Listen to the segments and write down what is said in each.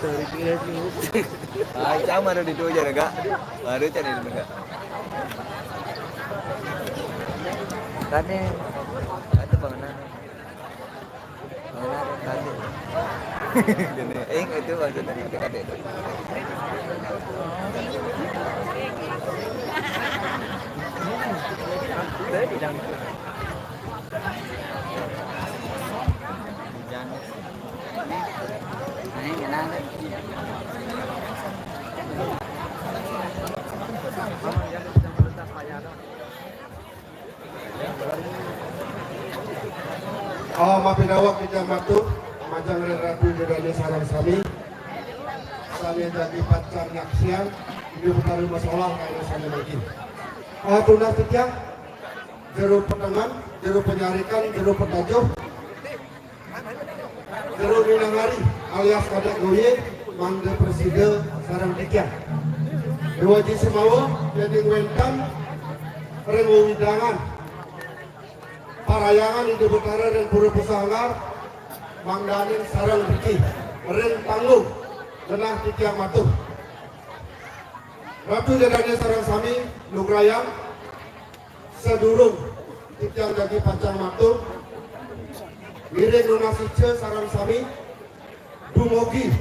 Ay, sama na dito aja naga. Baru cari naga. Kane, ada bang nana. Bang nana kade. Gini, itu maksudnya kade itu. Mapinawak Kecamatan Majang Ratu Dedane Sarang Sami saya jadi pacar nyaksian ini bukan masalah karena saya lagi tuna tiang jeruk petangan jeruk penyarikan jeruk petajuh jeruk ninangari alias kadek goye mangga presiden sarang tiang dua jisi mawa jadi wentan rengu widangan parayangan itu betara dan pura pesangar mangdanin sarang biki ren tanggung denah tikiang matuh Ratu Dedane Sarang Sami Nugrayang sedurung tikiang dagi pancang matuh miring lunasice Sarang Sami dumugi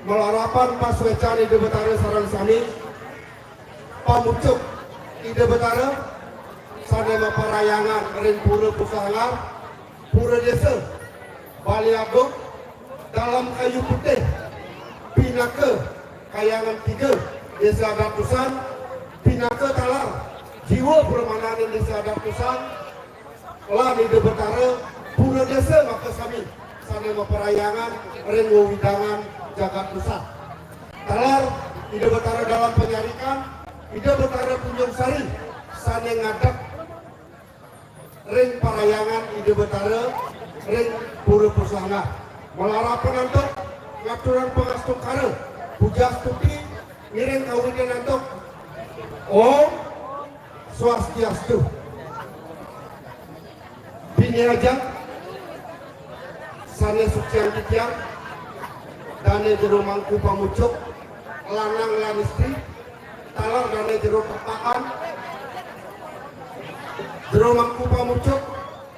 melarapan pas wecan ide betara Sarang Sami pamucuk ide betara sadema parayangan ren pura pesangar pura desa Bali Agung dalam kayu putih Pinaka Kayangan 3 Desa Adaptusan Pinaka Talar jiwa permainan Desa Adaptusan lan ide betara pura desa maka sami sadema parayangan rengo widangan jagat pusat Talar ide betara dalam penyarikan ide betara Punjung Sari sane ngadap ring parayangan ide betara ring pura pusana melarapan nantok ngaturan pengastuk kare pujas tuki miring kawinan nantok Om Swastiastu bini aja sane sucian tikiang dane jero mangku pamucuk lanang lan istri talar dane jero kepakan jero mangku pamucuk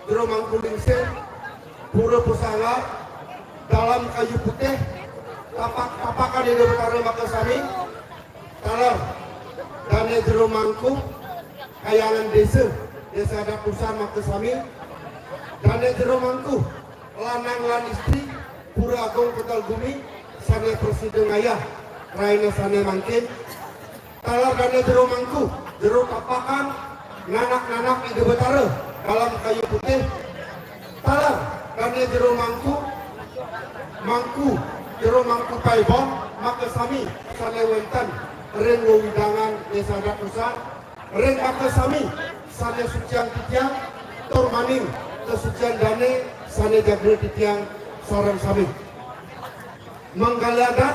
jero mangku lingsir pura pusana dalam kayu putih tapak-tapakan di betara Makasami talar dane jero mangku kayangan desa Adaptusan Makasami dane jero mangku lanang lan istri pura agung Ketal Bumi sane presiden ayah raina sane mangkin talar dane jero mangku jero tapakan nanak-nanak ide betara dalam kayu putih talar dane jero mangku jero mangku paibon Makasami sane wentan ren widangan Desa Adaptusan ren Makasami sane sucian titiang turmaning kesucian dane sane jagre titiang Sarang Sami menggaladat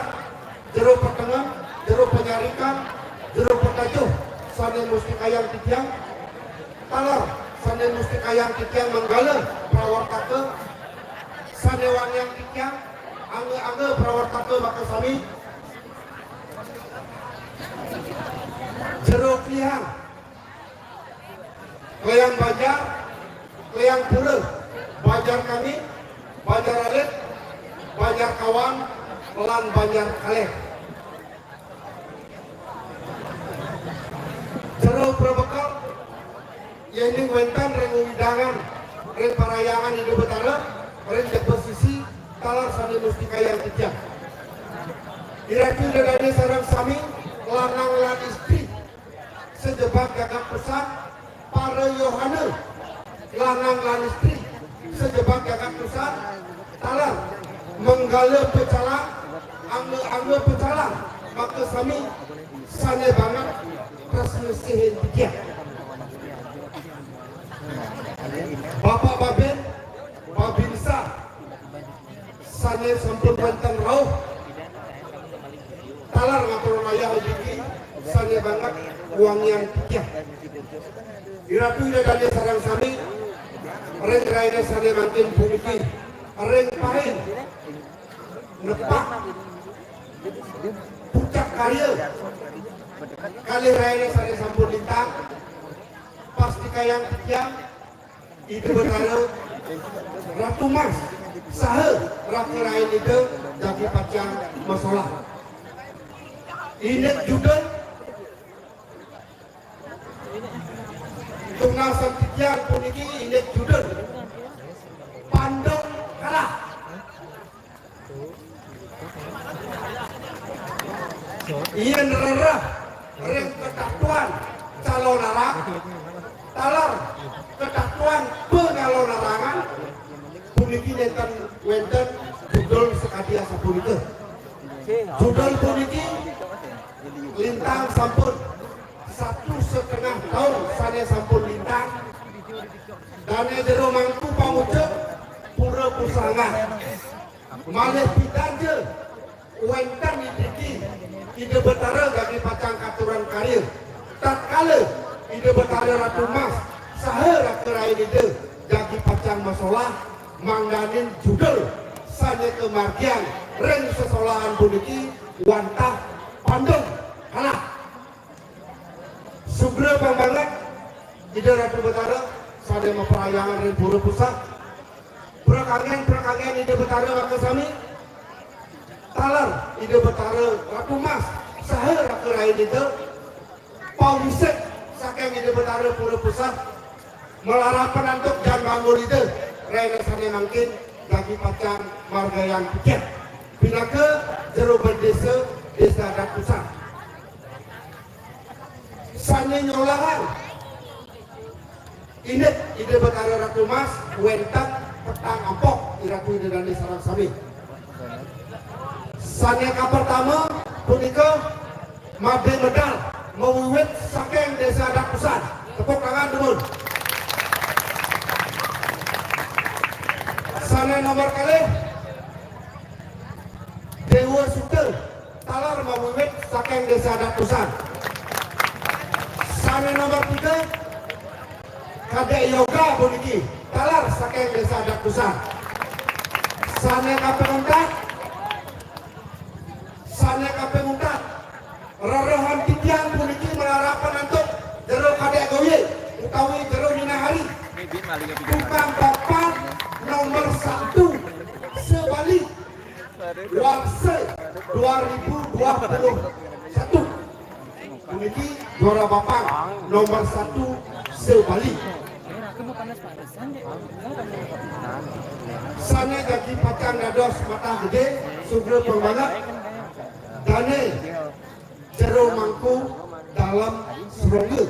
jero pertengah jero penyarikan jero petajuh sane musti kayang titiang talar sane musti kayang titiang menggala prawartake sane wanyang titiang angge prawartake Makasami jero klihang klayang bajar klayang pura bajar kami bajar alit bajar kawan lan bajar kaleh jero prabekal yening wentan rengu widangan ren parayangan ide betara ren posisi talar sane musti kayang tikiang Iratu Dedane Sarang Sami lanang lan istri sejebak gagak pesan para Yohana lanang lan istri sejebak gagak pesan talar menggala pecalang angge pecalang Makasami sane banget presmesihin tikiang Bapak Babinsa sane sampun wonten rauh talar ngatur ayah iki sane banget uang yang tikiang Iratu Dedane Sarang Sami ren raine sane mangkin bumiki ren pahin nepak malih raya sare sampun lintang pasti kayang tiang itu berkara Ratu Mas saha rakyat raya itu jadi pacang masalah ini juga tunggal setiap puniki ini juga pandang kalah iya nerah reng kedatuan calon arak talar kedatuan pengalon arangan puniki nenten wenten judul sekadia sapunika judul puniki lintang sampun 1,5 tahun saya sampun lintang dan jero mangku pamucuk pura pusanga malih pidanje wenten iki ide betara gagi pacang katuran karya tatkala ide betara Ratu Mas saha rakerai ide gagi pacang masalah mangganin judul sanya kemargian reng sesolahan puniki wantah pandang kalah Sugro pambangat ide Ratu Betara sada maperayangan reng pura pusat perkangen ide betara wakasami talar ide betara Ratu Mas saha rakerai ide paulisek saking ide betara pura pusat melarapan antuk dan bangun ide raya sana mangkin gagi pacang margayang pikir pinaka jero berdesa desa adat pusat sanya nyolahan ini ide betara Ratu Mas wentak petang ampok iratu ide dan sarang sami sanya ka pertama punika made medal mewiwit saking desa adat pusat tepuk tangan dulu sana nomor kali Dewa Sutel talar mewiwit saking desa adat pusat sana nomor 3 Kadek Yoga puniki talar saking desa adat pusat sana kapenguntat rorohan titian puniki melarapan antuk jero kadek goye utawi jero dina hari tukang bapak nomor 1 sebalik warse 2021 puniki juara bapak nomor 1 sebalik sana gagi pacang dados mata gede sugro pembalap dane jero mangku dalam serongge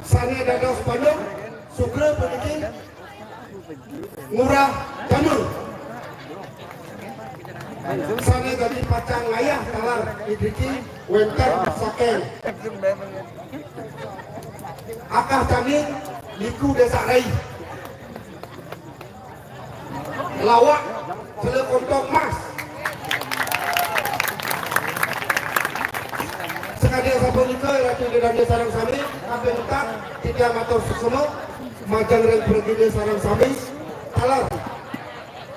sana dados Bandung sugro peniki murah jamur sana gagi pacang layah talar idriki wenten saken akah caning liku desa rai lawak celek untuk mas sekadang sapunika ratu dan sarang sami kabeh utak tiga matur sesama majang reng pergi sarang sami talar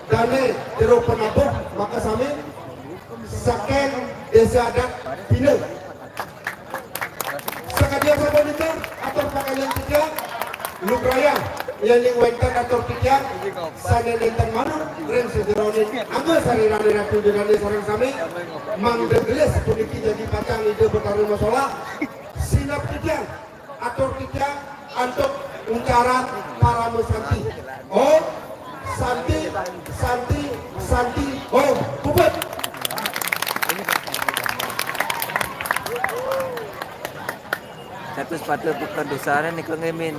dane jero penabuh maka sami saken desa adat bina sekadang sapunika atur pakaian tiga lukraya yang wenten atur tiga sana nenten manu reng sederone angga sarirane ratu dan sarang sami mangdegeles puniki jadi pacang ide betara masalah sinap tiga atur tiga antuk ungkaran para musanti oh santi oh kubet satu sepatu bukan dosanya nih kang Emin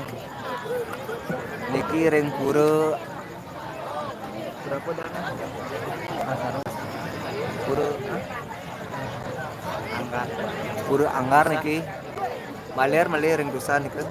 niki reng pura berapa dana pura anggar niki maler reng dosa nih kan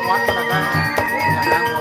kuat talaga. Kailangan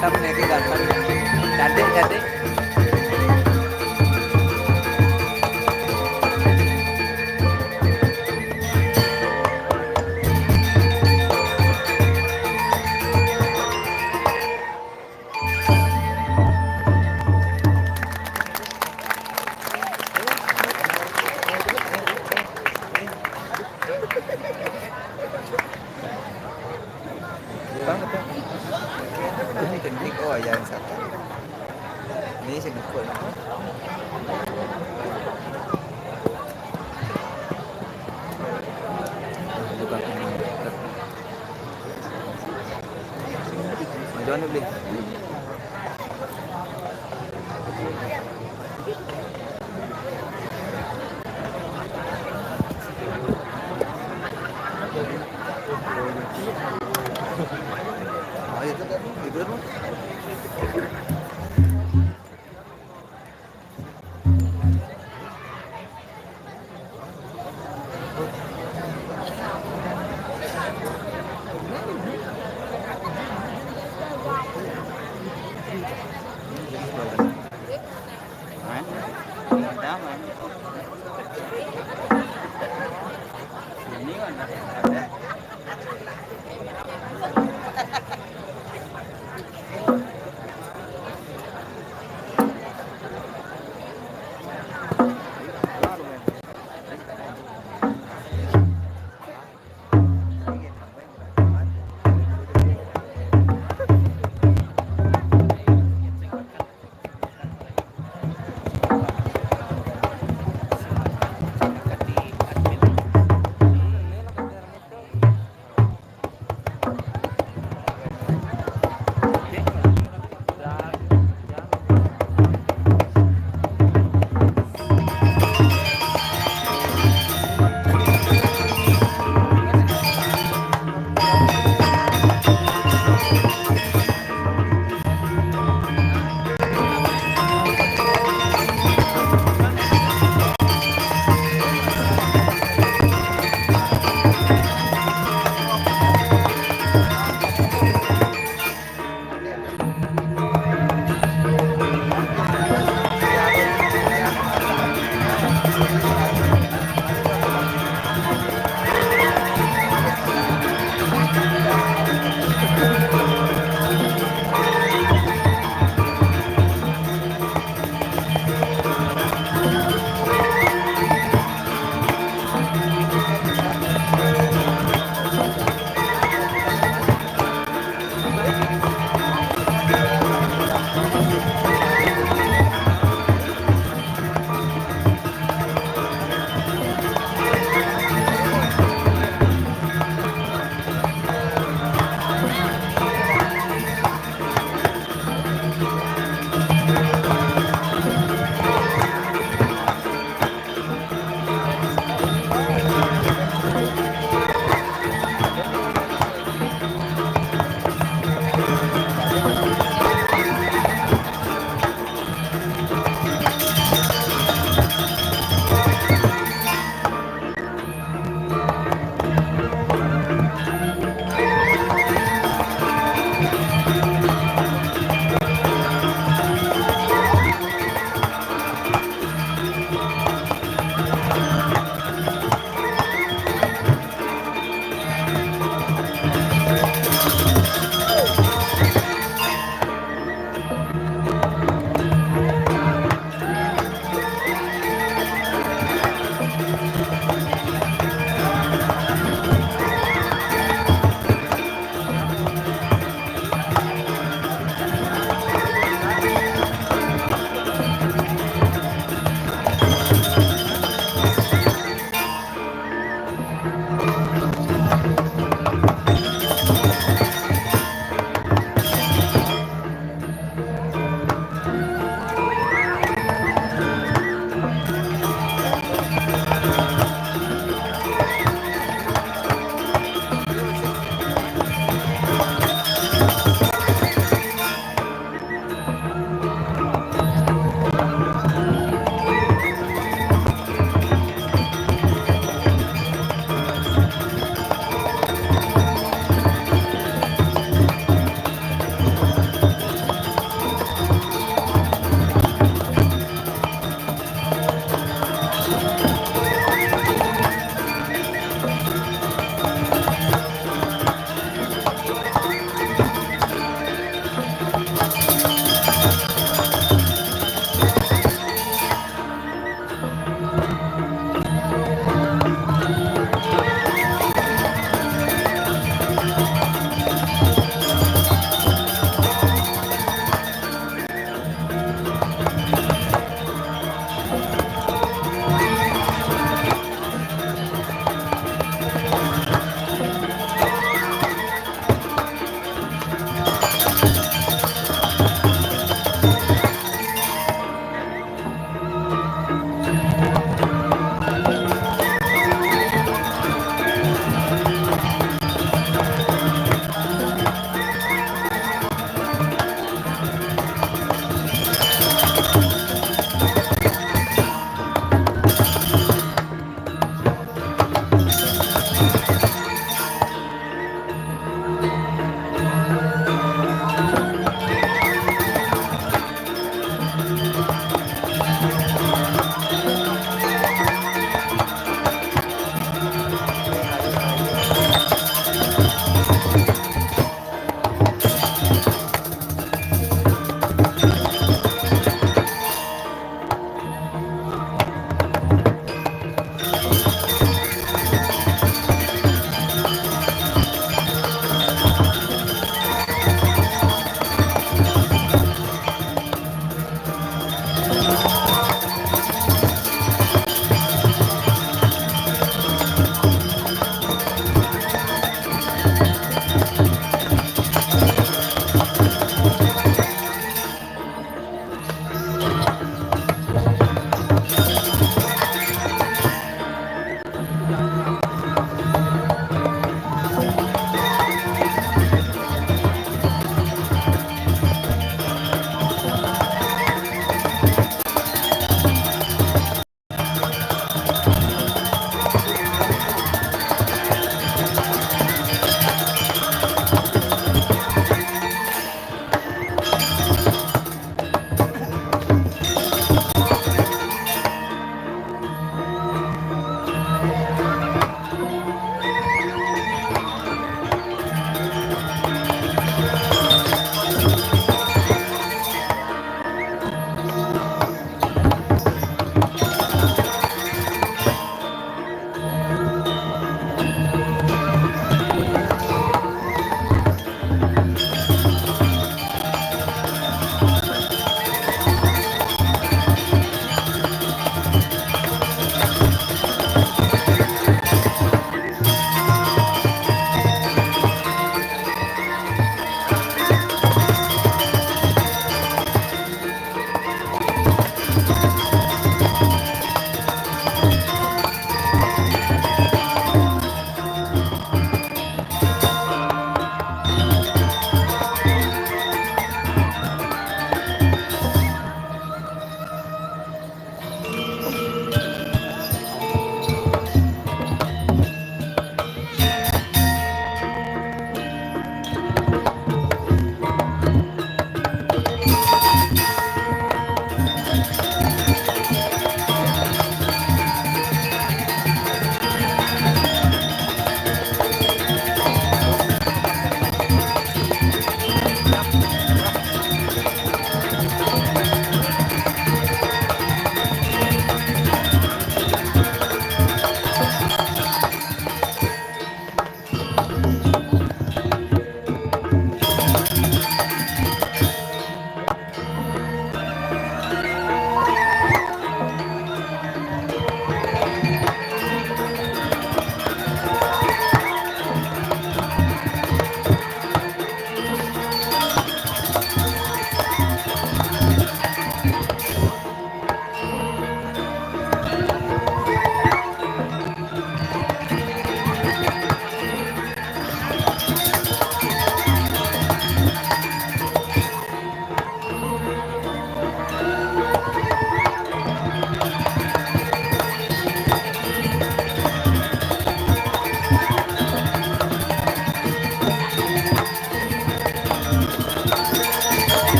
ganteng nih ganteng. Cantik cantik. Banget ya. Ini teknik oh ya yang satu. Ini sih dukul. Bukan ini. Majuan beli. Oh itu kan tidur mah. Damai. Ini kan ada.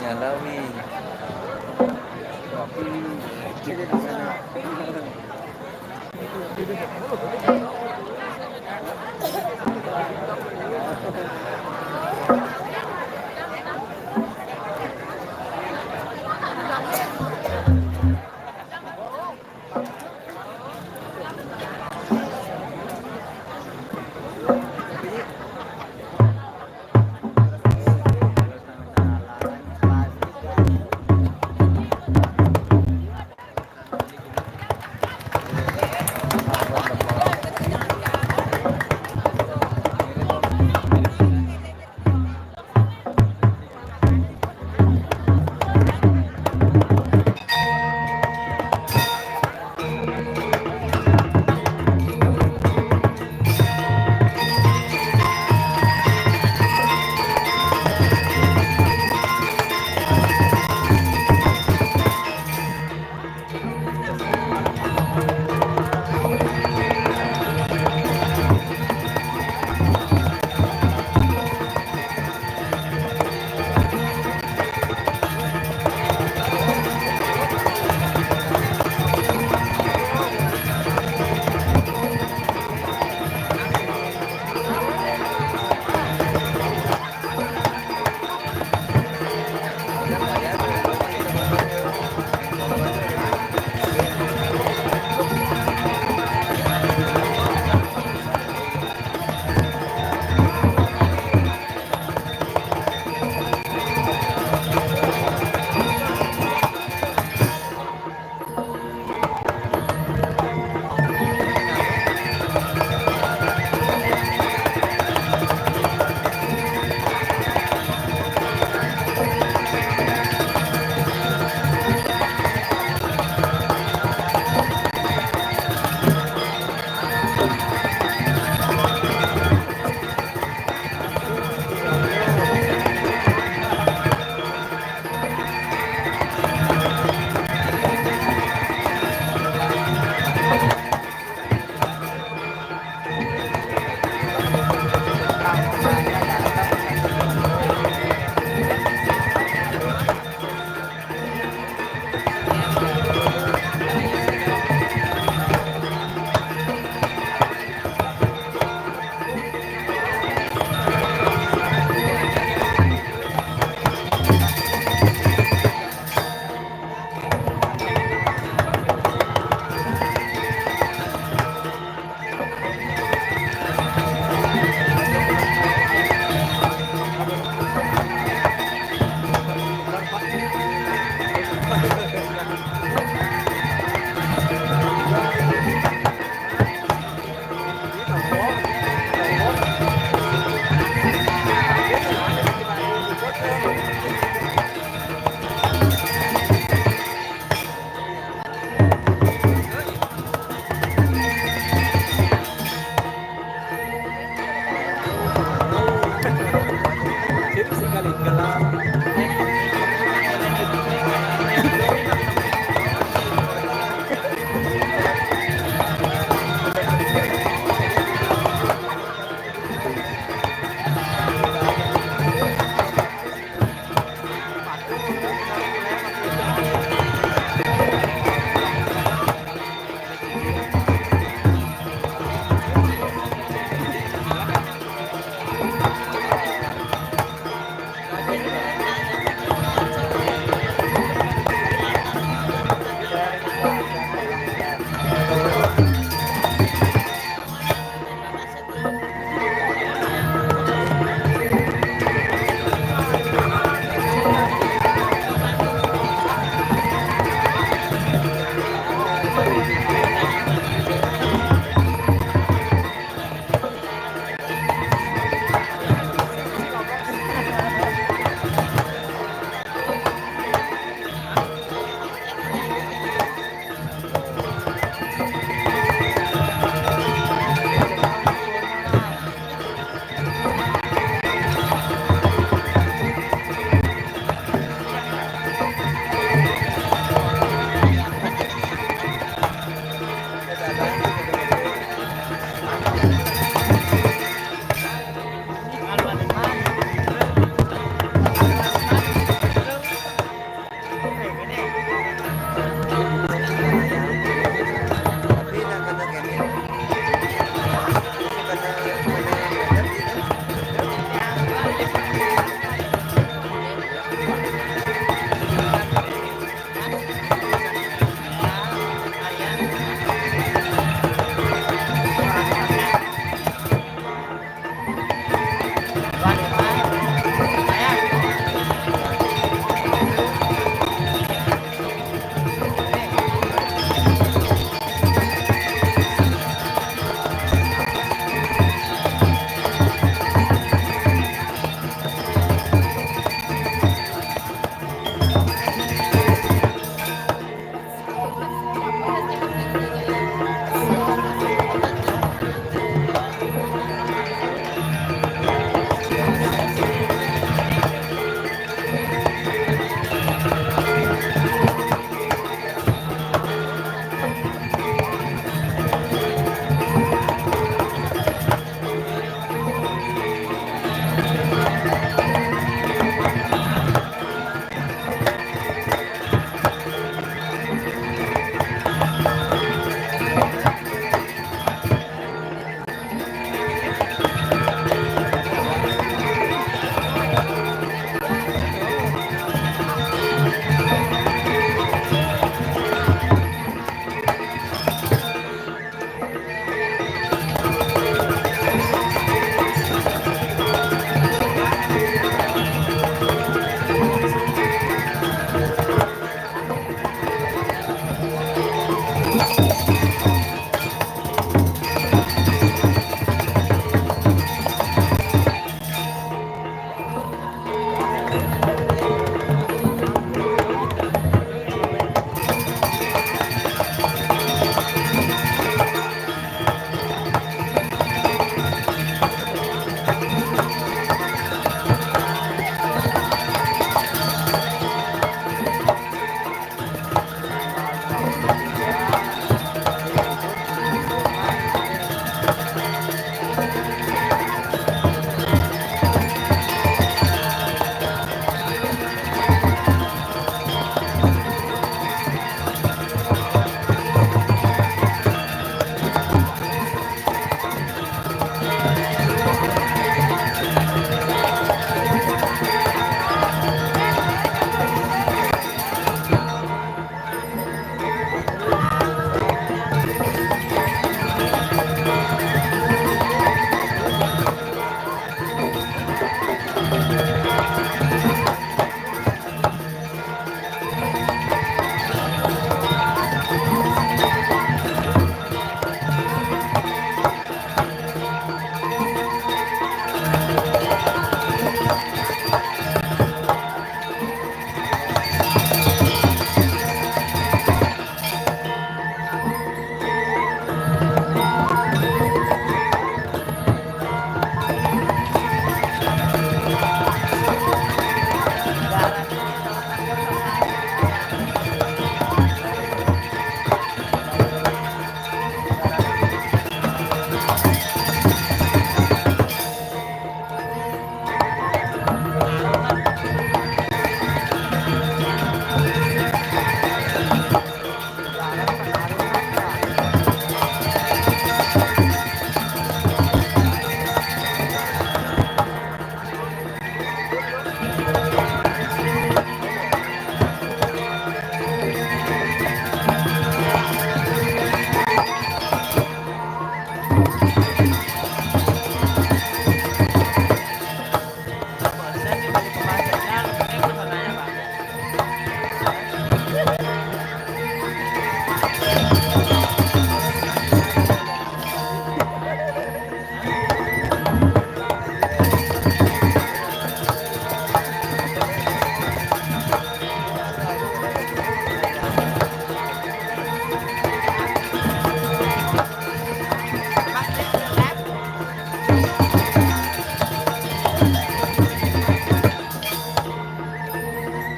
Nyalawi.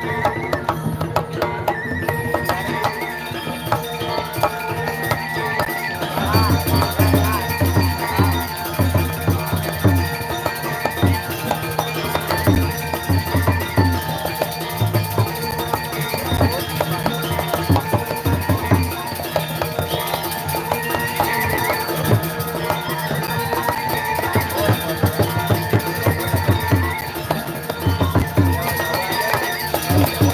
Thank you.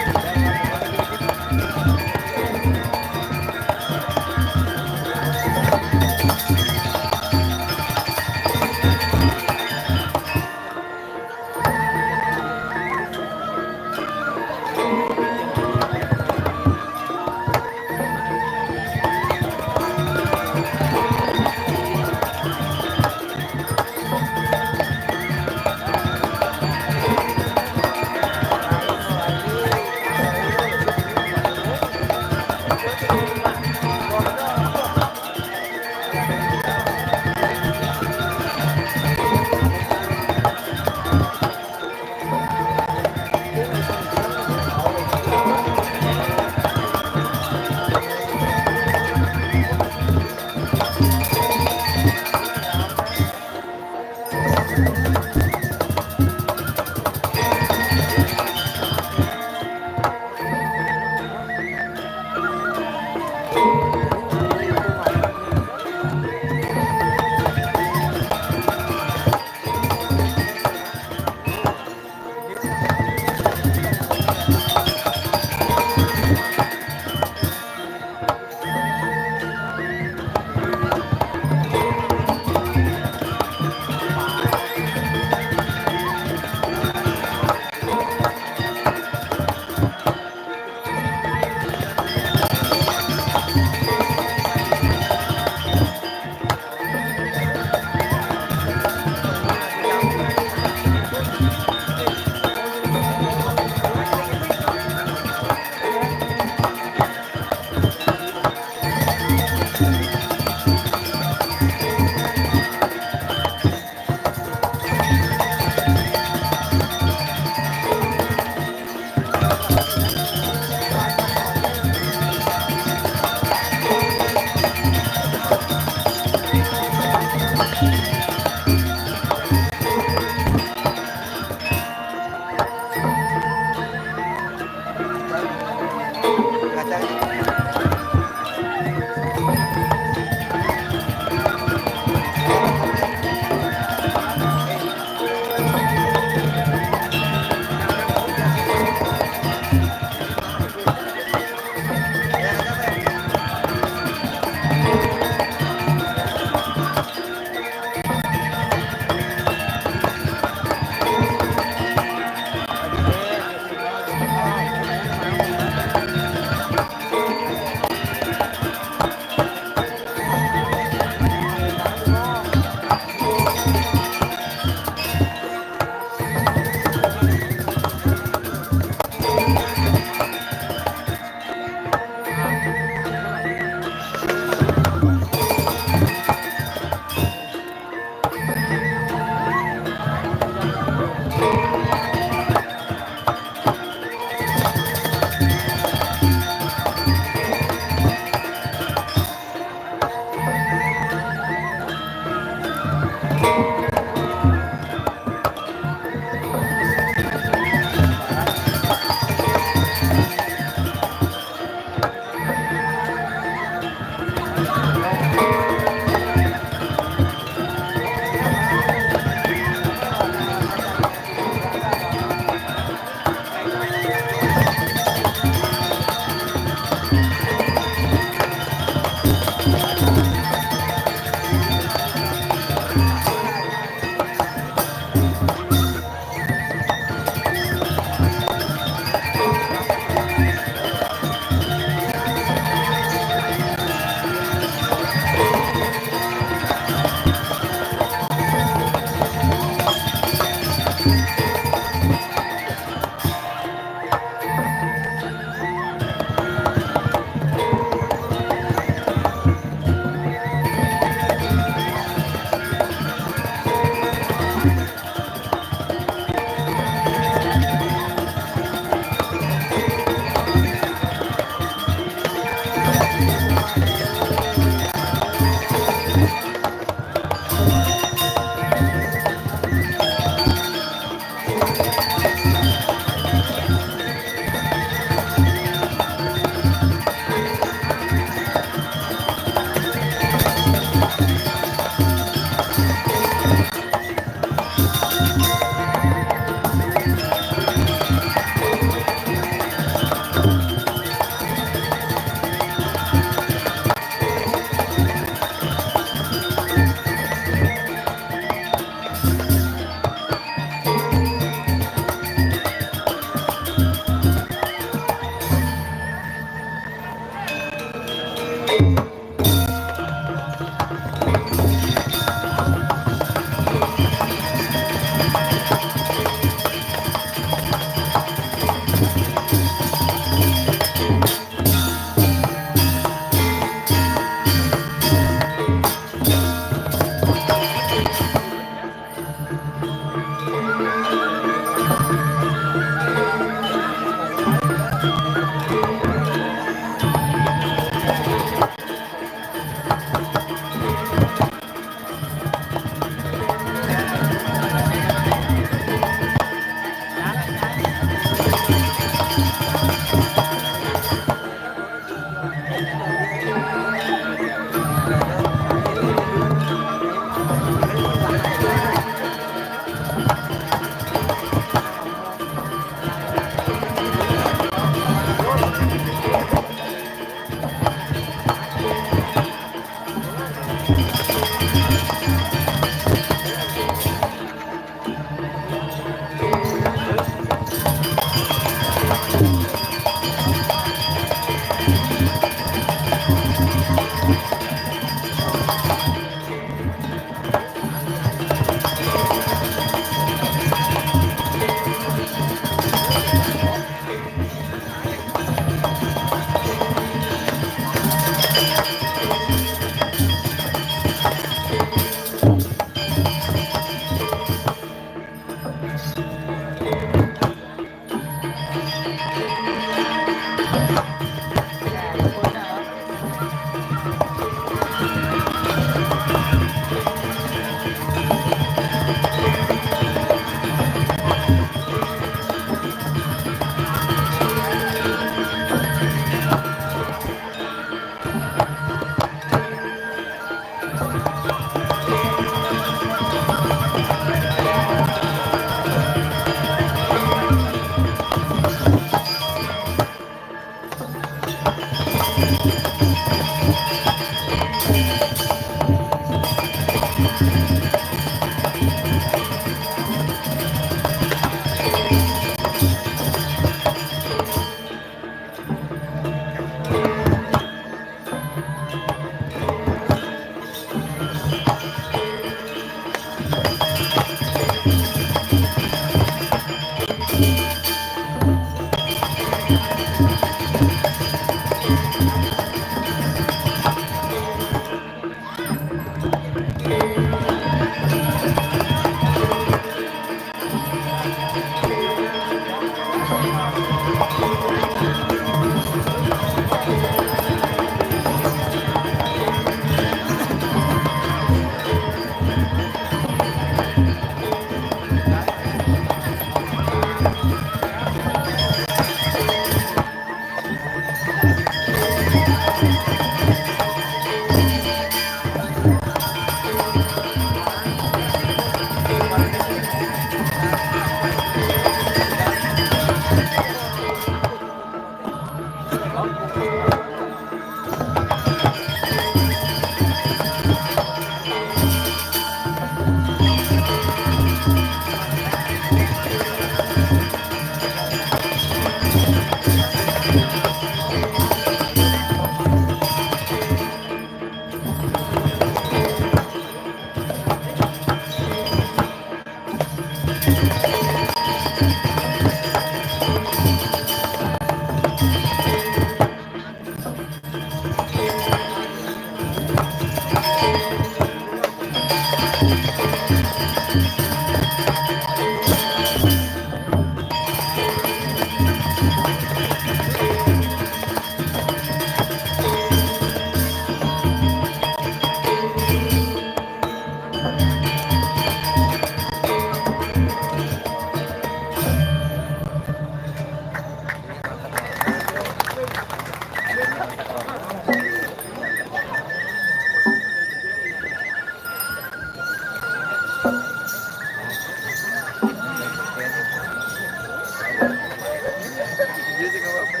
sih nggak apa-apa.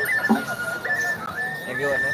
Yang gimana?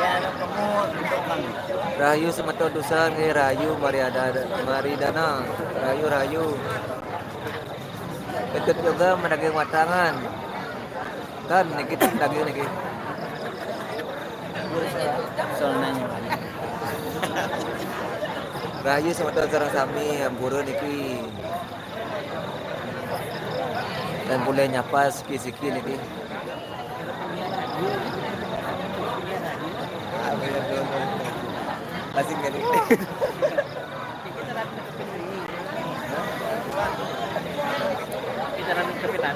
Ya, no como Rahayu semeton dusan Rahayu Maridana. Rahayu. Ikut juga menagih matangan. Kan kita daging niki. Soalnya Rahayu semeton sareng sami ampura niki. Dan boleh nyapa siki-siki niki. Asing kan ini. kita nanti kepitan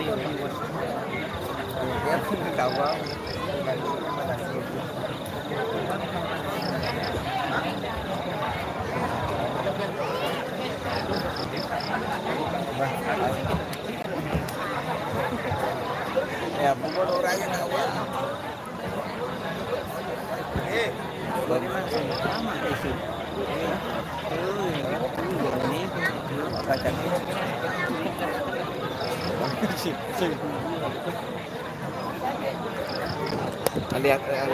Dia pun kawal. Ya, pukul orangnya nak buat. Bagi masih lama isu. Ini Kacang ini. Lihat, lihat.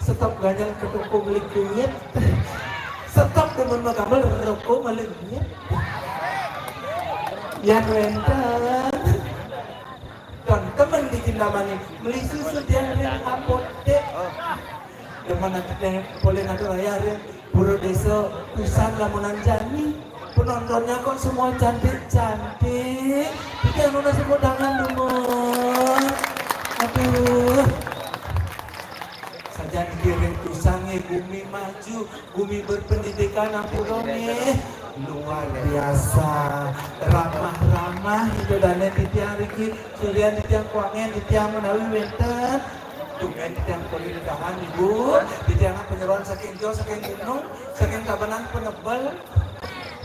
Stop ganyan ketungkong likunyit. Stop teman magamel rokok malingnyit. Yang rentan. Dan teman di kinamani melisi sedian rin apote. Teman nanti boleh nanti layar Puro desa Usan Lamunan Jani. Penontonnya kok semua cantik-cantik. Kita yang udah sebut tangan dulu. Aduh. Saja dikirim Usange bumi maju, bumi berpendidikan ampurone. Luar biasa, ramah-ramah itu dana titiang riki, surian titiang kuangen, titiang menawi wenten. Tunggu titiang pernikahan ibu, titiang penyeruan saking jauh, saking gunung, saking kabanan penebal.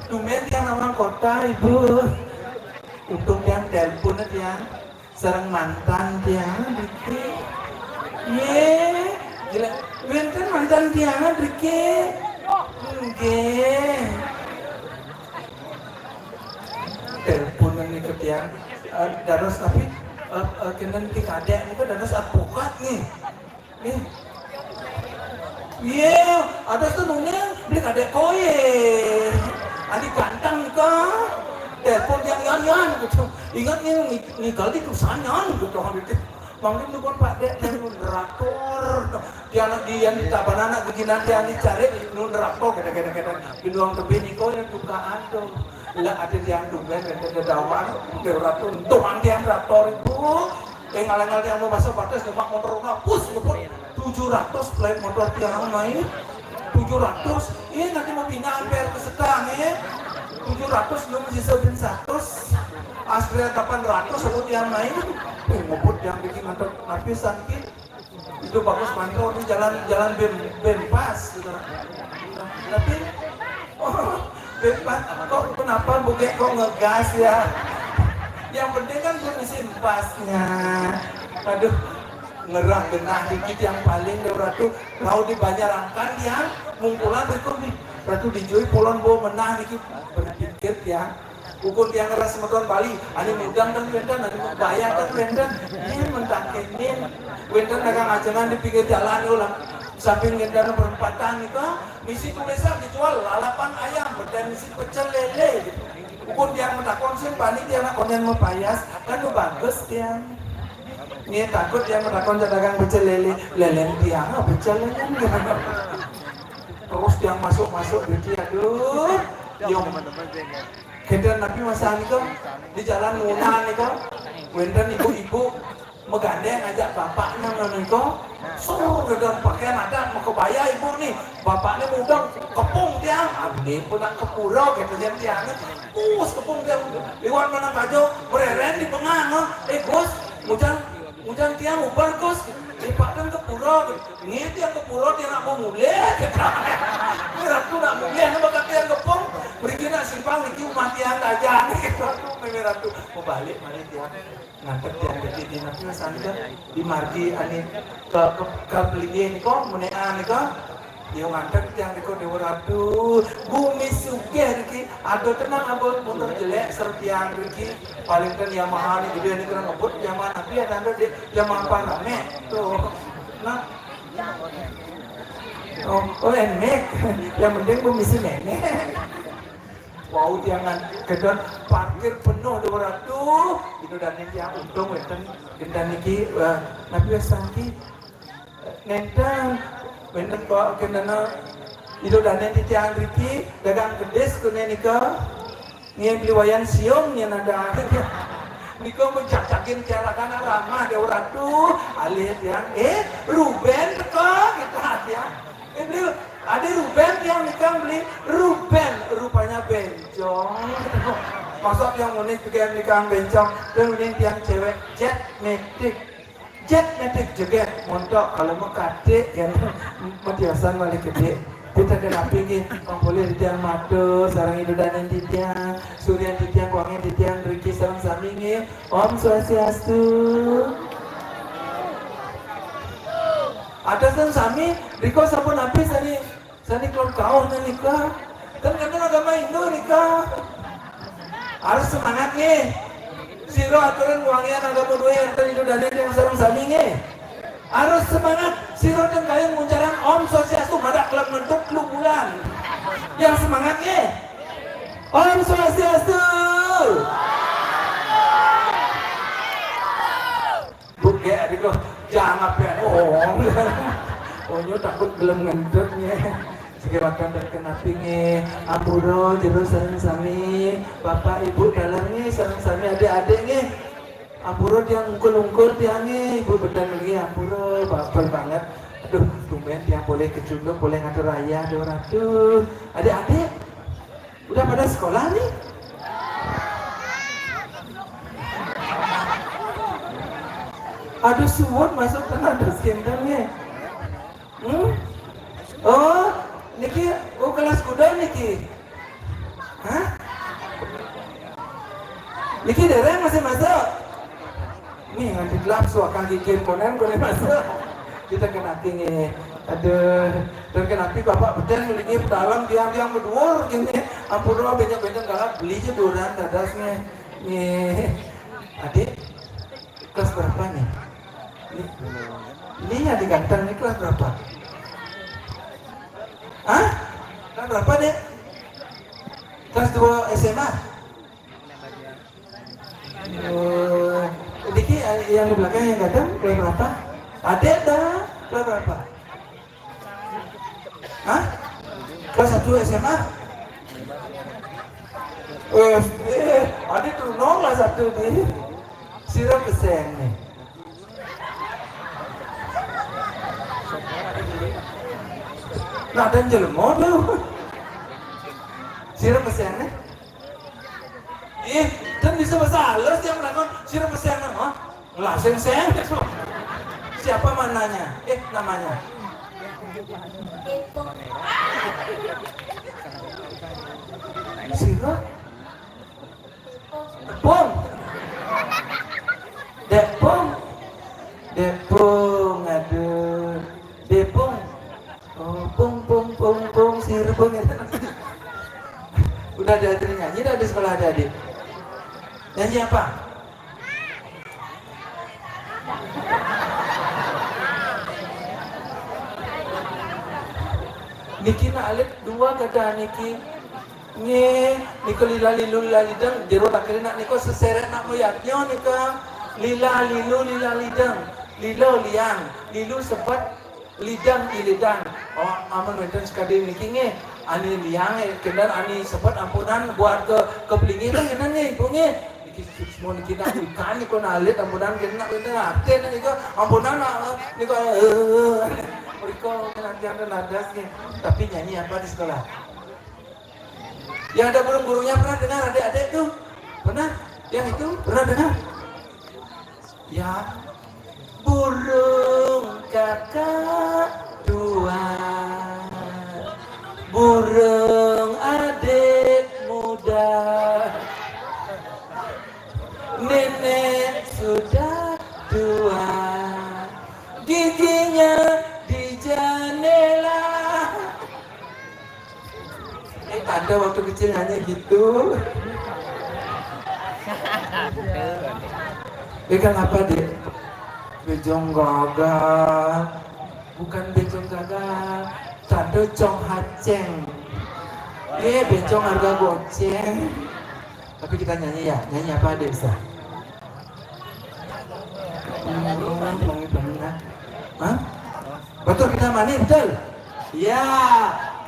Tunggu tiang orang kota ibu. Untung tiang telepon tiang, serang mantan tiang riki. Ye, gila, wenten mantan tiang riki. Nggih. Teleponan nih ke tiang, dados tapi kenen ti kadek niku dados advokat nih. Nih. Iya, ada tuh nungnya beli kadek koye. Adik ganteng kah? Telepon yang sanian gitu. Ingat nih kali itu sanian gitu gitu. Mungkin tuh Pak Dek yang nundraktor, dia anak dia di taban anak bikinan dia dicari nundraktor kadang-kadang biduang tebi niko yang dukaan tuh, lah ada yang duben ada kedawan, deuratur, tuang dia traktor itu, ngalang-ngalang yang mau masuk batas nembak motor ngapus, ngeput 700 plate motor tiang main, 700, ini nanti mau pindah ampere ke sedang ya, 700 belum sisa 100. Aslinya 800 sebut yang main, ngebut yang bikin mantap napisan itu bagus mantap di jalan ben pas gitu. Tapi ben pas kok kenapa bukan kok ngegas ya? Yang penting kan mesin pasnya. Aduh, ngerah genah dikit yang paling ratu kau dibanyarankan ya mungkulan itu nih ratu dijui pulon bawa menah dikit berpikir ya. Ukur yang ngeras motor Bali, ani mudang dan wendan, ani bayar dan wendan, ini mendangkenin, wendan dagang ajangan di pinggir jalan ulang, samping wendan perempatan itu, misi tulisan dijual lalapan ayam, dan misi pecel lele, ukur yang menakon sih Bali dia nak konyen mempayas, kan itu bagus dia, ini takut yang menakon dagang pecel lele, lele dia, pecel lele, terus yang masuk gitu, aduh, yang kemudian Nabi masa itu di jalan Munah itu, kemudian ibu-ibu megandeng ajak bapaknya itu, suruh dagang pakaian ada mau kebaya ibu nih, bapaknya mudang kepung tiang, abdi pulang ke pura gitu tiang, kepung tiang, liwan mana baju bereren di pengang, Gus, mudang tiang ubar Gus, dipakaian ke pura, ini tiang ke pura dia nak mau mulai, ini ratu nak mulai, ini bakal tiang kepung. Berikan simpang niki matian aja nih ratu mau balik mana dia ngantek yang gede nanti sangat di margi ani ke beli ini kok menean nih kok dia ngantek yang niko dewa ratu bumi suge niki ada tenang abot motor jelek serpian niki paling kan Yamaha nih gede nih kena ngebut Yamaha tapi ada dia Yamaha apa rame tuh nah oh enek yang penting bumi si nenek. Wow, jangan kedon parkir penuh 200 itu dan ini yang untung wenten gendan iki nabi sangki nenten wenten kok kendana itu dan ini tiang riki dagang gedes kene nika nyen beli siung nyen ada niko mencacakin cara kana ramah 200 alih tiang Ruben kok kita dia ini ada Ruben yang nikah beli Ruben rupanya bencong maksud yang unik juga nikah bencong dan unik yang cewek jet metik juga montok kalau mau kadek yang matiasan balik gede kita kena pingin boleh di tiang madu sarang itu dan yang di tiang surya di tiang wangi di tiang Riki sarang samingi Om Swastiastu ada kan sami Riko sampun habis Sani kalau kau nikah, kan agama Hindu nikah, harus semangat nih. Siro aturan wangian agama dua yang tadi dan yang sarung saminge, harus semangat. Siro dan kalian muncaran Om Swastiastu ada klub bentuk lu bulan, yang semangatnya Om Swastiastu. Buke Riko jangan apa Onyo takut belum ngendutnya. Segerakan dan kenapinge ampuro jero sareng sami bapak ibu dalamnya sareng sami adik-adiknya ampuro dia ngungkul-ungkul tiangnya ibu bedan lagi ampuro baper banget aduh tumben tiang boleh kecundung boleh ngatur raya aduh adik-adik udah pada sekolah nih aduh suwun masuk tengah dos kendangnya oh Niki, kelas kuda Niki, hah? Niki dereng masih masuk. Nih nanti gelap suaka gigit konen masuk. Kita kena tinggi, aduh, terkena bapak betul lagi dalam tiang berdua gini. Ampun banyak galak beli aja duran dadasnya. Nih, adik, kelas berapa nih? Ini yang diganteng nih kelas berapa? Hah? Kelas berapa deh? Kelas 2 SMA? Oh, Diki yang di belakang yang datang kelas berapa? Adik dah kelas berapa? Hah? Kelas 1 SMA? Adik tuh nol kelas 1 nih. Sirap peseng nih. Nah dan jelmo tuh. Sirap peseng nih. Dan bisa masalah yang melakukan sirap peseng nih. Lah seng-seng. Siapa mananya? Namanya. Sirap. Depung. Depung, aduh. Depung. Oh, pung, sirpung. Udah ada nyanyi, udah ada sekolah ada adik. Nyanyi apa? Niki na alit dua kata Niki. Niko lila lilu lila lidang jero takir nak niko seseret nak moyaknya nika lila lilu lila lidang lilo liang lilu sepat lidang ilidang aman wenten sekali niki ani liang kendar ani sepat ampunan buat ke pelingin lah kena nih punge niki semua niki nak ikan niko nalit ampunan kena arte niko ampunan niko mereka nanti nadas nih tapi nyanyi apa di sekolah? Yang ada burung-burungnya pernah dengar adik-adik tuh? Pernah? Yang itu pernah dengar? Ya, burung kakak dua, burung adik muda, nenek sudah tua, giginya di jendela. Ada waktu kecil hanya gitu. Ikan apa dia? Bejong gagah. Bukan bejong gagah. Tanda cong haceng. Bejong harga goceng. Tapi kita nyanyi ya. Nyanyi apa dia bisa? Hah? Betul kita mani betul? Ya.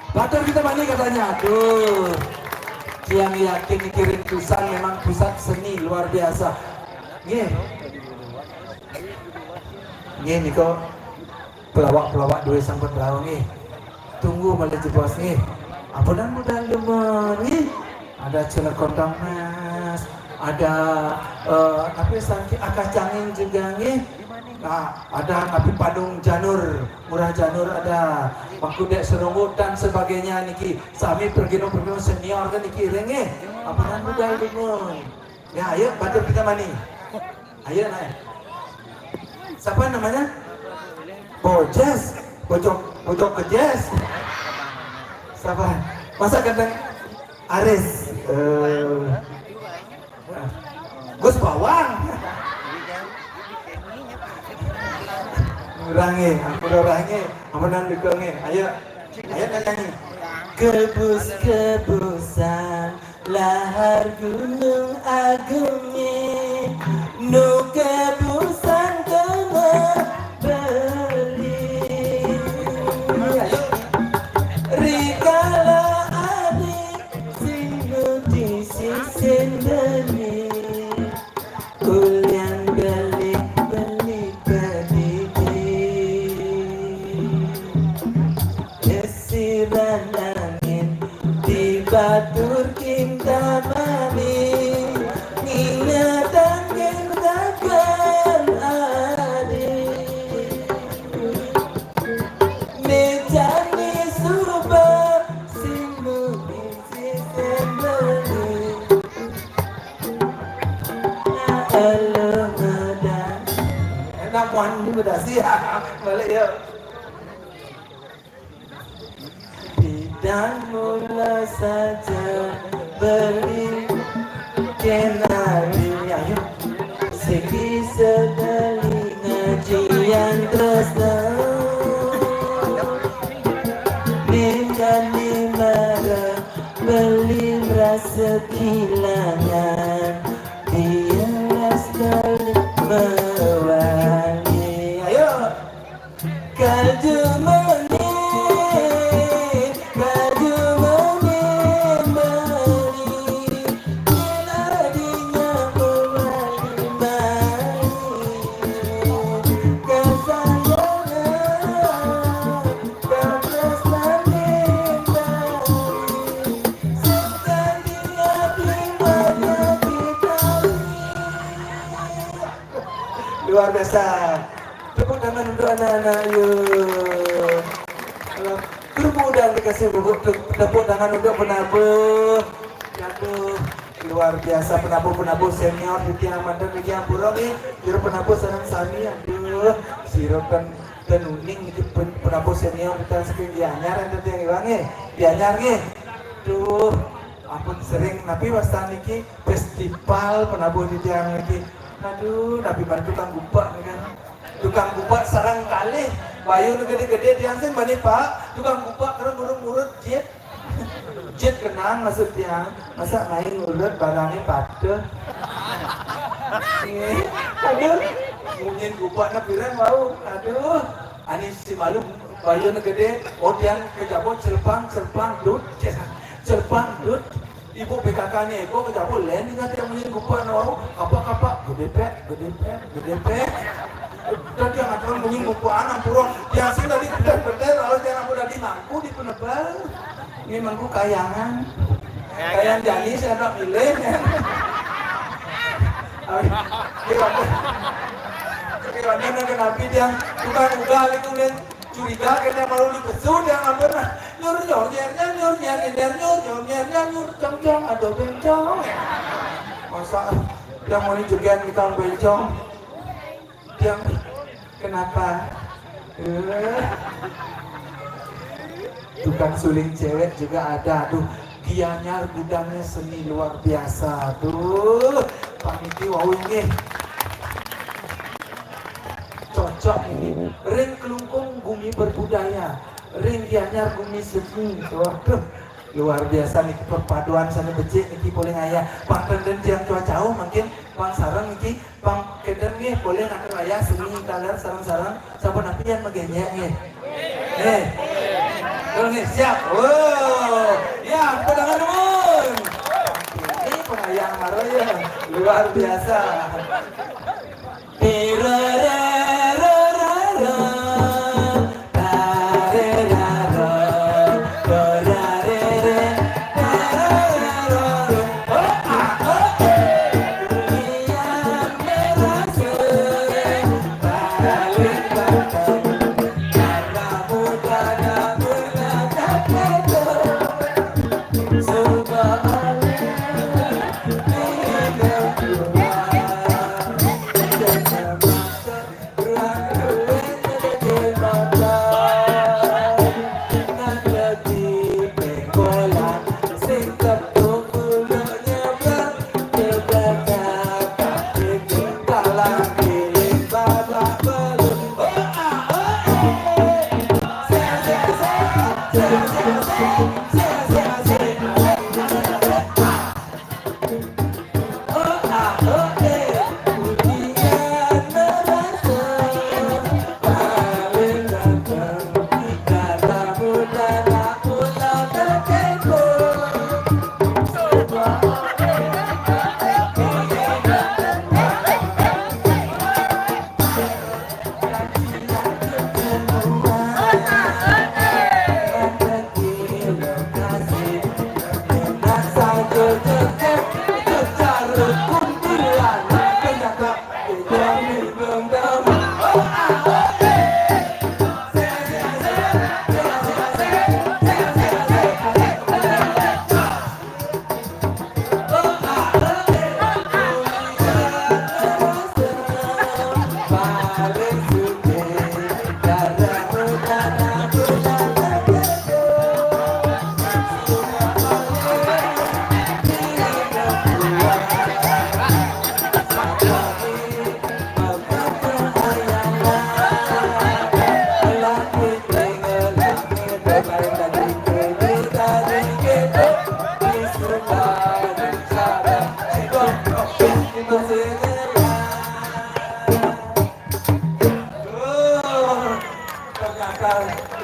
Batur kita mandi katanya, tuh yang yakin kirim tusan memang pusat seni luar biasa. Nih kok pelawak dua sangkut pelawak nih. Tunggu malah jebos nih. Ampunan mudah lemon nih. Ada celak kontong mas, ada tapi sakit akacangin juga nih. Nah, ada tapi padung janur, murah janur ada, makudek serungut dan sebagainya niki. Sami pergi senior kan niki renge. Apaan muda limon. Ya, ayo batur kita mani. Ayo naik. Siapa namanya? Bojes, bojok ke Jes. Siapa? Masa kadang Aris. Gus Bawang. Kurangi, ampunan dukungi. Ayo nyanyi. Kebus-kebusan lahar gunung agungnya, nu kebusan kena beli. Ayo. Rikala adik sinu di sisen deni, kulian balik batur kinta mani ingatan kintakan adik mejani subah simu isi sembeli alo medan enak wan juga dah siap balik yuk. Dan mula saja beri kenali ayo segi sedali ngajian tresna ningali marah beli rasa kehilangan dia Luar biasa. Tepuk tangan untuk anak-anak yuk. Kemudian dikasih tepuk tangan untuk penabuh. Aduh, luar biasa penabuh senior di tiang mantan di tiang pura nih. Juru penabuh sarang sami, aduh, sirokan tenuning itu penabuh senior kita sekian dianyar yang tiang iwangi, dianyar nih. Aduh, ampun sering nabi wastan niki festival penabuh di tiang niki. Aduh, nabi bantu tukang gupak nih kan. Tukang gupak sarang kali. Bayu gede-gede diangsin bani pak, tukang gupak keren urut-urut jet. Jet kenang maksud tiang, masa main urut barangnya pada. Aduh, mungkin gupak nak bilang mau, aduh, ani si malu bayu gede, oh tiang kejabut celpang dut, celpang dut. Ibu PKK-nya, ibu kejabut lain dengan tiang mungkin gupak mau, kapak, gede pek. Dan dia ngaturan bunyi bukuan ampuron yang sih tadi bener lalu jangan udah dimangku di penebal ini mangku kayangan kayang jani saya tak milih kira-kira ada nabi yang tukang ugal itu dan curiga kena malu dipesu dia ngambil nyur cong ada bencong masa yang mau juga kita bencong yang kenapa tukang suling cewek juga ada tuh gianyar gudangnya seni luar biasa tuh paniti wow ini cocok ini ring kelungkung bumi berbudaya ring gianyar bumi seni tuh luar biasa nih perpaduan sana becik niki boleh ngaya pang tenden yang jauh mungkin pang sarang niki pang keden nih boleh nak raya seni kaler sarang-sarang sampun api yang magenya nih nih siap wow ya pedangan umum ini pengayang maroya luar biasa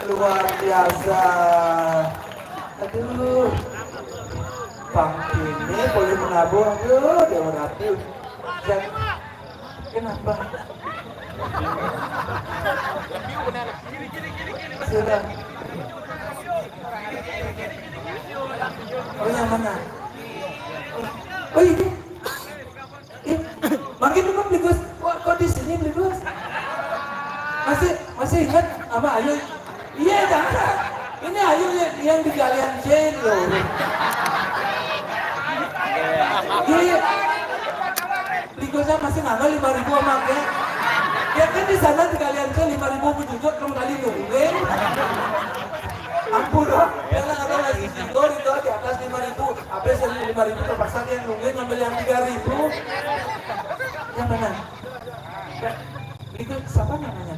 luar biasa. Aduh, pang ini boleh menabung. Aduh, dia menabung. Dan kenapa? Sudah. Oh yang mana? Oh ini. Makin dulu kok di sini beli 2. Masih ingat sama Ayu? Iya jangan. Ini Ayu yang di Galian Jane loh. Iya. Ligosnya masih nanggal 5.000 sama ya. Ya kan di sana di Galian Jane 5.000 bujujut belum kali nungguin. Ampun loh. Jangan ada lagi tidur itu di atas 5.000. Habis 5.000 terpaksa dia nungguin ngambil yang 3.000. Yang mana? Itu siapa namanya?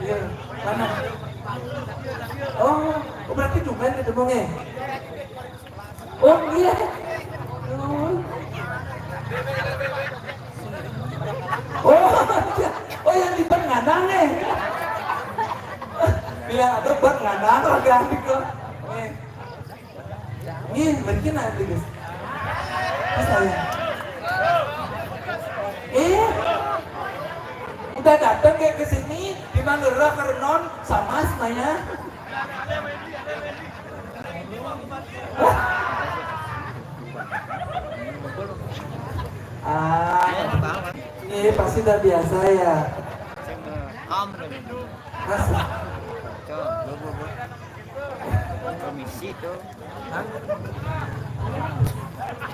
Iya, mana? Oh, berarti Dumen ketemunya. Oh iya. Oh yang di Bang Nganang nih. Bilang ada Bang Nganang lagi adik kok. Ini mungkin nanti guys. Saya. Udah datang kayak ke sini di Manggera Kerenon sama semuanya. Ini pasti udah biasa ya. Mas. Komisi tuh.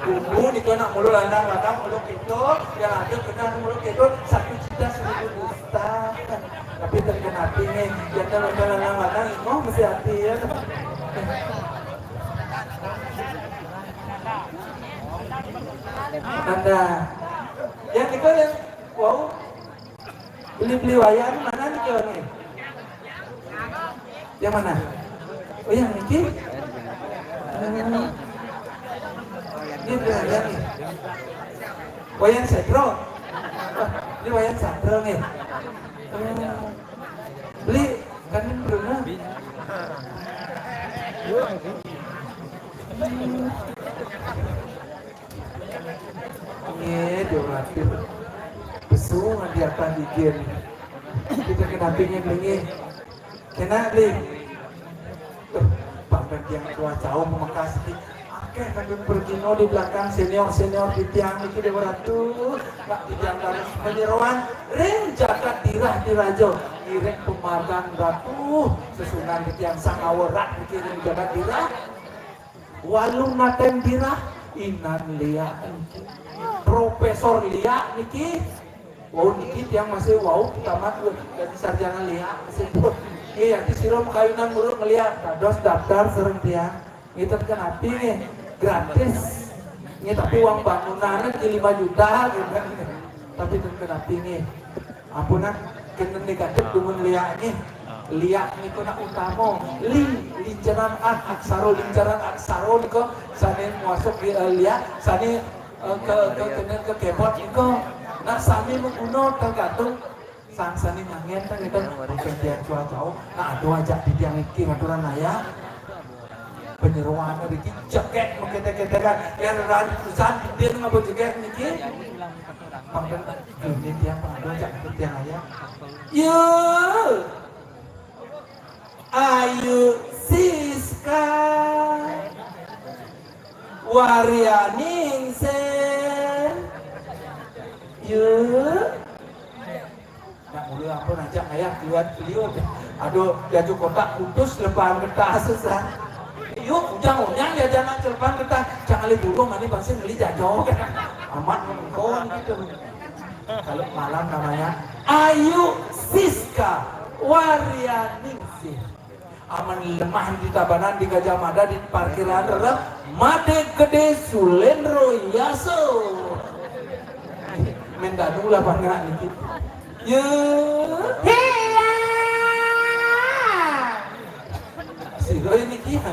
Dulu itu anak mulu landang mulu gitu, yang ada kena mulu gitu 1.100.000 dusta. Tapi terkena hati nih, yang kalau landang oh mesti hati ya. Anda, yang itu yang wow beli wayang mana nih kau nih? Yang mana? Oh yang ini? Ini wayang nih. Wayang Sadro. Ini wayang Sadro nih. Beli kan pernah. Iya, doatif. Besung di apa bikin. Kita kenapinya beli. Kena beli. Pamer yang tua jauh memangkas di. Oke, kami berkino di belakang senior di tiang itu di beratus. Pak di tiang harus penyeruan. Ring jagat tirah dirajo. Irek pemadang batu. Sesunan di tiang sangawarak dikirim jagat tirah. Walung naten tirah. Inan Lia. Profesor Lia niki. Wow niki tiang masih wow tamat jadi sarjana Lia masih pun. Iya di sirom kayunan mulu ngeliat kados daftar sering tiang. Itu kan hati nih gratis. Ini tapi uang bangunannya di 5 juta gitu. Tapi itu kan hati nih. Ampunan kena negatif dengan Lia nih. Lia ini kena utama lincaran aksaro niko sani masuk di Lia sani ke keyboard niko nah sani mengguno tergantung sang sani nyangen kan itu kerjaan cuaca nah aduh ajak di tiang iki ngaturan ayah penyeruan iki jaket mengkete-ketekan yang ratusan dia ngabut jaket niki pangkat ini tiang aduh ajak di tiang ayah yo Ayu Siska Warianingsen yuk nak mulai apa najak ayah keluar beliau aduh jaju kotak putus lepas kertas susah yuk ujang-ujang ya jangan lepas kertas jangan liburung nanti pasti beli jajau amat mengkon gitu kalau malam namanya Ayu Siska Warianingsen aman lemah di Tabanan di Gajah Mada di parkiran rerep Made Gede Sulendro Yaso mendanu lah bangga nih ya Hila si gue ini kia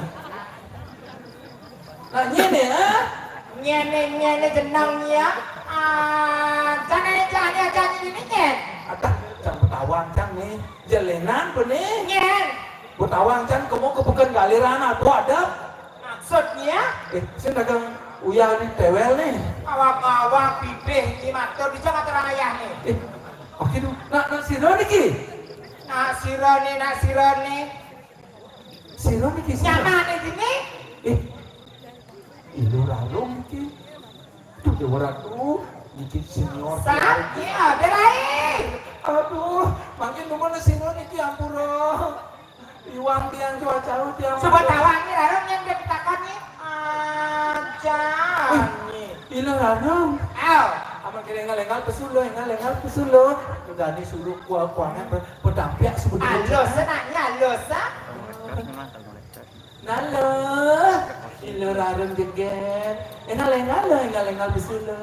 nah nyene nyene jenangnya jangan ini nyen atah jam petawang jam nih jelenan benih nyen petawang jam kamu kebukan galiran atau ada maksudnya saya dagang uyah nih tewel nih awak-awak pipih di matur bisa matur ayah nih oke dong nak siro nih ki nak sirone siro nih ki nyaman nih gini ilu ralung ki tuh dewa ratu Dikit senior. Sakit ada lain. Aduh, makin lumana senior iki ampura. Iwang tiang cuaca tiang. Coba tawangi larang yang dia pitakannya. Aja. Ilang larang. Aw. Aman kira ngalengal pesulo. Gani suruh kuah-kuahnya pedampiak sebetulnya. Alus, senangnya alus, ha? Nalo, ilo larang jeget. Ngalengal pesulo.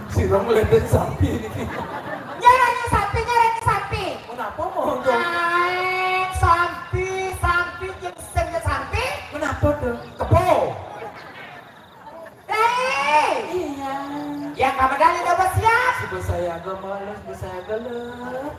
Si Rom melendeng sapi ini. Nyarani sapi. Kenapa mau dong? Sampi, jengsennya sampi. Kenapa dong? Kepo. Hei. Iya. Yang kamu dari udah siap. Si bos saya agak malas, bos saya agak lep.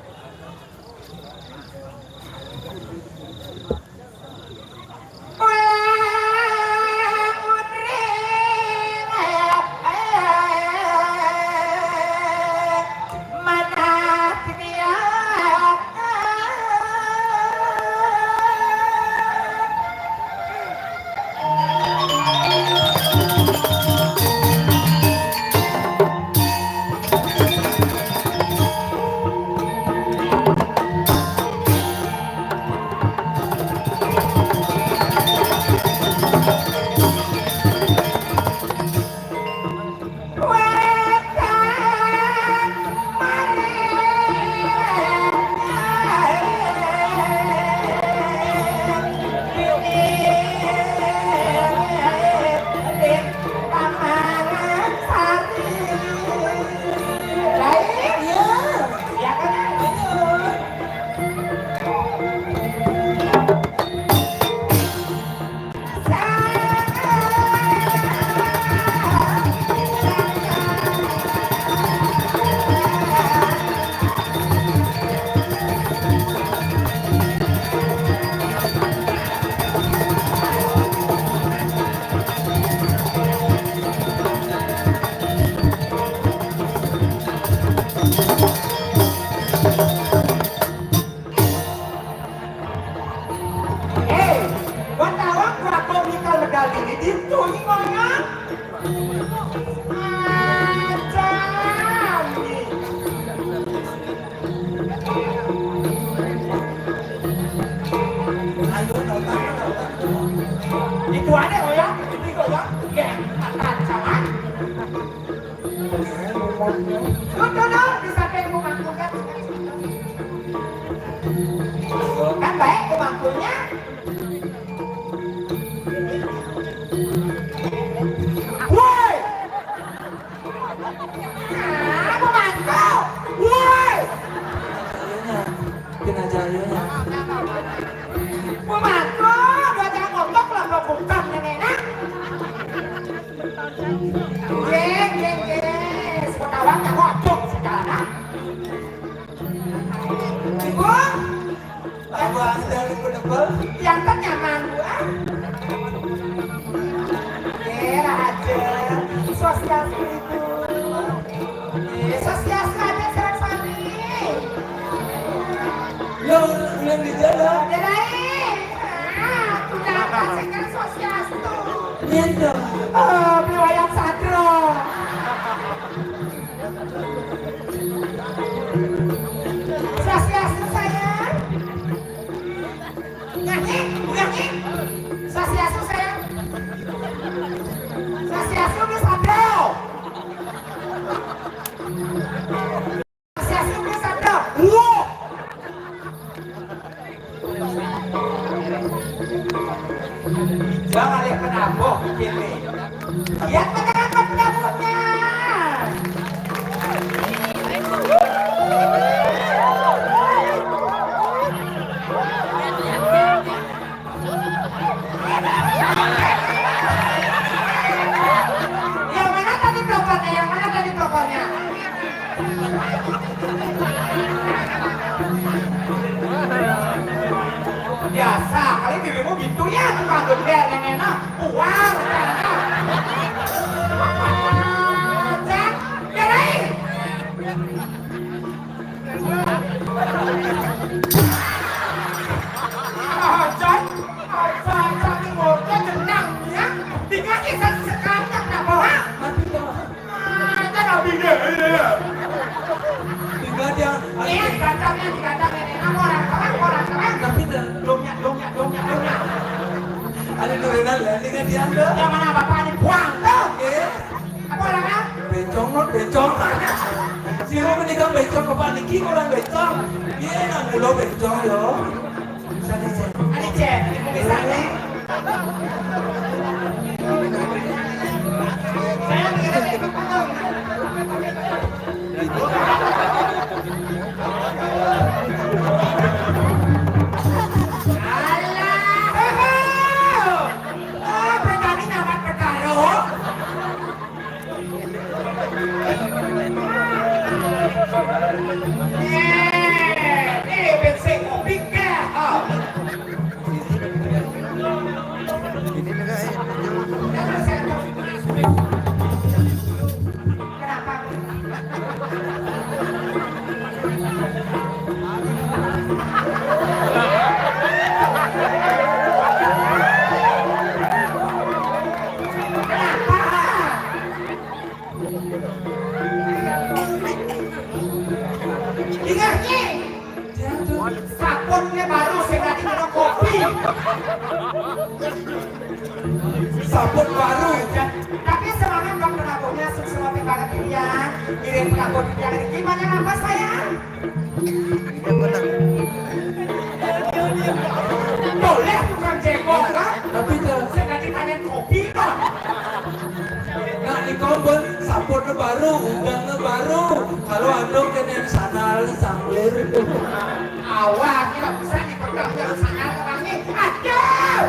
Itu ada oh ya, itu ya. Ya, akan sama. Betul, bisa kayak bukan. Kan baik pemangkunya. Woi. Pemangku. Woi. Kena jayanya. Pemangku, dua jangan ngomong lah bukan nenek. Geng. Sekarang tak ngomong sekarang. Ibu, Aku dari penebal. yang kan nyaman gua. Aja, sosial itu. Sosial aja serang suami. Lo yang di jalan. Ada lain. Kenapa sekarang sosial itu? Niendo. Biwayang sadro. Sosial sayang. Nyanyi. Sosial sayang. Sosial bisa bro. Sosial bisa bro. Wow. Jangan lihat penabok ini. Lihat penangkap penabuknya. Yang mana tadi blokornya? Biasa, kali dirimu gitu ya, tukang gede, nenek, uang, Jack, belain. Jack, ini motor jenang ya, bisa sekarang na po ha? Ito na bigay ya. Tinggal dia. Iya, dikatakan. Orang kawan. Tapi dah. Lumnya. Ada Nurinal ya, tinggal dia. Yang mana bapak ini buang tuh? Eh, Apa orangnya? bencong. Si Ro menikah bencong ke paniki orang bencong. Dia nak mulu bencong yo. Sana. Ini cek, ini bisa nih. Saya mikirnya sabunnya baru saya tadi minum kopi. Sabun baru. Tapi semangat bang penabungnya sesuatu banget dia. Kirim penabung yang gimana nafas saya? Boleh tukang jengkol kan? Tapi dah. Saya tadi tanya kopi kan? Nak di kompon sabunnya baru, udangnya baru. Kalau andong kena sanal sanglir. Awas, tidak bisa dipegang yang sangat orangnya. Aduh!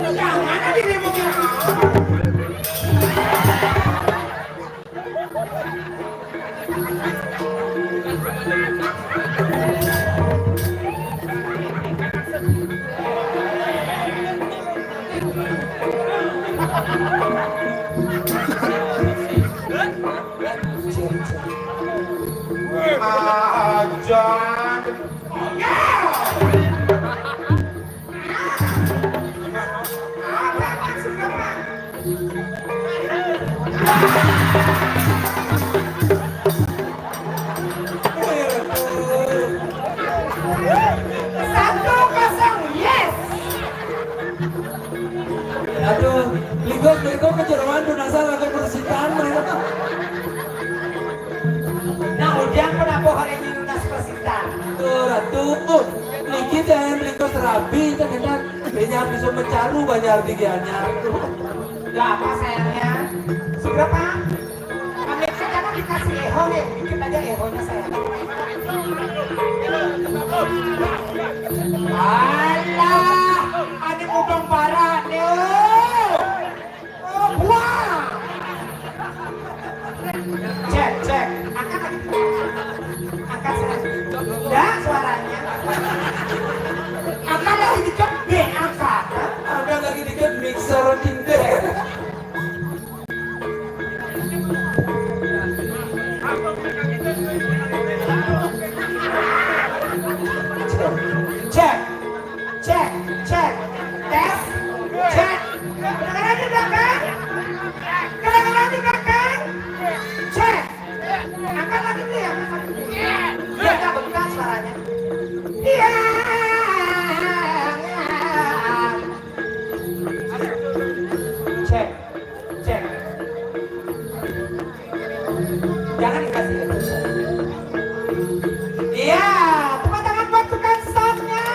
Yang mana dirimunya? Ajan. Apa maksudnya, Pak? Satu kosong, yes. Aduh, Ligo kejeroan tuh nasal atau persitaan mereka. Nah, udah kenapa hari ini lunas persita? Tuh, Ratu. Niki jangan Ligo terapi, jangan banyak bisa mencaru banyak tigiannya. Lah apa sayangnya? Seberapa? Ambil saja kan dikasih eho nih, dikit aja ehonya sayang. Alah, ada mukang parah nih. Oh, buang. Cek. Angkat saya. Dah suaranya. Angkat lagi dikit, angkat. Ada lagi dikit mixer tinder. Cek. Tes. Cek. Kedengaran di belakang. Cek. Angkat lagi tuh ya. Biar tak bekas suaranya. Iya. Cek. Jangan dikasih. Iya. Tepuk tangan buat tukang stoknya.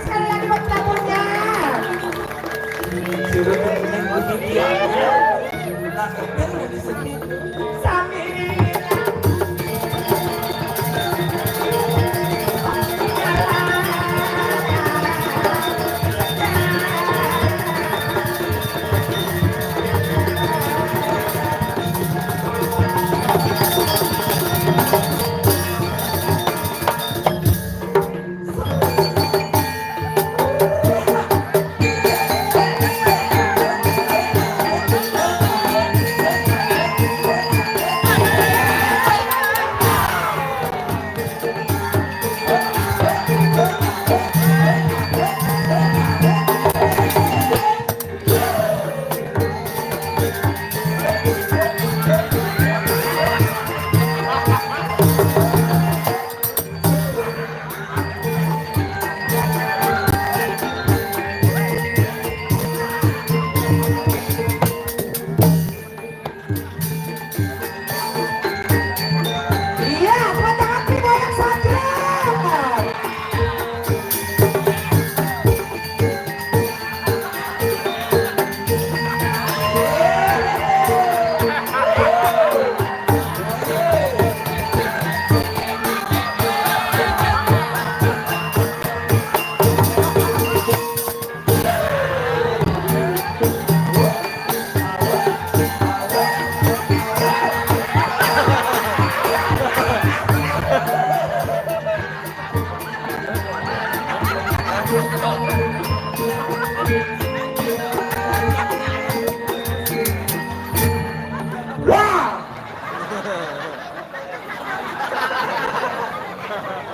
Sekali lagi buat tamunya. Suruh temenin kegigiannya. Nah, kepel di sini. Sambil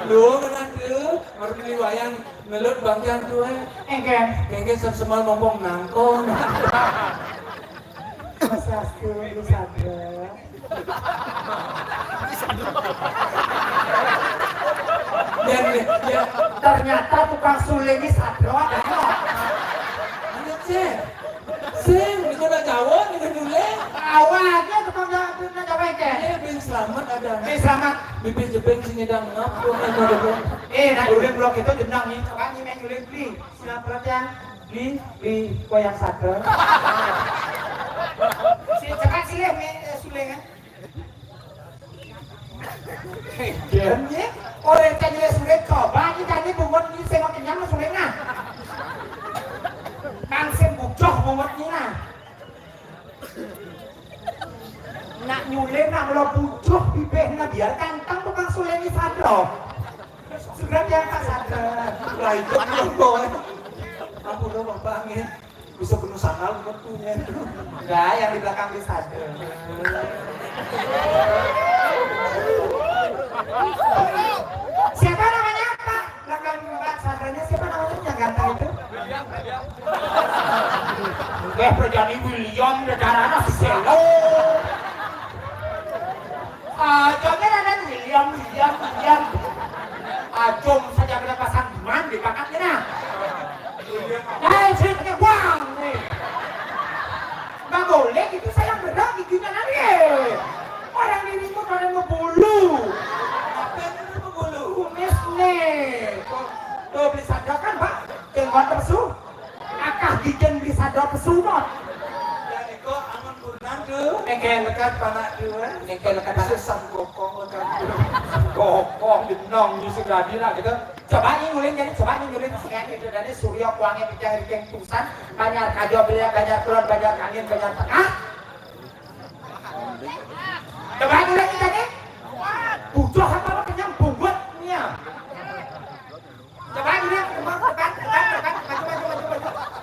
Lu kan tuh, harus liwayan melut bangkian tuh Engken. Kengke semal ngomong nangkong. Swastiastu, Ibu Sadra. Ya, Ternyata tukang suling ini Sadra ada. ada sih. Sing, ini udah Jawa, ini dule. Awalnya tukang Jawa engken. Bin Slamet ada. Selamat. Bibir jebeng sing ngedang ngapun ada. Nah udah blok itu jenang nih. Coba nih main udah beli. Siapa yang beli koyang Sadra. Si cepat sih suling kan. Dia orang tanya sulit coba ini tadi bungut ini saya kenyang sulingnya. Kang sen bujoh bungutnya nah. Nak nyuling nak lo bujoh bibeh nah biar kantang tukang suling ini Sadra. Sudah dia Kak Sadra. Lah itu boy. Ampun dong Bapak angin. Bisa penuh sangal waktunya. Enggak, yang di belakang di Sadra. Siapa namanya Pak? Belakang Mbak Sadranya siapa namanya yang ganteng itu? Enggak, perjani William, negaranya si Selo. Jomnya ada William. Jom saja kena pasang diman di kakaknya nah. Ceritanya uang nih. Nggak boleh gitu sayang berat giginya nanti. Orang dirimu pada ngebulu. Kumis nih. Tuh beli Sadra kan Pak? Jenggot pesu. Akah gigen beli Sadra pesu Pak. Dan itu aman kurang tuh. Engkel Lekat panak dua. Engkel lekat Sesam gokong lekat dua. kokong dinong di sudah dina gitu. Coba ini ngulin jadi coba ini ngulin sekian itu dari Surya kuangnya pecah dari tusan banyak kajo belia banyak kulon banyak angin banyak tengah. Coba ngulin kita nih. Bujoh apa kenyang bunggutnya. Coba ini kembang tekan maju.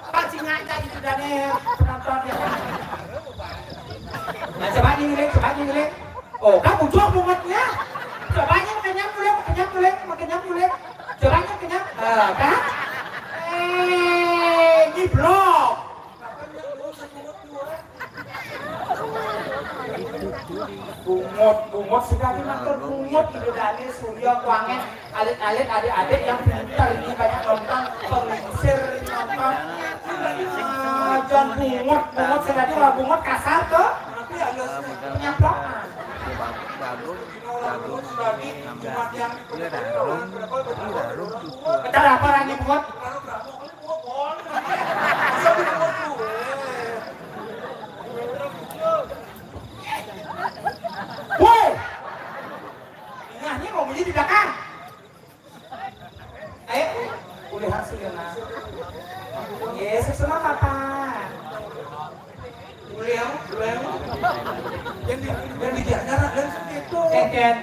Pancingan tadi itu dari penonton ya. Nah coba ini ngulin. Oh, kan bujoh bunggutnya. Cobanya kenyang mulai. Cobanya kenyang. Kan? Ini blok. Bungut sudah dimakan bungut itu dari Surya Kuangen alit-alit adik-adik yang pintar ini banyak nonton pengisir nonton jangan bungut sudah di bungut kasar tuh Tapi agak penyamplongan. Jagung iya darum cucu Bentar apa lagi bungut? Woi, ini mau beli di belakang. Ayo, boleh hasil ya nak. Yes, semua apa? Beliau yang dijaga dan itu Eken.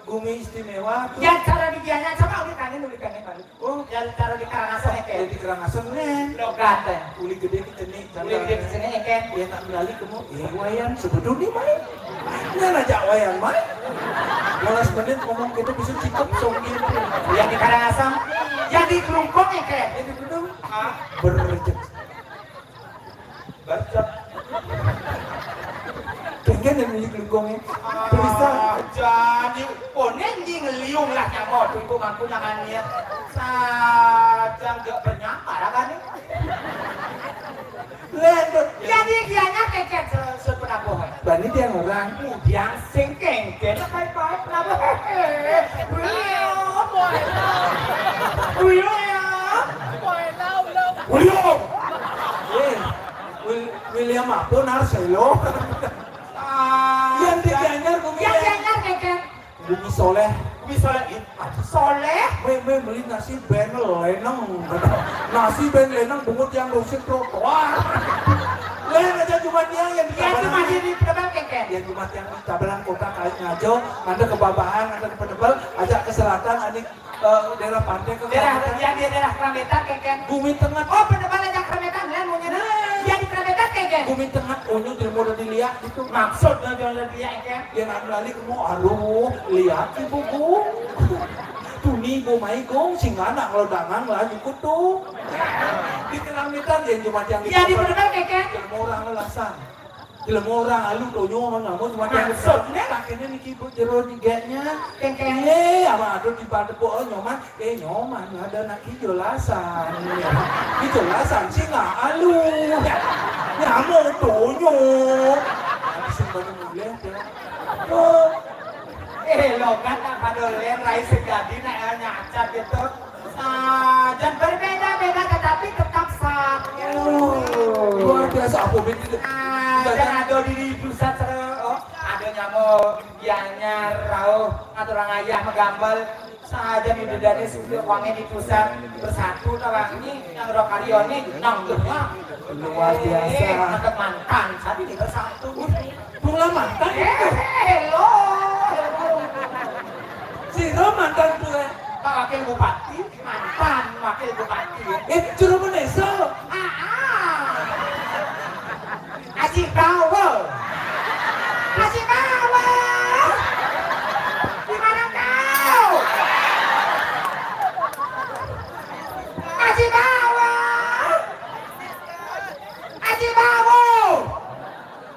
bumi istimewa tuh. Yang cara digianya coba ulikannya balik. Oh, yang cara di Karangasem Eken. Di Karangasem nih Logat ya. uli gede kita nih Uli gede di sini Eken. dia tak melalui kamu wayan sebetulnya main dia ngajak wayan main 12 menit ngomong kita bisa cikep songin Yang di Karangasem, yang di Kelungkung Eken. ini betul berjek pengen yang milik lingkungnya bisa Jadi ponen di ngeliung lah nyamot tunggu mampu nangannya sajang gak bernyamar kan nih. lendut Jadi dianya keket sepenapohan. bani dia orang Kemudian sing kengken baik-baik kenapa? William. William apa Narselo yang dianyar bumi Yang dianyar keket. bumi soleh Soleh. beli nasi ben lenang bungut yang rusik trotoar len aja cuma dia yang Yang cuma di depan keket. yang cuma yang di tabelan kota kali ngajo ada ke Babahan ada ke Penebel ajak ke selatan ada daerah pantai ke Yang di daerah Krametan keket. bumi tengah Oh peneban aja Krametan kan mau nyana. Yang di Krametan keket. bumi tengah unyu di modal dilihat itu Maksudnya jangan dia keket. yang aku lali kamu aduh lihat ibu tuni gumai gong singana kalau dangang lah ikut tuh. Di keramitan yang cuma yang Ya di bener keke. Jelema orang lelasan. Jelema orang alu tonyo mah ngamun cuma yang Maksudnya? pakainya niki jero diganya. Keke. Ama ada di padepok nyoman, nyoman ada nak jelasan. Ki jelasan sih nggak alu. Nyamo tonyo. Habis baru mulai ya. Oh, Logat apa dolen rai segadi nak nyacat gitu. Dan berbeda-beda tetapi tetap sama. luar biasa apa begitu. Dan ada di pusat ada nyamuk gianyar rauh atau orang ayah megambal saja di dari sudah uangnya di pusat bersatu tawang ini yang rokario ini nang gemah Luar biasa. Mantap mantan saat ini bersatu. Pula mantan. Hello. Si mantan tuh. Pak Wakil Bupati, mantan Wakil Bupati. Juru meneso. Aji Bawa. Aji Bawa. Di mana kau? Aji Bawa. Aji Bawa.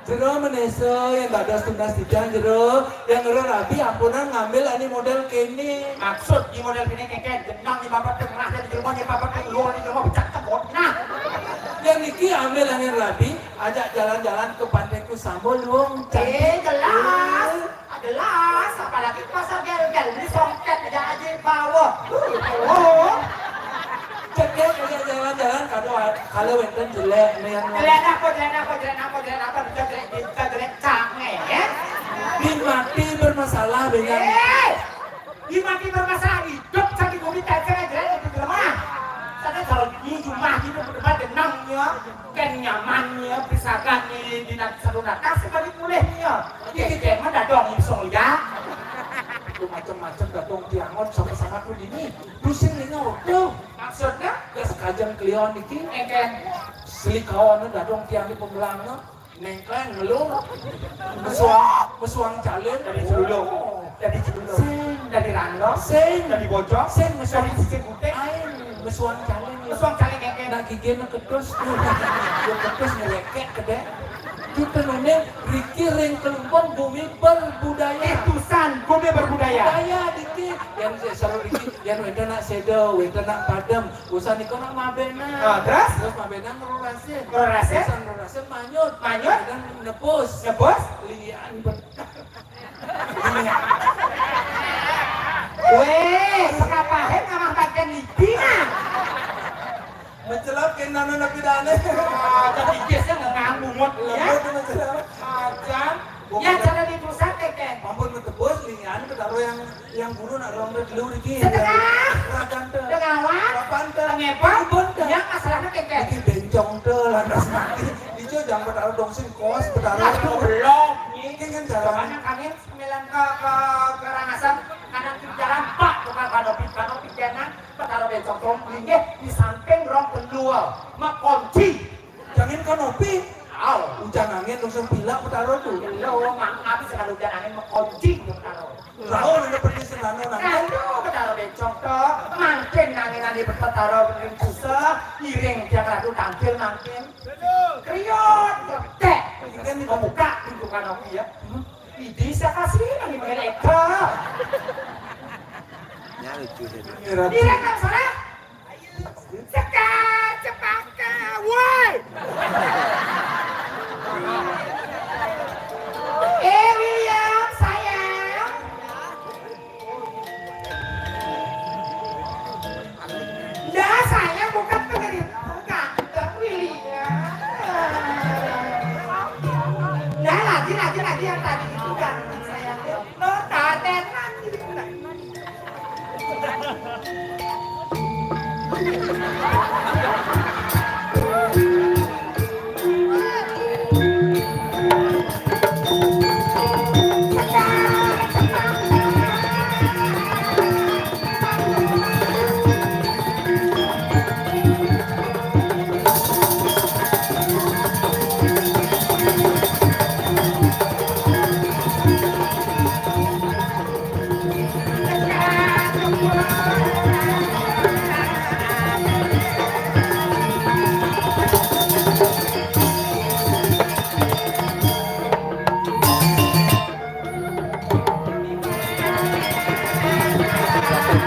Jero meneso yang gak ada tunas tidak jero yang ngero rabi ampunan ngambil ani model kene. Maksud di model ini keke jenang di babat tengah dan di rumah di babat keluar di rumah pecah tebot. Nah, Yang niki ambil ani rabi ajak jalan-jalan ke Pantai Kusambol dong. jelas. Jelas, apalagi pasar gel-gel ini songket aja Aji Bawa. Oh. Cekek ajak jalan-jalan kalau wenten jelek nih yang Jelek apa, bisa jelek canggih ya. dimati bermasalah dengan Dimati bermasalah hidup sakit bumi tajam jelek itu mana? Saya kalau di rumah itu berdebat tenangnya, kan nyamannya, pisakan di satu natas sebalik mulainya. Oke, mana dong soalnya? itu macam-macam datang tiangon sama-sama tuh ini pusing nih tuh Maksudnya? ke sekajang kelion niki Eken. selikawan datang tiang di pembelangnya nengkleng ngeluh mesuang calon Dari Celulung, dari Celulung, sing dari Rando, sing dari Bojong, sing mesuang dari Sisi Putih, air mesuang calon Kesuang kali ngeke. nak gigena kedus dia kedus nyelekek kedek kita nune Riki ring kelumpon bumi berbudaya Etusan bumi berbudaya. budaya dikit yang selalu Riki yang wenda nak sedo wenda nak padem usaha niko nak mabena Terus? mabena ngerurasin Ngerurasin? usaha ngerurasin manyut Manyut? dan nepus Nebus? lian Weh, pekapahen ngamah bagian libina. mencelap kena nana pidane Jadi biasanya nggak ngamumut ya. Ajan. Ya cara di pusat keke. Ampun metebus lingan ketaruh yang guru nak rong dulu Riki Setengah. rakan teh Dengawan. kapan teh Tengepon. Yang masalahnya keke. Iki bencong teh lantas mati. Dijo jangan bertaruh dong sing kos bertaruh. Aduh belum. Ini kan jalan. Soalnya kami sembilan ke Karangasem kanan kiri jalan pak tukang kanopi jalan bertaruh becok rompingnya di samping rong kedua makonci. Jangan kanopi. Aw. Hujan angin langsung pilak bertaruh tuh. Lo habis sekali hujan angin makonci bertaruh. Tahu ada pergi senano nanti. Aduh, bertaruh becok toh, makin nangin bertaruh bering susah, iring tiang ratu tampil makin. Kriot, gede. Kan dibuka pintu kanopi ya. Idi saya kasih lagi mereka. Ya lucu jadi. Iring kan sana. Cepat, cepat, woi. William, sayang. Ya, saya bukan pengirim. Bukan, William. Ya, lagi yang tadi itu kan saya. No, tatenan gitu.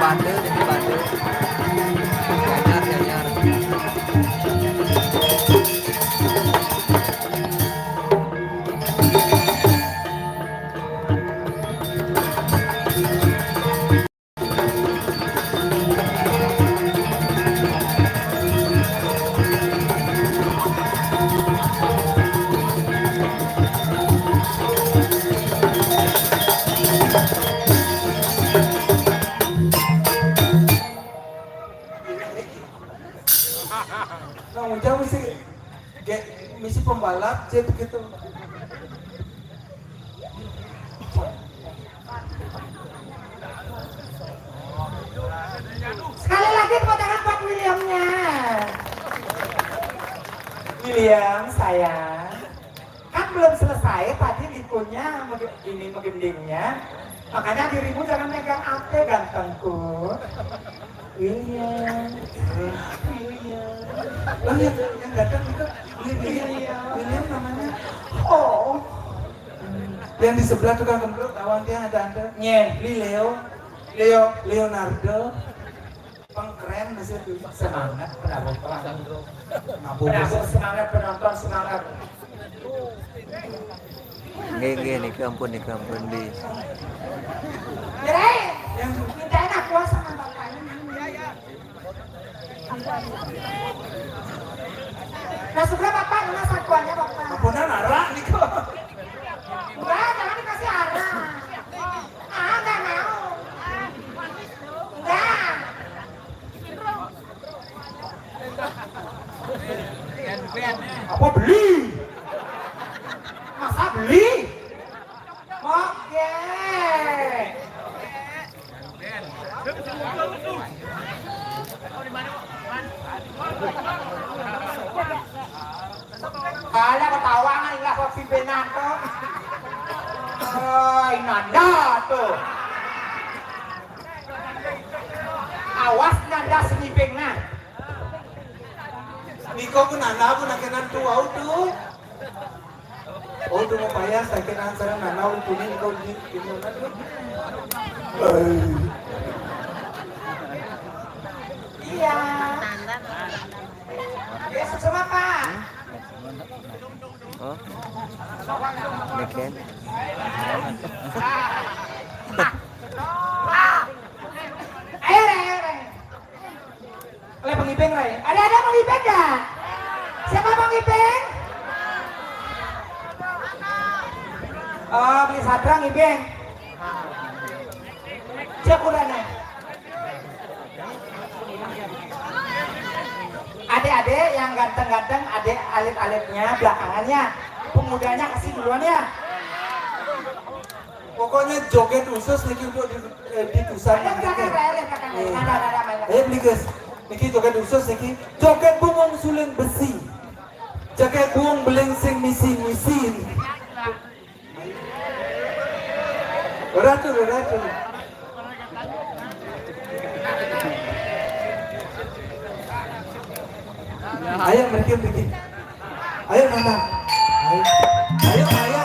bandel ini bandel. Nyanyar. Nah, ujang misi pembalap jadi begitu. Sekali lagi tepuk tangan buat Williamnya. William sayang, kan belum selesai tadi likunya ini menggendingnya, makanya dirimu jangan megang AP gantengku. William. Oh iya, yang datang itu William namanya. Oh, Yang di sebelah tukang kemprut, lawan dia ada nyen, Leonardo. Pengkeren masih tuh. semangat penabung semangat penonton semangat. Nggih nih ampun di. Jadi, yang mintain aku sama bapaknya. Nah, suka bapak nggak sakuannya bapak. Apuna nara nih kok. Enggak, jangan dikasih arah. Enggak mau. Enggak. Apa beli? Masa beli? Oke. Kala ketawa nggak nggak kok pimpinan tuh. Nanda tuh. Awas nanda senipingnya. Niko pun nana pun nakenan tua tuh. Oh tuh mau payah saya kenan sarang nana untuk ini Niko di mana tuh? Iya. Besok sama Pak. Oh. Neken. Ayo. Oleh Bang Ipeng, Ray. Ada Bang Ipeng nggak? Siapa Bang Ipeng? Oh, beli sadrang Ipeng. Cek ulana. Adik-adik yang ganteng-ganteng, adik alit-alitnya, belakangannya. Pemudanya kasih duluan ya. Pokoknya joget khusus niki untuk di tusan. Beli guys, niki joget khusus niki joget bungong suling besi, joget buang belengsing misi. Ratu. Ayo mereka pergi. Ayo Nana. Ayo Maya.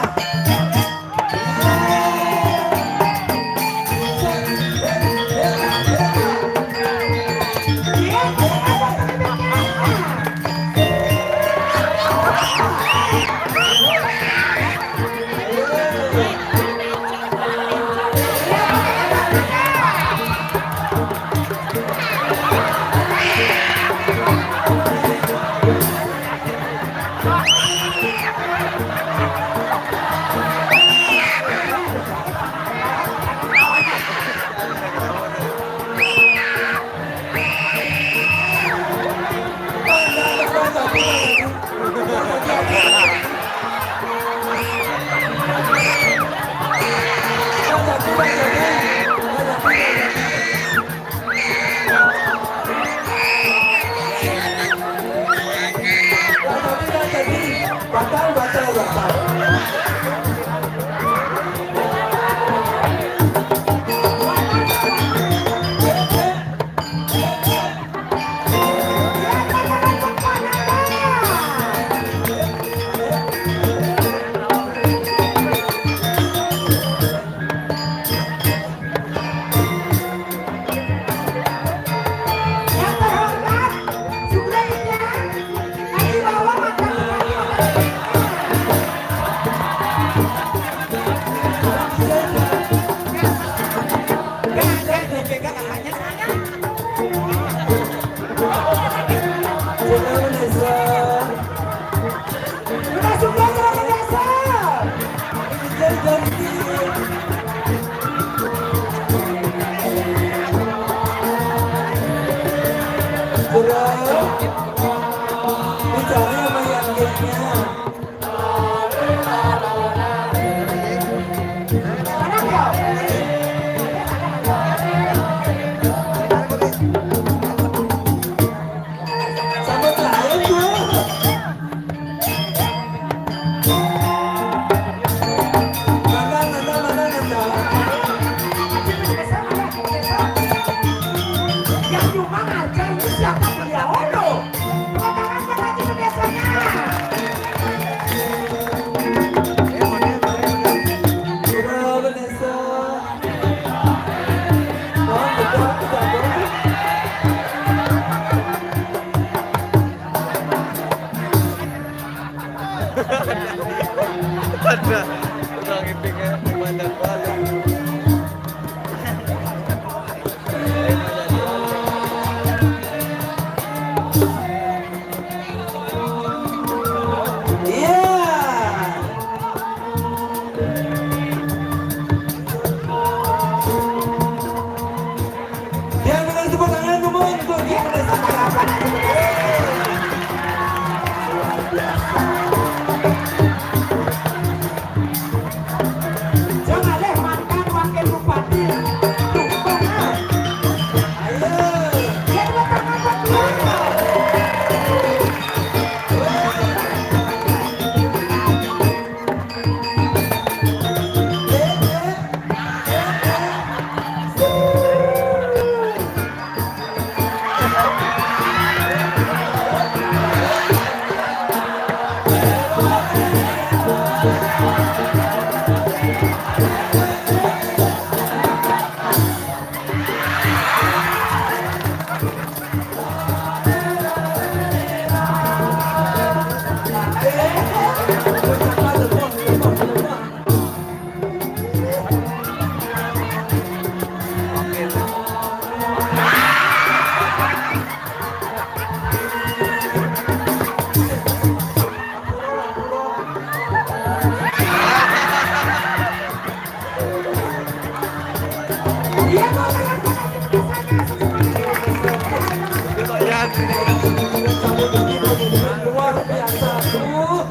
Luar biasa tuh.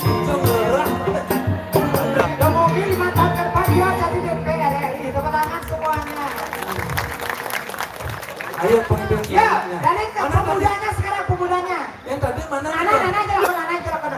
Cengerah. Kemudian 5 tahun ke depan dia jadi DPR RI. Tepuk tangan semuanya. Ayo pemimpin Ya, dan ini pemudanya sekarang pemudanya. yang tadi mana? Anak jelaskan.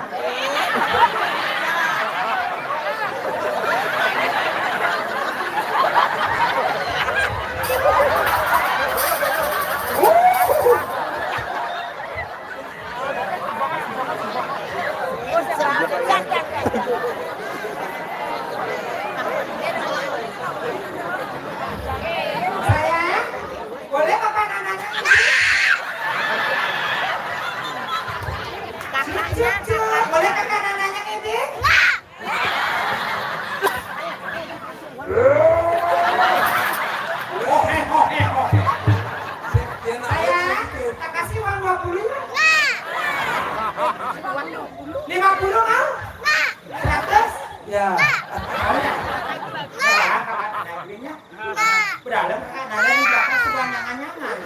Sayang, boleh makan anaknya? Cucu, boleh makan anaknya ini? Sayang, tak kasih uang 20? 50 mau? 100? Ya. Berdalam kan ada di belakang sebuah nyangan-nyangan.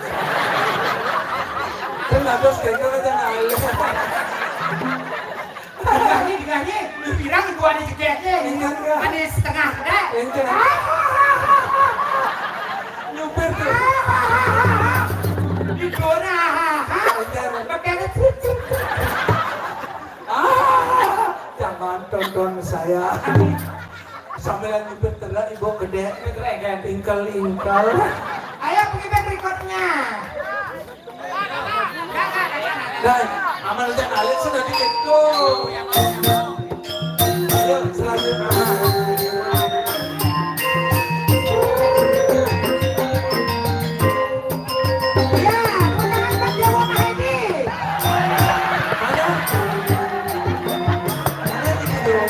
Kenapa sekarang aja ngalih? Digaji, lu bilang ibu ada jeketnya, ada setengah deh. Ente. Nyupir tuh. Ibu pakai ada cucu. Jangan tonton saya. Sambil nyupir telah ibu gede. Ingkal-ingkal. Ayo pergi back recordnya. Dan aman aja ngalih sudah gitu. Ayo selanjutnya. Ya, tangan buat dia Wong Hedi. Mana? Mana ini dong?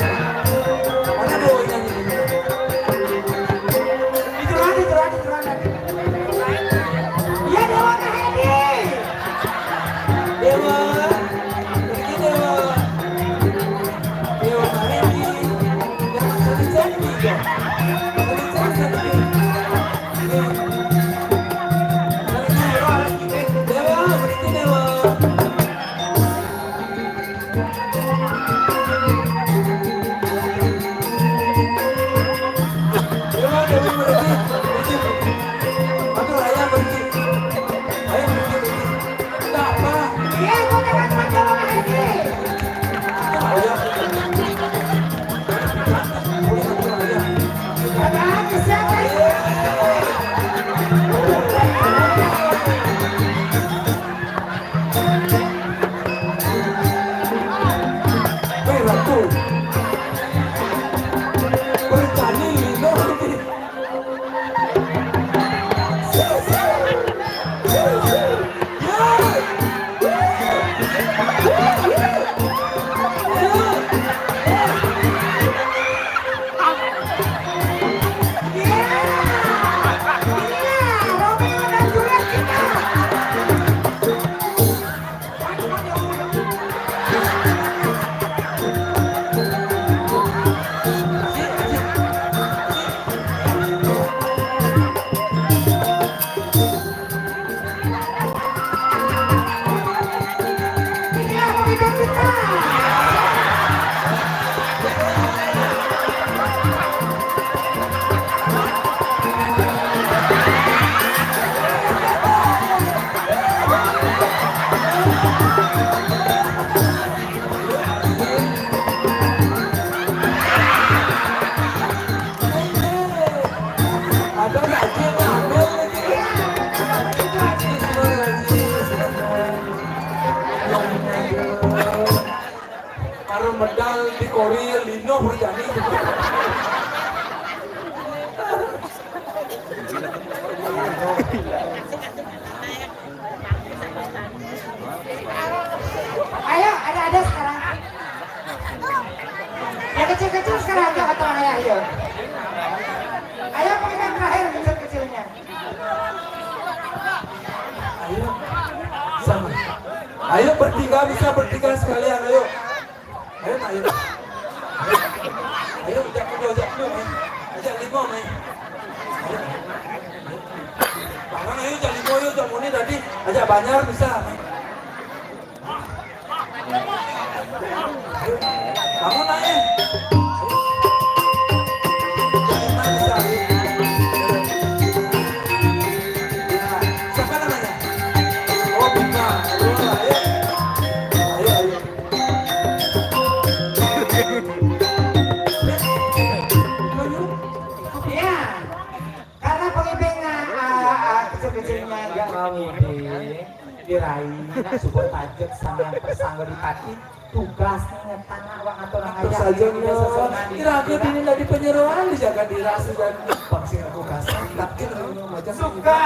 Mana doanya ini? Itu lagi. Ya, dia Wong Hedi. Dewa, pergi Dewa. Dewa Mahedi. Jangan jadi-jadi dong. Jadi-jadi. Dewa, pergi Dewa. Dewa pergi. Aduh, ayah pergi. Ayah pergi. Tak apa. Iya, gua tangan buat dia Wong Hedi. Ayah. Ada aja siapa itu? Hei Ratu, bertani Lino. Romeo dan Juliet kita. Inilah pemimpin kita. Ada gaji yang ngambil lagi. Karo medal di Korea Lino bertani. Ayo, ada sekarang. Yang kecil-kecil sekarang aja kata ayah, ayo. Ayo pemimpin terakhir kecil-kecilnya. Ayo, sama. Ayo bertiga bisa bertiga sekalian. Ayo, ayo. Ayo, ajak dulu, Mai. Ajak Lino, Mai. Ayo. muni tadi ajak banyak bisa. Bangun aja. Siapa namanya? Oh Bima. Ayo. Iya, karena pengibingnya kecil-kecilnya yang mau ngibing diraih, support budget sama yang persangga di pati tugasnya tanah wak atau orang Terus saja kira aku ini dari penyeruan dijaga dirasa dan pangsi aku kasih tapi macam suka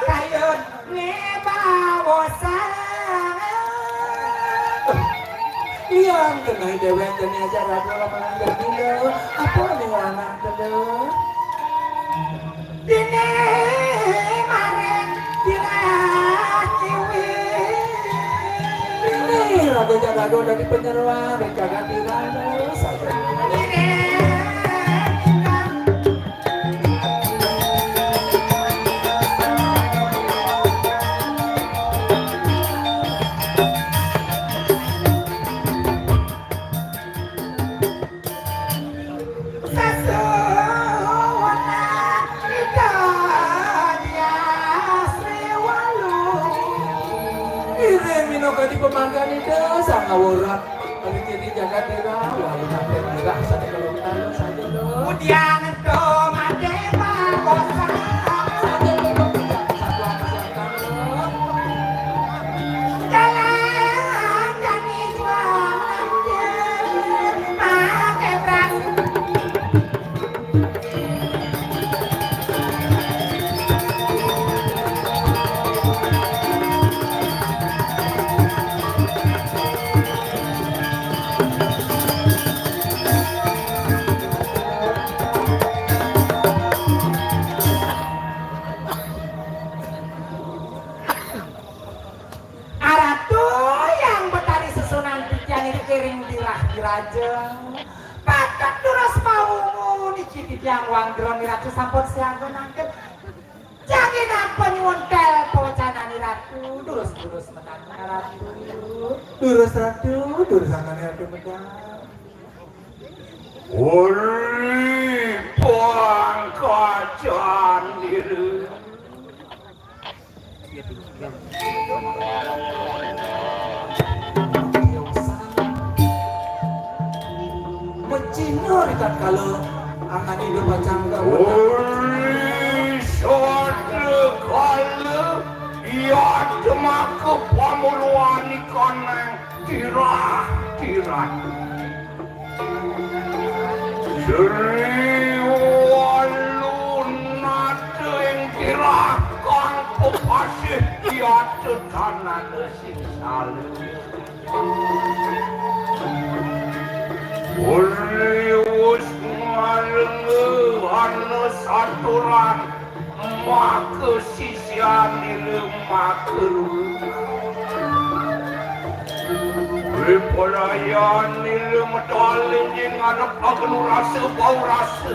kayun ngebawosan yang kena dewen dan acara dalam menanggar dulu apa nih anak dulu dini maren diraciwi ini ragu jaga dari penyeruan jaga dirasa saja di pemanggan itu sangat warak kali kiri jaga dira lalu nanti dira saja kalau kita saja dong kemudian itu mati bawosan saja dong satu anak jalan kami jualan pakai beras Rajeng pakat terus mau dicicip yang uang drone ratu sampun siang nangkep jangan apa nyuwun pocana ni ratu durus menang ratu durus angane ratu menang Uli puang kacan diri mencinor ikan kalau akan hidup macam kau Uli suatu kala ia cuma kepamuluan ikan yang tirat Seriwalu nate yang tirakan kepasih ia tetana desing salu Ulius ngalengehan saturan maka sisian lemah Pelayan lemah dalin yang anak agnu rasa bau rasa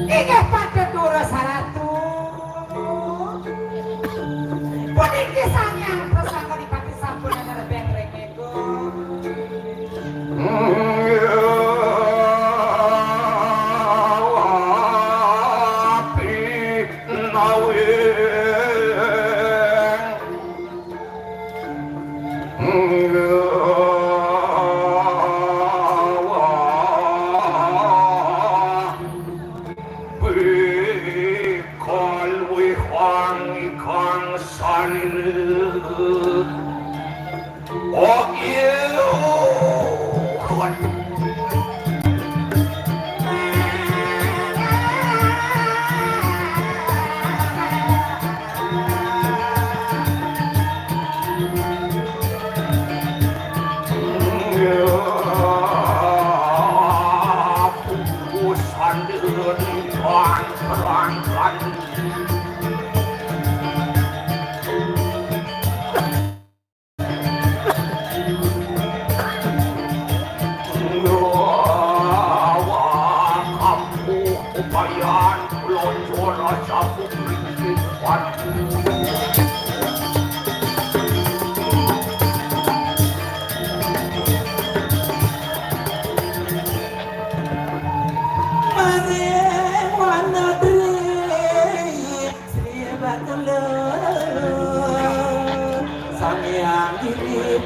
ingat pada durus ratu puning kisahnya tersangka di pati sampun ada bengkreng ego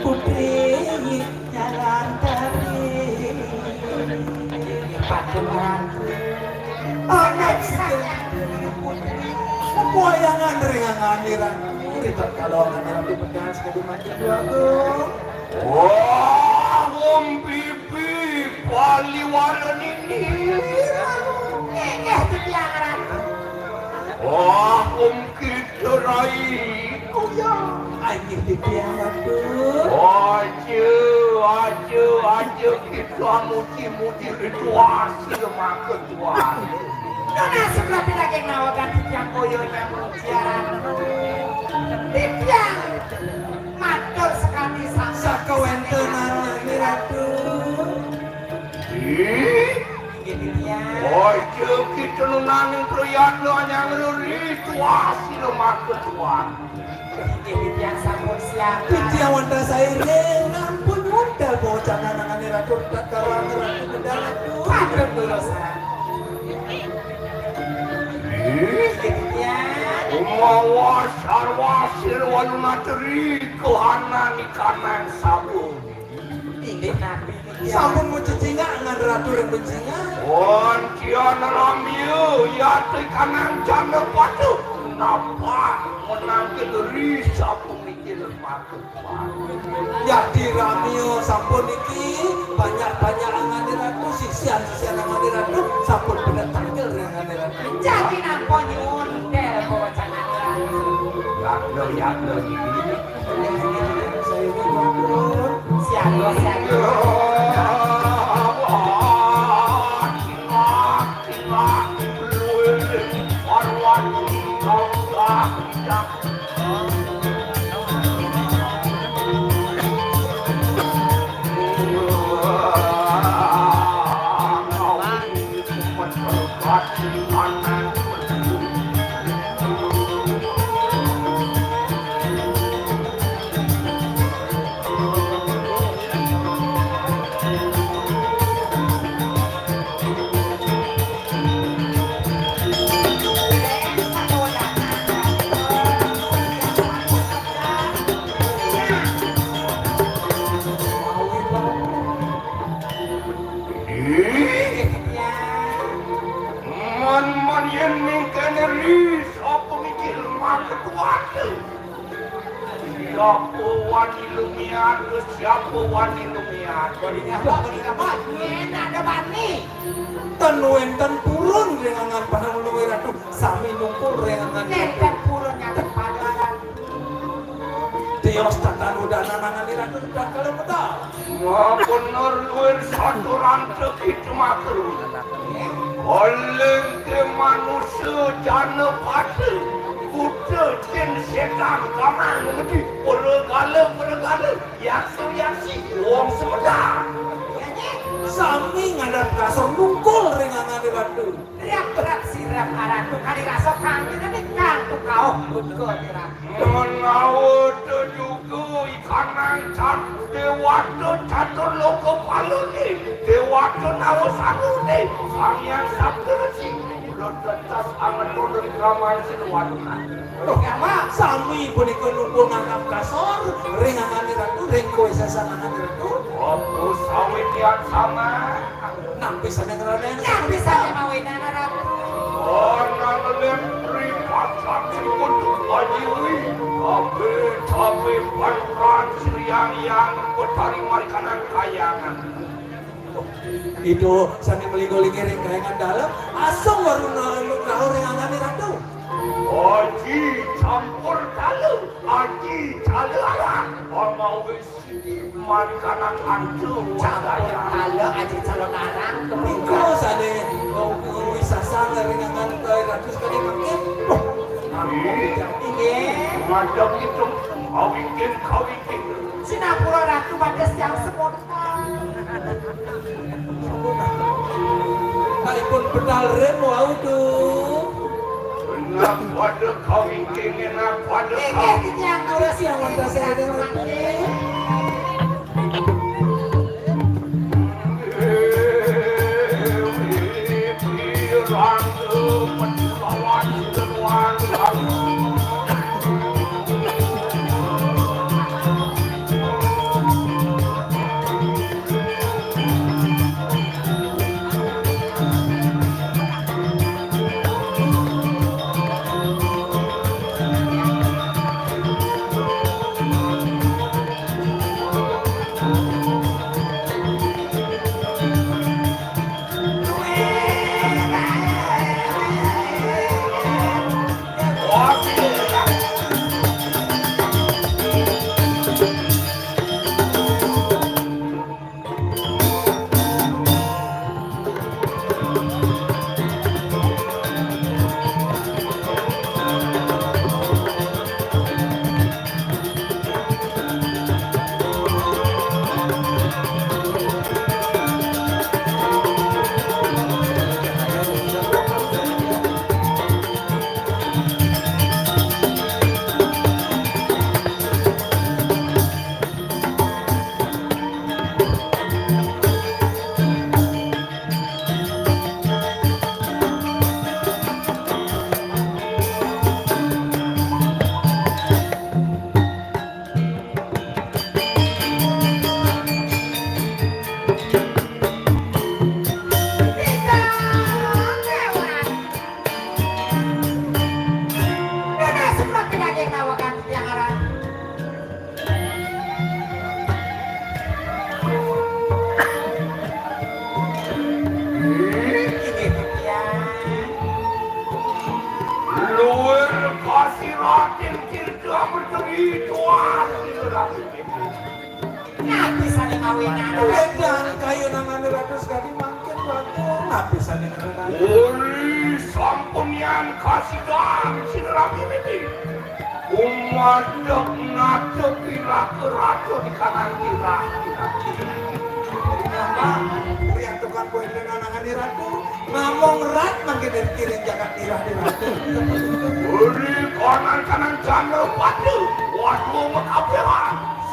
Putri jalan tadi patungan anak moyangan ringan niran kita kalau niran di pedas ke rumah kedua tuh Wah, pipi paliwaran ini. Wah, kita rai. anjing di piang tuh Aja kita muti-muti ritual sama ketua. Nona sebelah tidak yang nawakan tiang koyonya siaran. Tiang matur sekali sang sakawentenan ini ratu Aja kita nunaning proyek yang ritual sama ketua. Tiang sampun siaran. Pijawan saya ampun modal bocah nanangan ini ratu tak kawan ratu kendala tuh Matur dosa. Umawa sarwa sirwa lunateri kehanan ikanan sabun. Ini nabi sampun mau cecingak ngan ratu yang bencinga Wancian ramiu ya kanan jana patu napa menang kederi sabun mikir matu. ya di ramio sampun iki banyak-banyak ngan ratu sisian-sisian ngan ratu sampun bener tanggal ngan ratu jadi nampo nyun del bocah Yakno ini. saya ini matur siago. Man yang mengkeneris apa mikir mata kuat. Siapa wani lumiar, siapa wani lumiar. Enak ada bani. tenuen ten purun rengangan panang luwe ratu sami nungkul rengangan Netek purun yang terpadaran. Dios tatan udah nanangan ratu udah kalau betul Benar luar satu rantai itu makhluk. Oleh ke manusia jana pada kuda dan setan kamar mengerti pergala yaksi uang semedang. sami ngadap kasar nungkul rengangan ratu Riak-riak sirap aratu kali rasa kami nanti kantuk kau butuh tirak. Menawa juga ikanan cat dewata catur loko palu ni dewata nawa sanu ni yang sabtu si belum tetas amat produk ramai seduadukan. sami pun ikut nungkul ngadap kasar rengangan ratu rengko sasangan ratu Apa sawit yang sama? nampi sana ngeraden Yang bisa memawinan aratu. Orang lempri pasak untuk ajiwi tapi panturan yang bertari marikanan kayangan. itu sani melingolingi rengkayangan dalam asam baru nahur rengangan ratu Aji campur kalu, aji calu alam. Mau marikanan antu cahaya. Kalau aja calon arang Minggu sane mau wisasa rengangan ratu sekali pakai Ini Macam itu kawikin. Sinapura ratu badas yang spontan. Kalipun pedal rem mau tuh pada kami ingin pada Kiki yang kurang siang untuk saya dengan Wedang kayu nangane ratus kali mangkin waktu napisan yang renang. Uri sampunian kasih dam sinerapi ini. Umadok ngadok kira kerato di kanan kira. Yang tukang kue dengan nangane ratu ngomong rat mangkin dari kiri jagat nirah di ratu. Uri kanan jano padu. Waduh mengapela.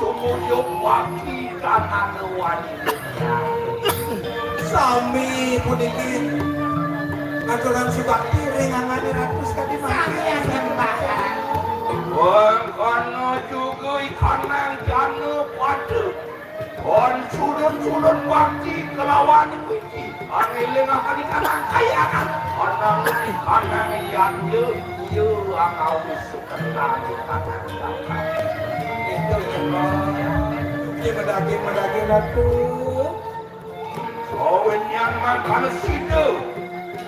Sumuyo pagi kanan wanita. Sami puniki ngaturan subakti ringangane ratus kali Kami yang sembahan. Kono juga kanan jano padu. Kon surut wakti kelawan wiki. Angiling akan di kanan kayangan. Kanan yang yu angau suka di kanan kanan. Itu medagi ratu. Kawan yang makan sido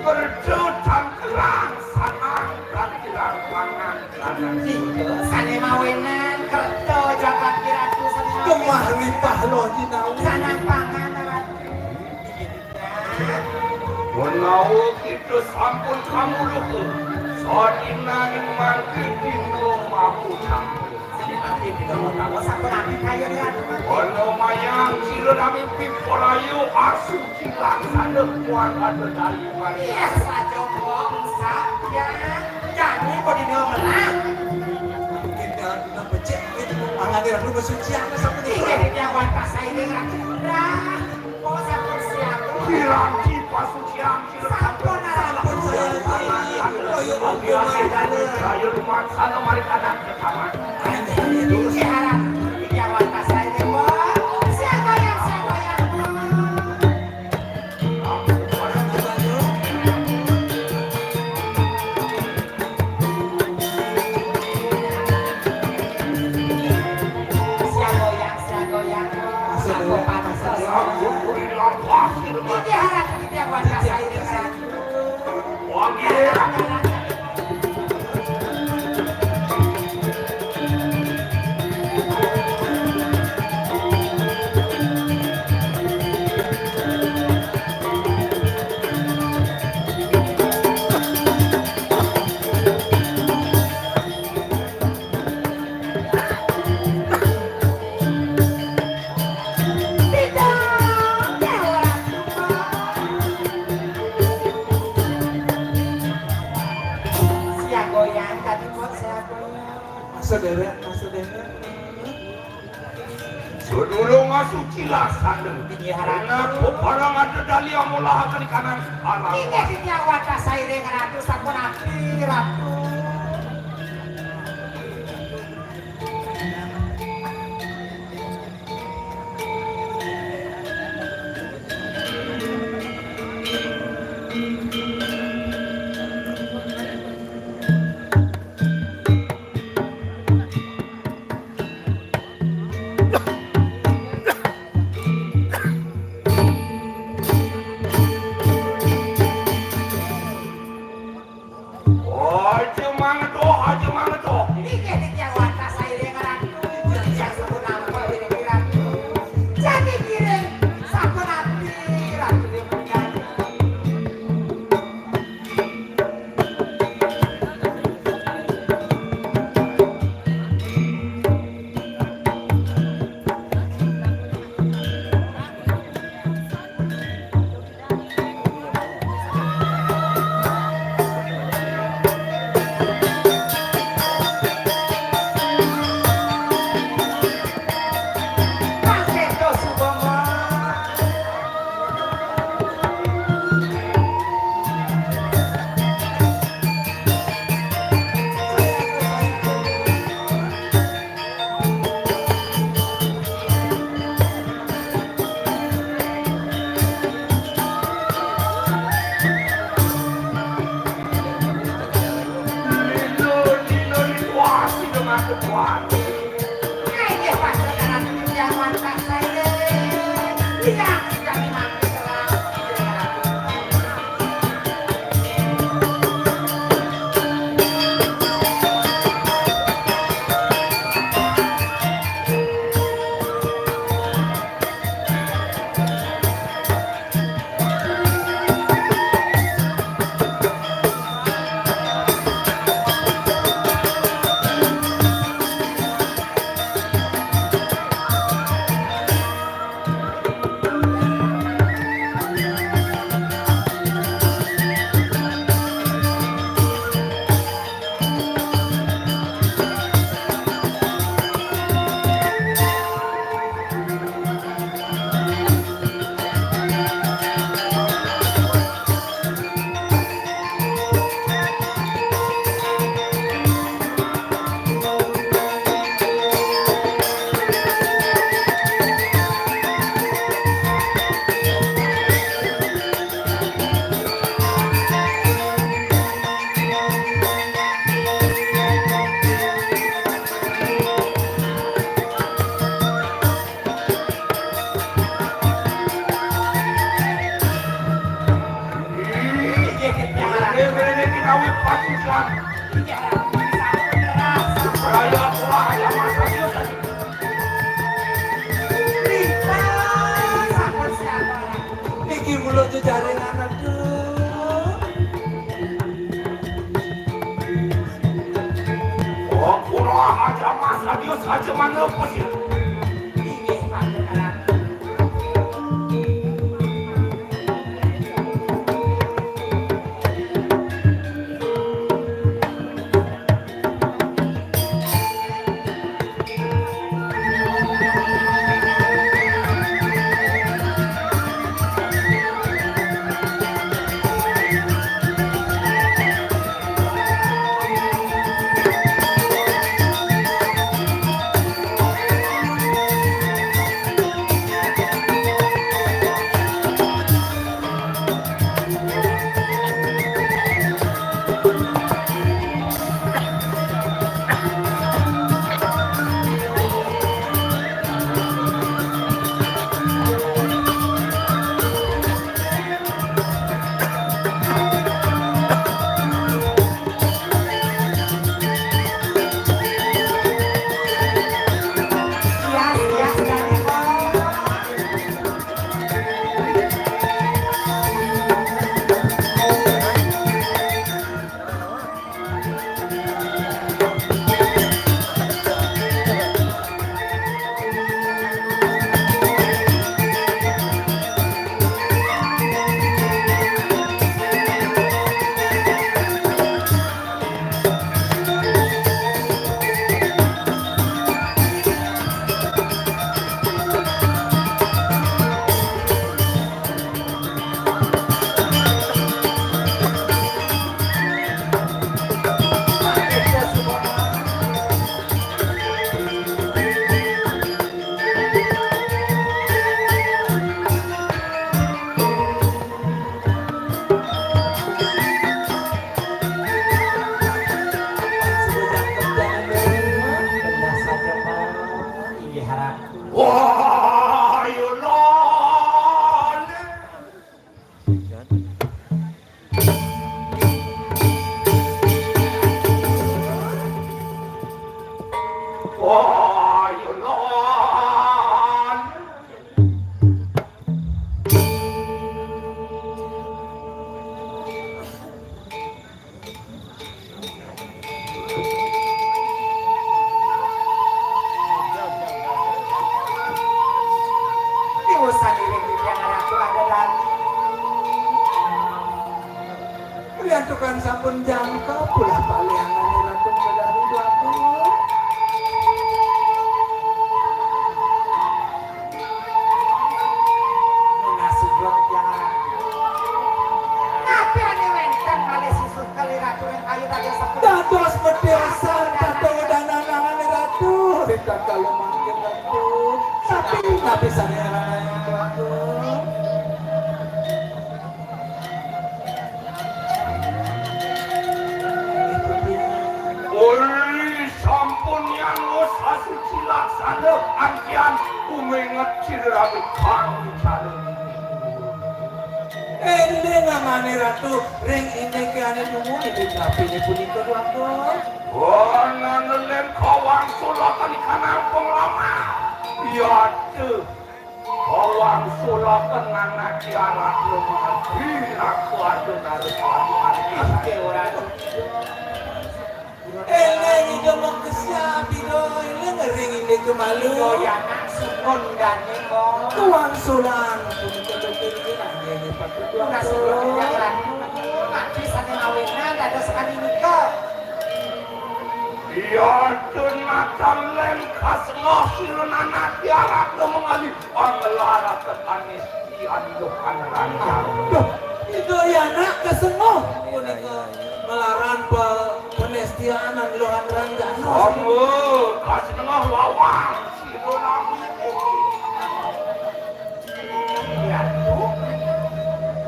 berjutan kerang sanang dan kirang pangan kanan sido. Sane mawenan kerto jagat kiratu sane Kemah limpah loh jinau. sanang pangan ratu. Menau itu sampun kamu lupa. Sodina yang mangkit di rumah putang. Kono mayang sila namin pimpolayo asu cilang sadek kuan ada dari mana. Iya saja bangsa ya. Jadi kok di dalam menang. Kita becek itu angane ratu bersucian seperti Iya di jawan pasai dengan dah. Kok sampun siap. Piranti pasucian sila Sampun pun saya koyo saya rumah sana mari kadang ke taman. Iya harap di jawan pasai dewa. Siapa yang Kasadere. Sedulung masuk cilasan karena parang ada dali yang mulah akan kanan arah. Ini dia wajah saya dengan ratu sampun api ratu. Iki mulut jaringan aduh. Oh, kurang aja mas, adios aja mana pun. yang tukang sampun jangka pula paliangan ratu dari aku. Nasugrot jangan. Apa ane wenten kali sisut kali ratu yang kayu tadi sepuluh. Dados berdasar tato danangan ratu. Kita kalau makin ratu. Tapi saya ratu. Uli sampun yang usah suci laksana angkian umenget cirami kang cari. Ini ngamane ratu ring ini ke ane dungu ini tapi ini pun ikut waktu. Oh nanelen kawang sulakan kanampung lama. Ya tuh kawang sulakan anak kiamat lemah. Aku ada dari pagi orang. Ini ngomong ke siapa doi? Ini ngering ini ke malu. Doi anak sungon dan nemo. Tuang sulang. Ini patut tuang Nasugrot sulang. jangan. Nanti sana ngawinnya gak ada sekali nikah. Ya tunatan lengkas ngasilun anak tiarat mengali anggelara ketanis di andukan ranjang. Duh, itu ya anak kesengoh. Iya, iya. Melarang penestianan luhan ranjang. Kamu kasih tengah wawang silun Ya tuh.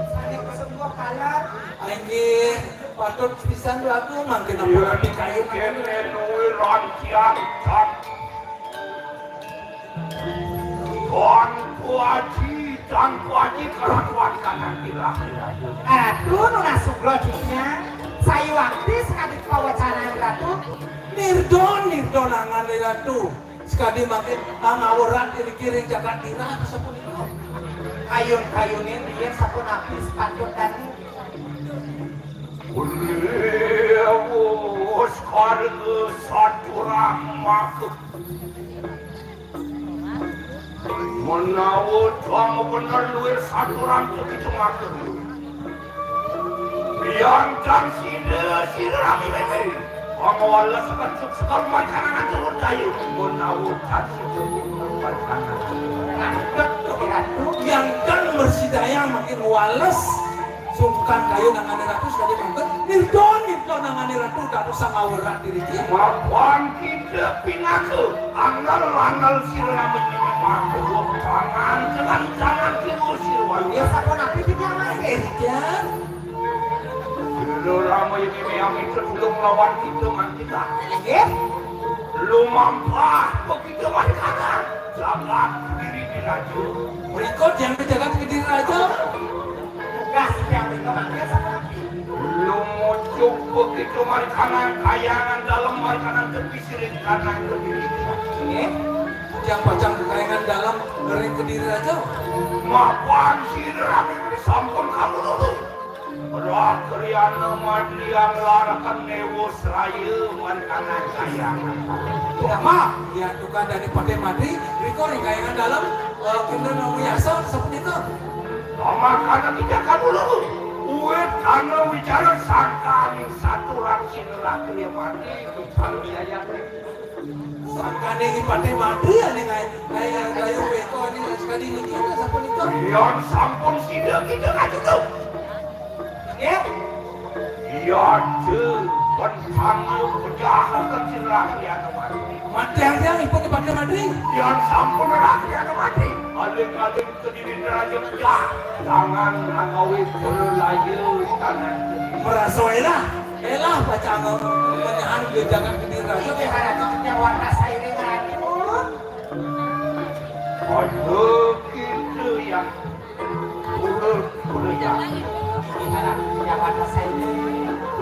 Sana kesemua kalah. Anjir, patut pisan aku makin apa di kayu kene nuwi rancian tak Tuan kuaji kerakuan kanan kira-kira. Ratu nuna sugrotnya. Saya waktu sekali kawacanan ratu. Nirdon angan ratu. Sekali makin ngawuran kiri-kiri jagat kira sepuluh itu. Kayun-kayunin dia sapun habis patut dan Ulewus karga satu rahmat menawut kamu benar luir satu rahmat itu makan biarkan sida rami bebe kamu wala sekecuk sekal makanan turun kayu menawut kasih makanan ngadek ke ratu. Yang kan bersidaya makin wales. Sungkan kayu nangane ratu sekali mampet. Nirdon nangane ratu tak usah ngawuran diri dia. Mapan kita pinake anggal sirna menyemak tangan jangan kimu sirwan Dia sapun api tidak masih. Kan? lu lama ini yang itu belum lawan kita man kita Ya, lu mampah begitu man kanan jaga diri di laju Berikut yang menjaga diri raja. tugas yang dikembangkan sapun api. lu muncul begitu man kanan kayangan dalam man kanan terpisirin kanan ke diri Ya, Yang pajang kekayangan dalam ngering ke diri raja. mapan sirna sampun kamu dulu Rakriana madliang larakan newos raya markanan kayangan. Tidak mah. Ya tukang dari pakai mati. Berikut kekayangan dalam. Kita mau biasa seperti itu. Lama karena tidak kamu dulu. Uwet karena bicara sangka satu raksin rakri mati bicara biaya. Sangkan ini pakai mati ya nih kayak kayu beko ini sekali ini kita seperti itu. Yang sampun sida kita ngajutu. ya, Iya tuh bentang lu penjahat kecil rakri anu mati. Mati yang ikut dipakai mati. Yang sampun rakri anu mati. Aling-aling ke diri raja pecah. Jangan ngawit berlayu tangan. Merasa elah baca menyahan jangan ke diri raja. ini harapnya warna saya dengan Aduh gitu yang udah yang harapnya warna saya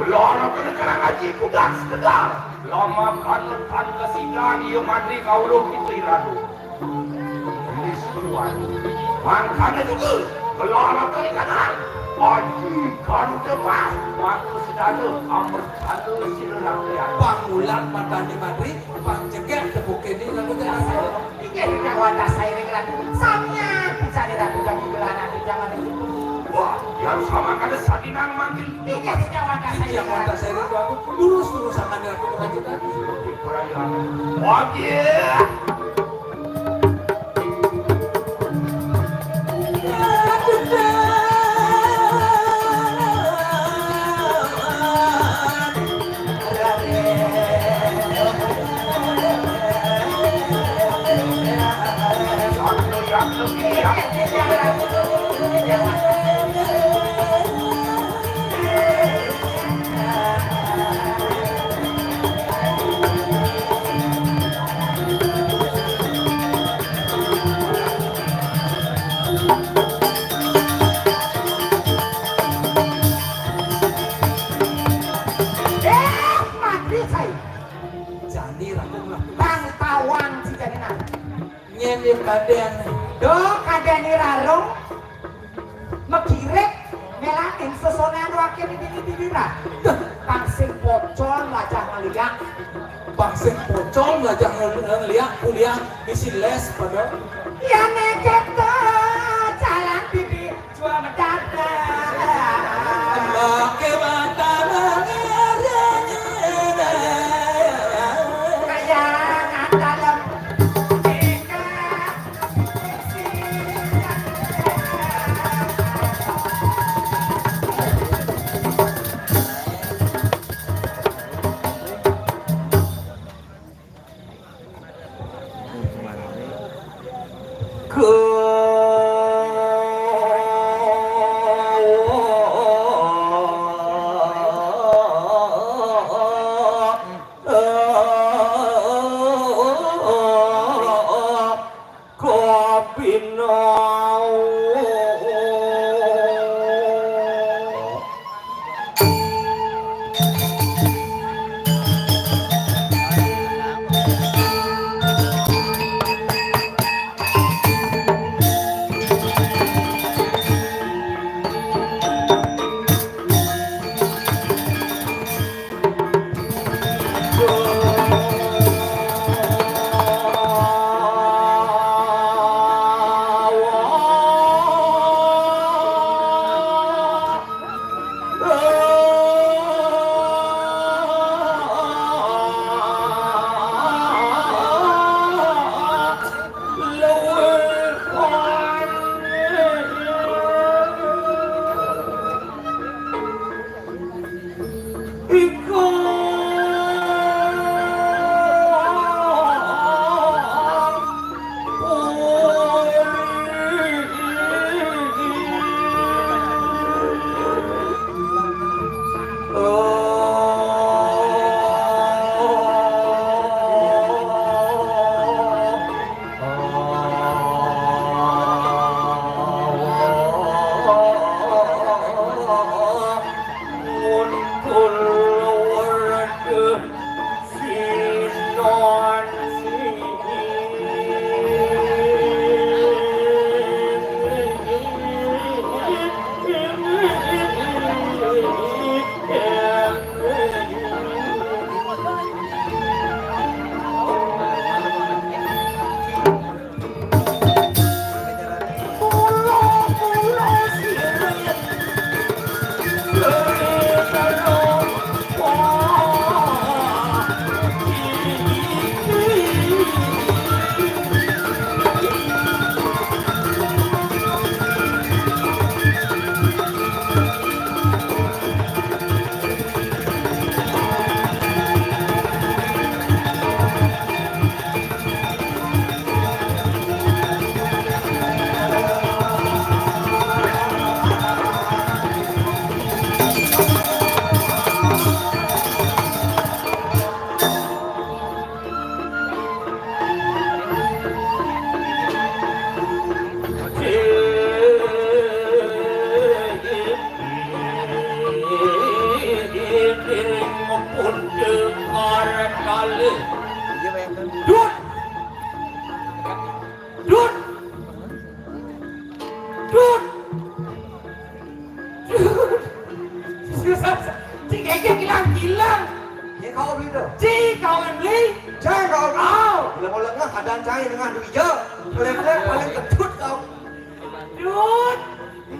Lama kenegaraan ngaji kudas kedar. Lama kanetan kesidang iya mandi kaulo itu iradu. Ini seruan. Mangkana juga. Lama kenegaraan. Aji kanu temas. Waktu sedada amr satu silulah kaya. Pangulan matani mati, panjegek tepuk ini lalu jangan. pikirnya warna saya dengan samnya bisa diratu dan dibelahan jangan itu. Wah, yang sama kada sadinang manggil Iya sih jawab Yang mata saya itu aku lurus akan aku kelanjutan. wajib mati saya Jadi rakung lah. bang tawang si janina Nyelim kadean. do kadani rarong megirek melain sesonean wakil di dira pangsing pocol lajah maliang Bangsen pocong ngajak ngeliat kuliah isi les pada. ya neket jalan bibi jua medana Pakai mata kayangan dalam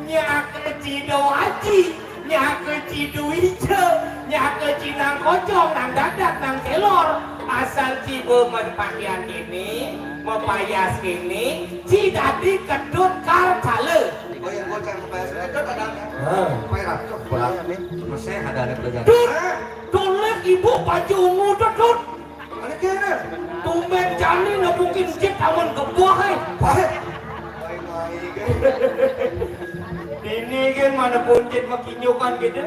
Nya ke cido haji, nya ke cido hijau, nya ke cinang kocong, nang dadak, nang kelor. Asal cibo pakaian ini, mempayas ini, ci tadi kedut kar cale. Oh yang bocah kepayas kedut ada. Payah tuh. Masih ada pelajaran. Dut, tolek ibu baju ungu dut. Ada kira. Tumben jani na mungkin jit aman kebuah hai. Ini kan mana pun jit makinyukan gitu.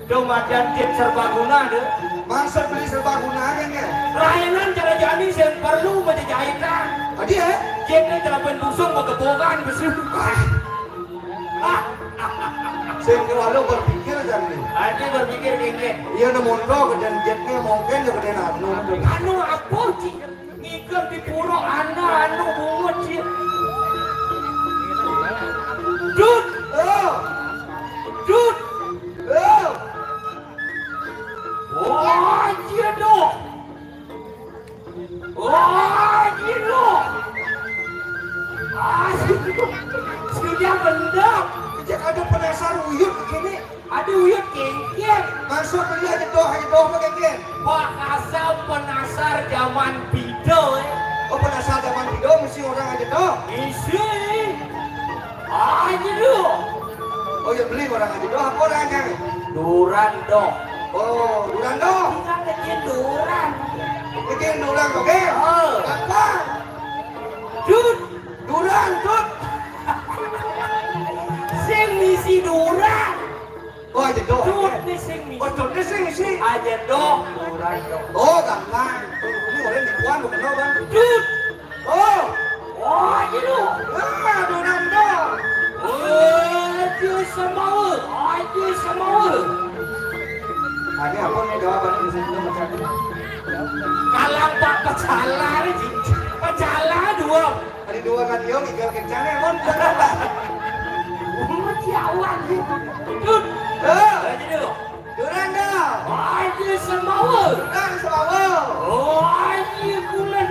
Domadan jit serbaguna deh. Masa beli serbaguna kan ya? Layanan cara jani yang perlu menjahitan. Adi ya? Jitnya cara pendusung kebuahan bersih. Saya kalau berpikir jangan. Ada berpikir dikit. Iya na mondok dan jetnya mungkin ya gede anu. Anu apa sih? Ngikut di puro anu bungut sih. Dut, Oh, dut. oh. Wah, dia dong. Wah, dia dong. Sudah bendam. Jek ada penasar uyut begini. Ada uyut kengkeng. Masuk beli aja doh pakai gen. Wah, asal penasar zaman bido. Oh penasar zaman video mesti orang aja doh. Isi. Aja dong. Oh ya beli orang aja doh apa orang aja? Duran dong. Oh duran doh. Kita kecil duran. Bikin duran oke? Oh. Apa? Dut. Duran tut. Sing misi duran. Oh aja doh. Dut nih sing misi. Oh tut sih. Aja dong. Duran dong. Oh gampang. Ini orang di kuan bukan doh bang. Dut. Oh. Oh, aja dong. Ah duran doh. Aja semua. Aja semua. Ada apa nih doa bang di sini macam ini? Kalang pak pecala nih. Pecala dua. Ada dua kan yo igal kencangnya mon. Jawan. Dut. Aja dong. Duran doh. Aja semua. Duran semua. Oh, aja kulen.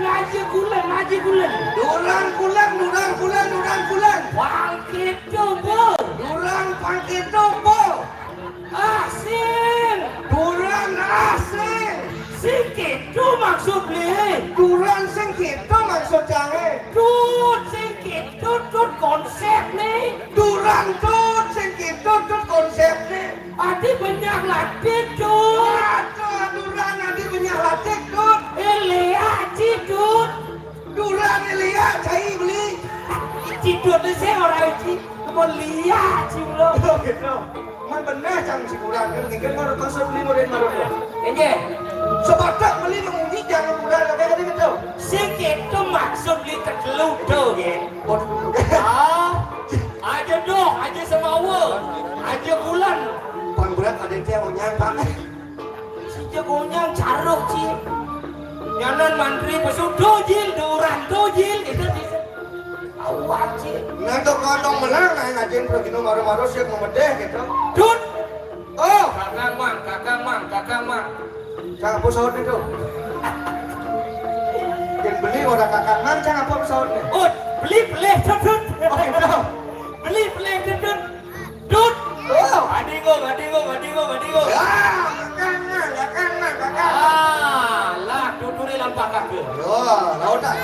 Duran kulan. Bangkit coba. Duran pangkit topo. Asin. Duran asing. Sikit tu maksud ni. Duran sing kita maksud jange. Tut sikit tut konsep ni. Duran tut sing kita tut konsepnya. Adi banyak latih tut. Aduh duran nanti banyak latih tut. Elia cidut. Duran Elia cai beli. Cidut ni saya orang uji. Mau lihat ciulo. Oh gitu. Man benar cang si duran. Mungkin mau konsep beli model baru. Ini. Sebatak beli menguji jangan duran kayak tadi gitu. Sikit tu maksud li terkeluh tu ye. Waduh. Aja dong, aja semawa. Aja bulan. Pan berat ada yang mau nyangka. Si jagonyang caruk ci. Nyanan mantri pesu dojil, duran dojil. Itu bisa. Awak ci. Nanti kantong menang ngajin pergi nomor-nomor siap memedeh gitu. Dut. Oh, Kakang mang. jangan apa pesawat itu. Yang beli orang kakak man, jangan apa pesawatnya. Oh, beli dut. Oh gitu. Beli dut. Oh, Adingo. ya, kakak. Ah, lah tuturi lampak kaki. Yo, lautan.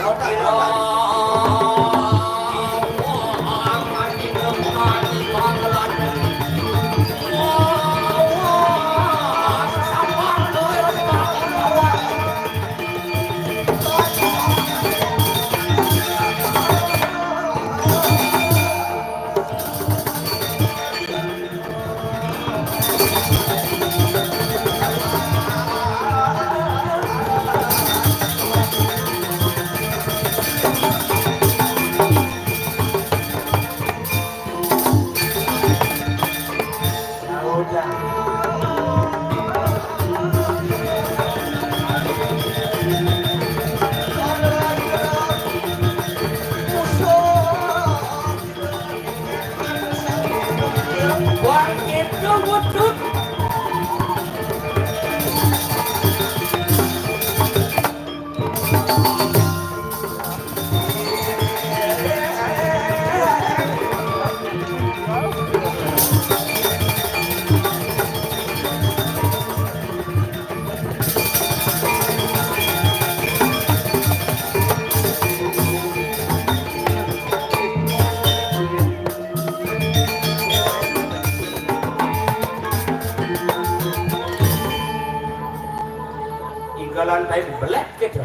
igalan tayo belek gitu.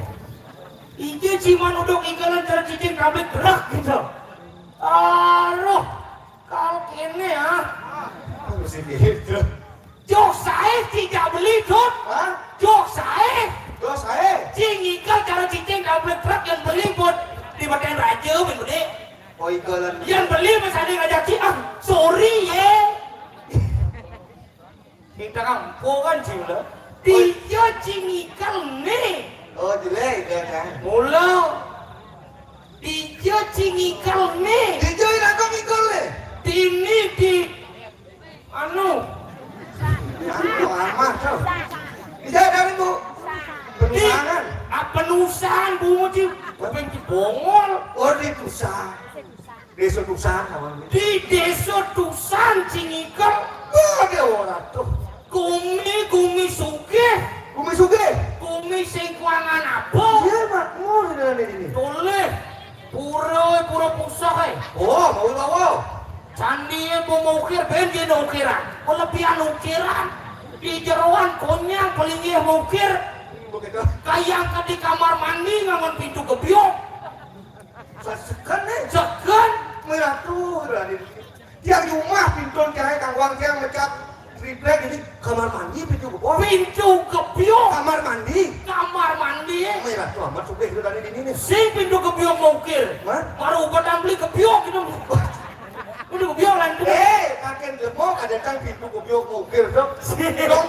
Ije ciman udok igalan cara cicing kabel gerak gitu. Aduh, kalau kene ya. Mesti gitu. Jok saya tidak beli dot. Hah? Jok saya. Terus saya. Cing ikan cara cicing kabel gerak yang beli buat dimakan raja beli. Oh ikalan. Yang beli masih ada ngajak cing. Sorry ya. Kita kampung kan cing lah. Dia cing ikan nih. Oh jelek kan. Mula dia cingikal nih. Dijoin aku ikut le. Ini di anu Aku amat tuh. Dijauh dari bu. di Penusangan. penusan bunga di bukan di Bongol Oh di Tusan. Desa Tusan namanya. di desa Tusan cingikal. Ada orang tuh. Kumi sugih Bumi Suge. kumi sing kuangan apa Iya makmur dengan ini. toleh pura pusah Oh mau bawa. candi mau ukir benjen ukiran kelebihan ukiran di jeroan konyang pelingih ukir Begitu. kayang ke di kamar mandi ngangon pintu gebyok Sekan nih. segan Merah tuh dengan ini. Tiang rumah pintu kayak kangwang tiang mecat triplek ini kamar mandi pintu ke bawah. pintu gebyok Kamar mandi. merah Tuh amat Suge itu dari ini nih. sing pintu gebyok ukir Hah? baru badang beli gebyok gitu pintu gebyok lain tuh Kakek gemuk ada kan pintu kebiok ngukir dong.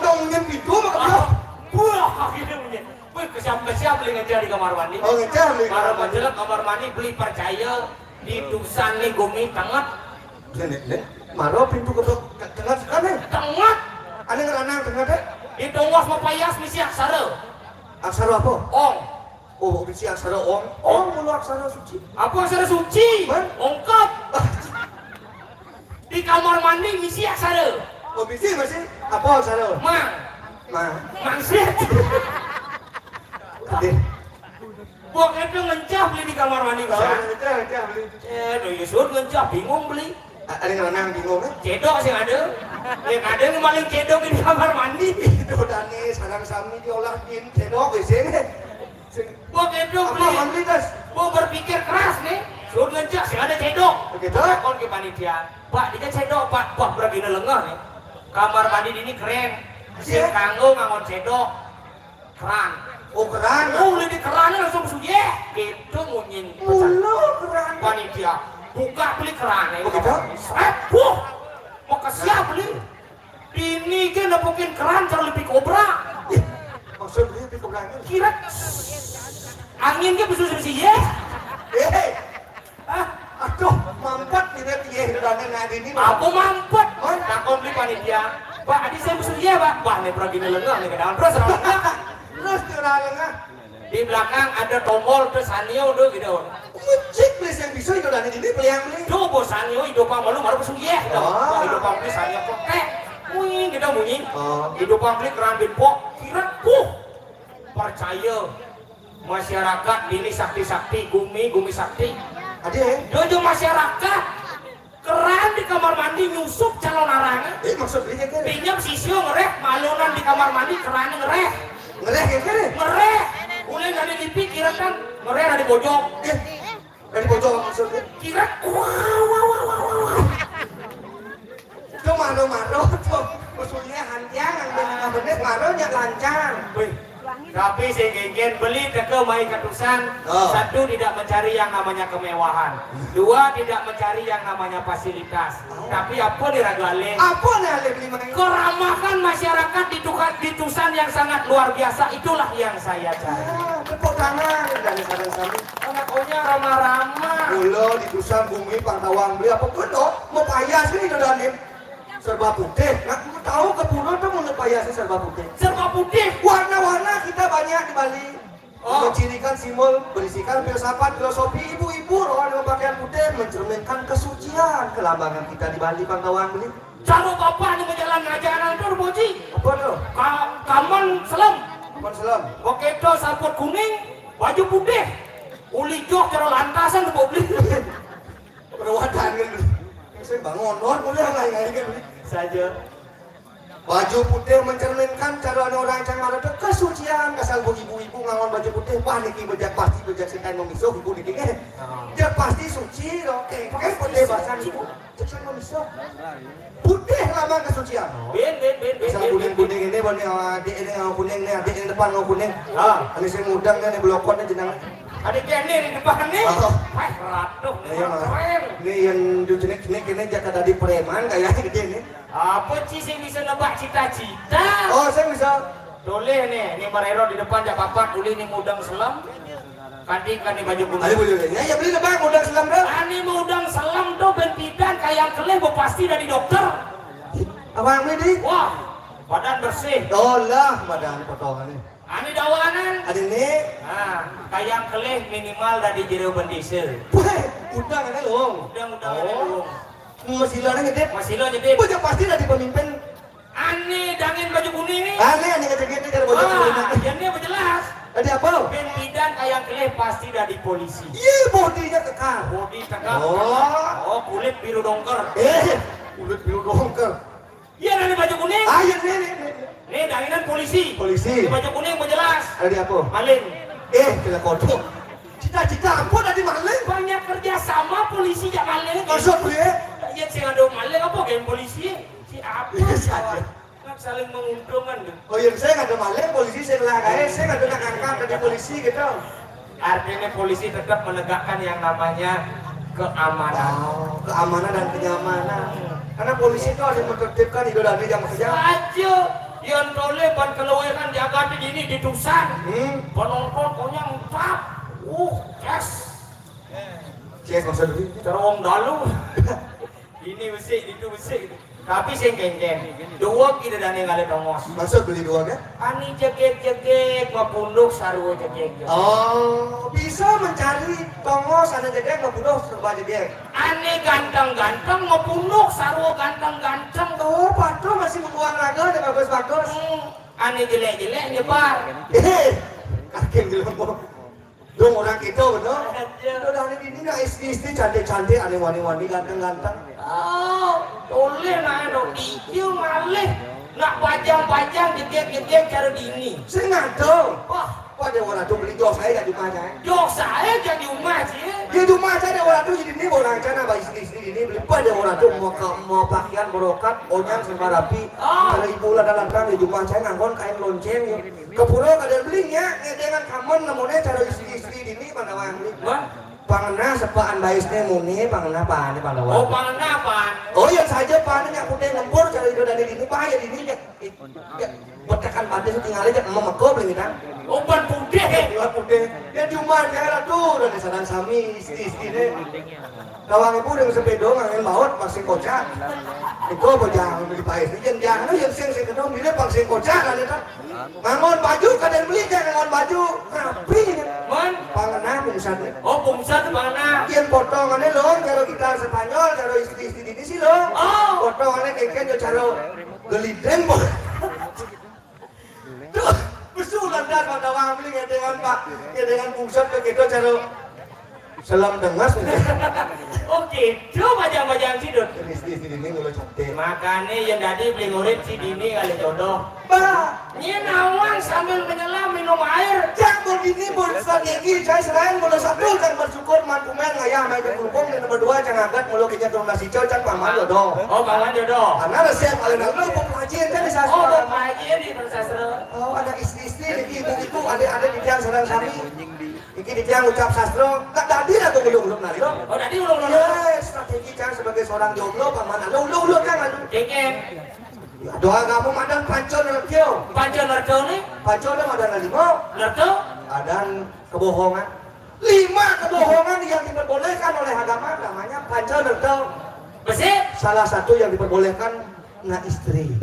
Dong nyen pintu mah kebiok. wah gitu punya wih kesiap beli ngejar di kamar mandi Oh ngejar nih. Para majalah kamar mandi beli percaya di Tusan nih gumi tengah Nek, maro pintu kebiok tengah sekan nih. tengah Ada ngeranang tengah deh. di tongos mau payas misi aksara Aksara apa? ong Oh bisi aksara om. Om mulu aksara suci. apa aksara suci Hah? ongkap di kamar mandi misi aksara Oh bisi masih apa aksara? Nah. mangsit Deh. buat itu ngencah beli di kamar mandi Oh bisa ngejar beli. do Yusuf ngencah bingung beli Ada ngeranang bingung kan? cedok sih ada yang ada yang maling cedok di kamar mandi Itu dani sarang sami diolah din cedok di sini. buat itu Apa beli mandi das? mau berpikir keras nih suruh ngencah sih ada cedok Begitu? kon ke panitia pak dia cedok pak wah berarti lengah nih kamar mandi ini keren sing Iya. kanggo ngangon cedok keran Oh keran. beli di kerannya langsung suye gitu munyin pesan Mulu keran. panitia buka beli kerannya Begitu? buh mau ke siap beli ini kan nepukin keran cara lebih kobra Maksud beli di keberangnya. kira anginnya besu-besu ya Aduh, mampet tidak tiye hidupnya nggak ini. aku mampet takon beli panitia pak adi saya besu ya pak wah nih pergi lengah nih ke dalam terus Terus curangnya, di belakang ada tombol terus sanyo udah gitu mucik please yang bisa hidupnya ini beli yang beli. tuh bos sanyo hidup malu baru besu ya Oh. hidup beli sanyo kotek munyin kita munyin Oh. hidup beli keran bipok kira percaya masyarakat ini sakti-sakti gumi sakti Adik, jojo masyarakat keran di kamar mandi nyusup calon arangan maksud beli yang kere. pinjam sisio ngereh malunan di kamar mandi keran ngereh Ngereh yang kere. ngereh mulai nggak ada dipikiran kan ngereh ada di bojong Dari bocor maksudnya. kira wah Itu maro tuh. Maksudnya hantiangan dengan bener maronya lancar. wih tapi si genggen beli ke main ketusan Oh. satu tidak mencari yang namanya kemewahan dua tidak mencari yang namanya fasilitas tapi apa nih ragale Apa nih ale beli main? keramahan masyarakat di Tusan yang sangat luar biasa itulah yang saya cari Tepuk tangan dari sarang sami. anaknya ramah-ramah Gula di Tusan bumi Pantawang beli apa pun oh mau payah sih hidupnya serba putih. Nah, tahu ke pulau tuh mau payah sih serba putih. serba putih Warna-warna kita banyak di Bali. Oh. Mencirikan simbol, berisikan filsafat, filosofi ibu-ibu rohan dengan pakaian putih mencerminkan kesucian kelambangan kita di Bali Pantawang beli. cara bapak nih menjalan ngajaran itu boji Apa tuh? kaman selam Apaan selam? boketo saput kuning baju putih uli jok cara lantasan tuh beli Perawatan kan. Saya bangun, boleh nggak kan? saja Baju putih mencerminkan cara orang yang ada kesucian. Kasal ibu-ibu ngangon baju putih, wah niki bejak pasti bejak setan memisuh ibu niki kan. Dia pasti suci, oke. Pakai putih bahasan ibu, setan memisuh. Putih lama kesucian. Ben. Misal kuning ini, bani adik ini kuning nih, adik ini depan kuning. Ini saya mudang nih blokotnya jenang. Adik ini di depan nih. Wah, ratuh. Ini yang jenis ini jaga tadi preman kayak gede nih. Apa sih saya bisa nebak cita-cita? Oh, saya bisa. Boleh nih, ini Marero di depan jak papat, uli ini mudang selam. Kading kan baju kuning. Ayo boleh. Ya beli lebang udang selam dah. Ani mudang selam tuh ben pidan kayak keleh pasti dari dokter. Apa yang beli? Wah, badan bersih. Oh lah, badan potongan nih. Ani dawanan. Ada ini. Nah, kayak keleh minimal dari jero bendisel. Wah, udang ada loh. Udang oh. Masih lo gede. Masih lo jadi. Bocah pasti lah di pemimpin. Ani dangin baju kuning nih. Aneh ngecek-ngecek cara bocah kuning. Jadi apa jelas? Ada apa? Ben pidan kayak keleh pasti dari polisi. Iya, bodinya kekar. Bodi tegap. Oh, kulit biru dongker. kulit biru dongker. Iya dari baju kuning. Iya nih. Nih danginan polisi. Polisi. Di baju kuning mau jelas. Ada di apa? Maling. Kena kodok. Cita-cita ampun ada maling. Banyak kerja sama polisi jak maling. Maksud gue? Ya sih ada maling apa game polisi? Si apa? Saja. Kan saling menguntungkan tuh. Oh iya, saya nggak ada maling, polisi saya ngelakain, saya nggak ada ngangkat dari polisi gitu. Artinya polisi tetap menegakkan yang namanya keamanan. Oh, keamanan dan kenyamanan. Karena polisi itu harus menertibkan hidup dan jam kerja. Aja yang tole ban keluaran jaga di ini di tusan. Penonton punya empat. Yes. Cek maksud gue. Terong dalu. Ini besik, itu besik. Tapi sing kengkeng. Dua kita dan yang ada tongos. Maksud beli dua kan? Ani jegek ngapunduk sarua jegek. Oh, bisa mencari tongos ada jegek nggak butuh serba jegek. Ani ganteng-ganteng ngapunduk sarua ganteng-ganteng. Oh, Patro masih membuang raga dan bagus-bagus. Ani jelek-jelek nyebar. Kakek bilang dong orang itu betul. Udah hari ini nggak istri cantik-cantik, aneh wani-wani ganteng-ganteng. Oh, boleh nak dok dikiu malih. Nak pajang-pajang jegek-jegek cara dini. Saya nggak tahu. Wah, Ada orang tuh beli jok saya di rumah saya. jok saya jadi rumah sih. Di rumah saya ada orang tuh jadi ini orang sana bayi istri ini beli pada orang tuh mau pakaian berokat, onyang serba rapi. Kalau ibu lah dalam kan di rumah saya ngangkon kain lonceng. Ke pulau kada belinya dengan kamon namanya cara istri ini pada orang beli. Pangna sepaan baisnya muni pangna pan ini pada Oh, pangna pan. Oh ya saja pan ini aku teh ngempur cara itu dari ini bahaya di ini ya. Betekan pada tinggal aja mau meko beli kan. Oh, pan putih. Buat putih. Ya di rumah saya tuh dari sadang sami istri deh. Kawang ibu dengan sepeda ngangin baut pasing kocak. Iko bojang beli pais ini jangan yang sing kedong beli pasing kocak kan itu. Ngangon baju kadang beli jangan ngangon baju. Rapi. Man, Pangna bungsan. oh bungsan pangna. Yang potongannya loh, cara kita Spanyol, cara istri-istri ini sih loh. Oh, Potongannya keken cara gelideng boh. Tuh, besulan dah pada orang beli dengan pak, dengan bungsan ke kita cara selam dengas. oh gitu bajang-bajang sih dot. Istri-istri ini mulai cantik. Makanya yang tadi beli ngurit si Dini kali jodoh. Bah, Ini nawang sambil menyelam minum air. yang begini strategi saya selain mulai satu yang bersyukur mampu main ngayah main berhubung dan nomor dua jangan agak mulai kerja turun nasi cow can paman jodoh. Oh, paman jodoh. Karena resep paling dahulu pengajian kan di Oh, sastra. bapak aja di sastra. Oh, ada istri-istri, ibu itu ada di tiang sedang sami. Iki di tiang ucap sastro, tak tadi lah tuh ulung-ulung nari loh. Oh, tadi ulung-ulung. Ya, strategi kan sebagai seorang jomblo paman ada ulung-ulung kan aduh. Kengkeng. Doa kamu madan pancon nerkio. Panco nerto nih. Pancon madan lima, Nerto. ada kebohongan. 5 kebohongan yang diperbolehkan oleh agama namanya pancon nerto. Besi. Salah satu yang diperbolehkan na istri.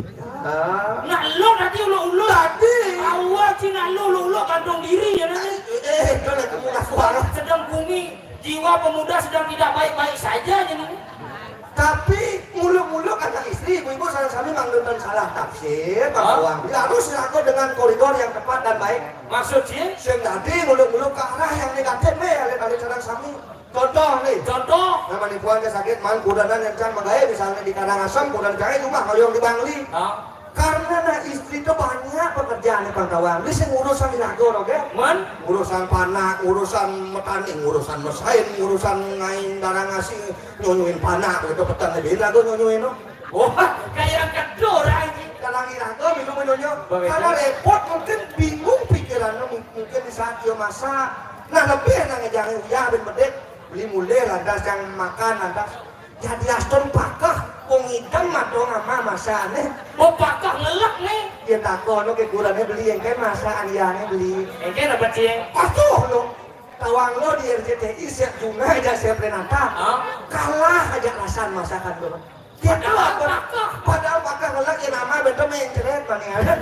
Nak lo tadi ulu-ulu. Tadi. Awal sih nak lo ulu kantong diri ya nanti. Kalau kamu ngaku Sedang bumi jiwa pemuda sedang tidak baik-baik saja jadi. tapi muluk-muluk anak istri ibu-ibu saling mengambil salah tafsir bahwa harus dilakukan dengan koridor yang tepat dan baik. Maksud sih? Sing tadi muluk-muluk ke arah yang negatif nih alih-alih sarang sami. Contoh nih, Contoh. nama nipuan ke sakit man kudanan yang can magaya misalnya di Karangasem kudan cai rumah kalau yang di Bangli. Karena na istri itu banyak pekerjaan Bang Tawang. Dia sing urusan dinago oke? Man, Urusan panak, urusan metani, urusan mesain, urusan ngain darah ngasih nyonyuin panak gitu petang lebih lagu nyonyuin no. oh, kayak kedor aja. Kalang irago minum nyonyo. Begitu. Karena repot mungkin bingung pikirannya mungkin di saat dia masak. Nah lebih nang ngejangin ya ben bedek beli mulai lantas yang makan lantas jadi aston pakah pengidam atau nama masakannya. Oh, pakak ngelak nih. Dia takon ke kurangnya beli yang kayak masakan ianya beli. Kayak dapat cing. Patuh lo, tawang lo di RCTI siap juga aja siap Renata. Ah. Kalah aja rasan masakan lo. Padahal pakah ngelak ya nama betul main ceret mana ada.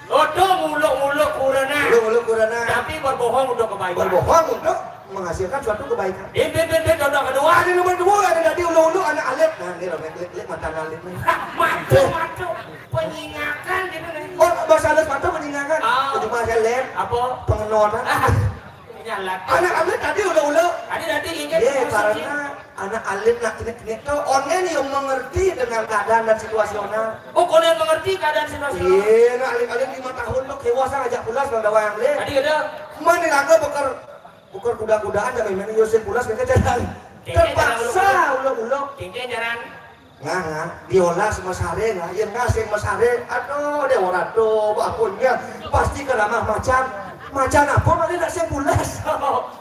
Odo muluk-muluk kurana. Lu kurana. Tapi berbohong udah kebaikan. Berbohong untuk menghasilkan suatu kebaikan. Ini contoh kedua. Ada nomor dua ada tadi ulu anak alit. Nah ini loh lihat mata alit nih. Matu, penyingakan gitu nih. Oh bahasa halus mata menyingakan. Ah. Cuma saya lihat Apa? pengenotan. Nyala. Anak alit tadi ulu. Tadi ingat. Iya karena anak alit nak kini itu orang yang mengerti dengan keadaan dan situasional. Oh, kalian mengerti keadaan situasi. Iya, nak alit 5 tahun lo dewasa ngajak pulas bang dawa yang le. Tadi ada. Mana laga bukan kuda-kudaan dan memang Yosef pulas mereka jalan. Terpaksa ulo. Kengkeng jaran. Ngah, diolah sama sare ngah, yang ngasih sama sare. Aduh, dia orang tuh, apunnya pasti keramah macan apa nanti nak saya pulas.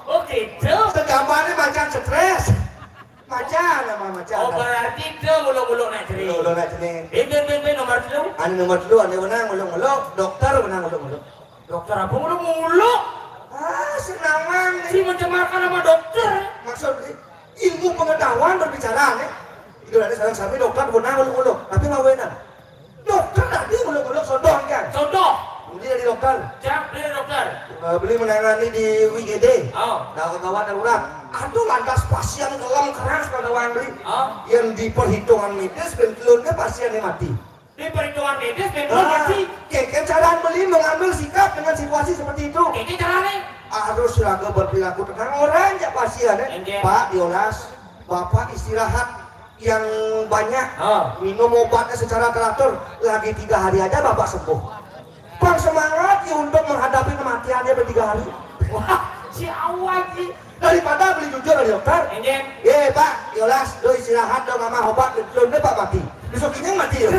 Oh, gitu. Segambarnya macan stres. Macan nama macan. Oh, berarti itu muluk-muluk nak ceri. Ulo nak jenis. Bin nomor 2. Anu nomor dulu, anu menang muluk-muluk, dokter menang muluk-muluk. Dokter apa muluk-muluk? Senangan Si mencemarkan nama dokter. maksud ilmu pengetahuan berbicara nih. Itu ada sekarang sampai dokter menang muluk-muluk, tapi ngawenan. Dokter tadi muluk-muluk sodong kan. Contoh. Beli dari dokter. Siap beli dokter. Beli menangani di WGD. Oh. Kawan darurat. Aduh lantas pasien kelam keras pada orang beli. Oh. Yang di perhitungan medis bentelurnya pasiennya mati. Di perhitungan medis memang mati. Keke cara beli mengambil sikap dengan situasi seperti itu. Kayaknya caranya. Harus lagu berperilaku tenang orang ya pasien. Enggak. Pak diolas, bapak istirahat yang banyak, Oh. minum obatnya secara teratur. Lagi 3 hari aja bapak sembuh. Bang semangat ya untuk menghadapi kematiannya ber 3 hari. Wah, si awal sih. Daripada beli jujur dari dokter. Enggak. Pak, diolas, do istirahat dong sama obat, belum pak mati. Besoknya mati ya.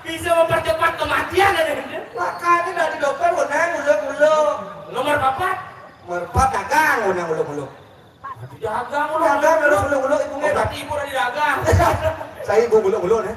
Bisa mempercepat kematian ada. Makanya dari dokter menang uluk-uluk. Nomor 4. Merpat dagang menang uluk-uluk. Dagang Dagang harus uluk-uluk ibu Oh, nggak? berarti ibu udah di dagang. Saya ibu uluk-uluk nih.